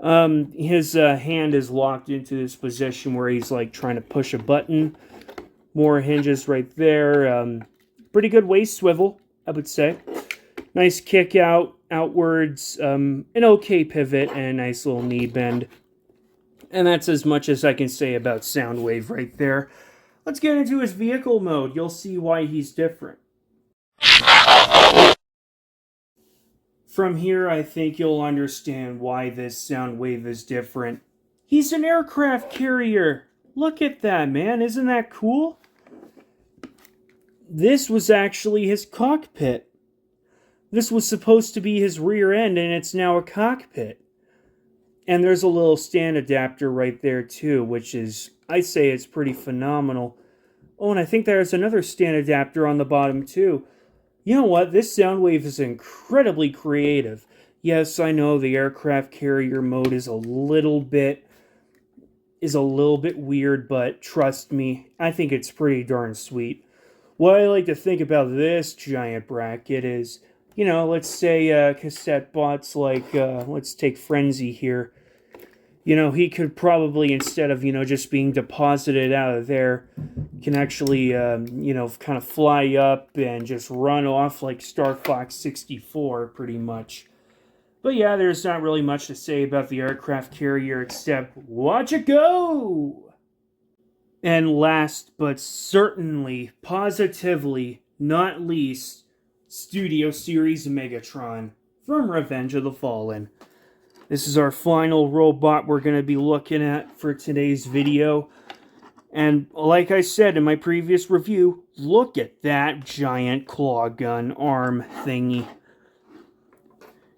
His hand is locked into this position where he's like trying to push a button. More hinges right there. Pretty good waist swivel, I would say. Nice kick outwards. An okay pivot and a nice little knee bend. And that's as much as I can say about Soundwave right there. Let's get into his vehicle mode. You'll see why he's different. From here, I think you'll understand why this Soundwave is different. He's an aircraft carrier. Look at that, man. Isn't that cool? This was actually his cockpit. This was supposed to be his rear end, and it's now a cockpit. And there's a little stand adapter right there, too, which is, I'd say it's pretty phenomenal. Oh, and I think there's another stand adapter on the bottom, too. You know what? This Soundwave is incredibly creative. Yes, I know the aircraft carrier mode is a little bit weird, but trust me, I think it's pretty darn sweet. What I like to think about this giant bracket is, let's say cassette bots like, let's take Frenzy here. He could probably, instead of, just being deposited out of there, can actually, kind of fly up and just run off like Star Fox 64, pretty much. But yeah, there's not really much to say about the aircraft carrier except, watch it go! And last, but certainly, positively, not least, Studio Series Megatron from Revenge of the Fallen. This is our final robot we're going to be looking at for today's video. And like I said in my previous review, look at that giant claw gun arm thingy.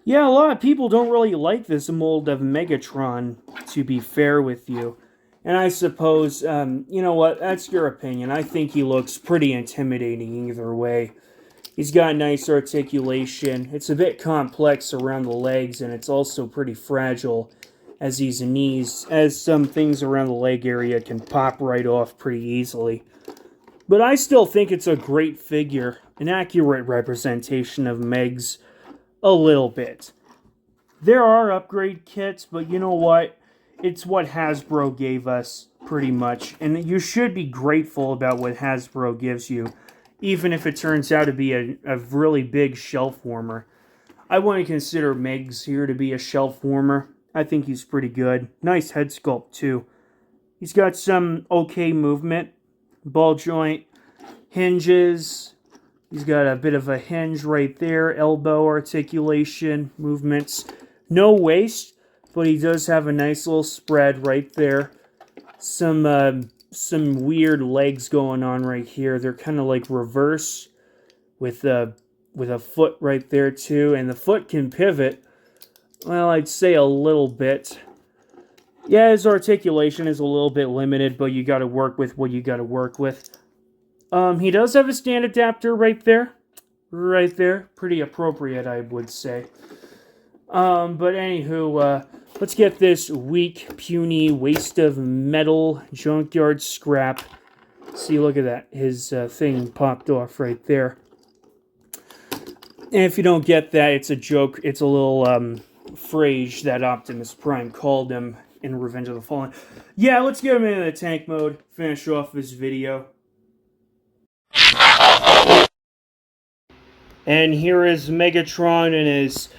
Yeah, a lot of people don't really like this mold of Megatron, to be fair with you. And I suppose, you know what, that's your opinion. I think he looks pretty intimidating either way. He's got nice articulation. It's a bit complex around the legs, and it's also pretty fragile as these knees, as some things around the leg area can pop right off pretty easily. But I still think it's a great figure, an accurate representation of Megs, a little bit. There are upgrade kits, but you know what? It's what Hasbro gave us, pretty much. And you should be grateful about what Hasbro gives you, even if it turns out to be a really big shelf warmer. I want to consider Megs here to be a shelf warmer. I think he's pretty good. Nice head sculpt, too. He's got some okay movement. ball joint, hinges. He's got a bit of a hinge right there, elbow articulation, movements. No waist, but he does have a nice little spread right there. Some weird legs going on right here. They're kind of like reverse with a foot right there too, and the foot can pivot. Well, I'd say a little bit. Yeah, his articulation is a little bit limited, but you got to work with what you got to work with. He does have a stand adapter right there. Right there. Pretty appropriate, I would say. But anywho, let's get this weak, puny waste of metal junkyard scrap. See, look at that. His thing popped off right there. And if you don't get that, it's a joke. It's a little phrase that Optimus Prime called him in Revenge of the Fallen. Yeah, let's get him into the tank mode. Finish off this video. And here is Megatron in his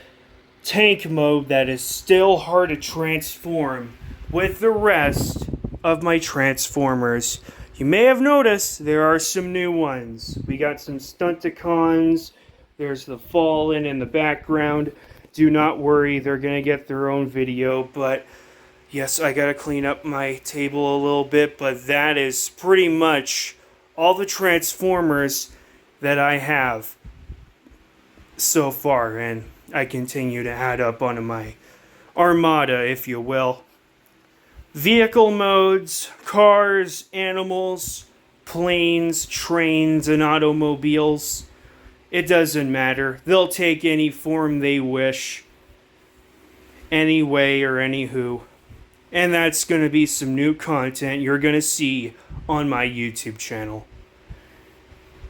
tank mode that is still hard to transform with the rest of my Transformers. You may have noticed there are some new ones. We got some Stunticons. There's the Fallen in the background. Do not worry, they're going to get their own video, but yes, I got to clean up my table a little bit, but that is pretty much all the Transformers that I have so far, and I continue to add up onto my armada, if you will. Vehicle modes, cars, animals, planes, trains, and automobiles. It doesn't matter. They'll take any form they wish, any way or anywho. And that's going to be some new content you're going to see on my YouTube channel.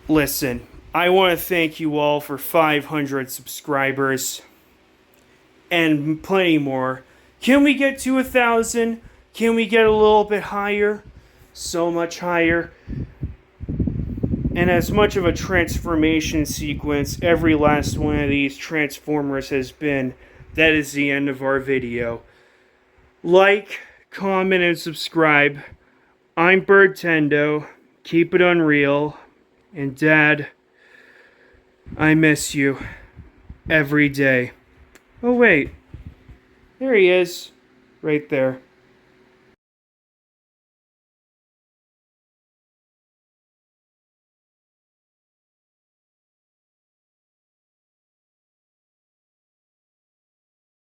Listen, I want to thank you all for 500 subscribers and plenty more. Can we get to 1,000? Can we get a little bit higher? So much higher. And as much of a transformation sequence every last one of these Transformers has been, that is the end of our video. Like, comment, and subscribe. I'm Birdtendo. Keep it unreal. And Dad, I miss you every day. Oh wait, there he is, right there.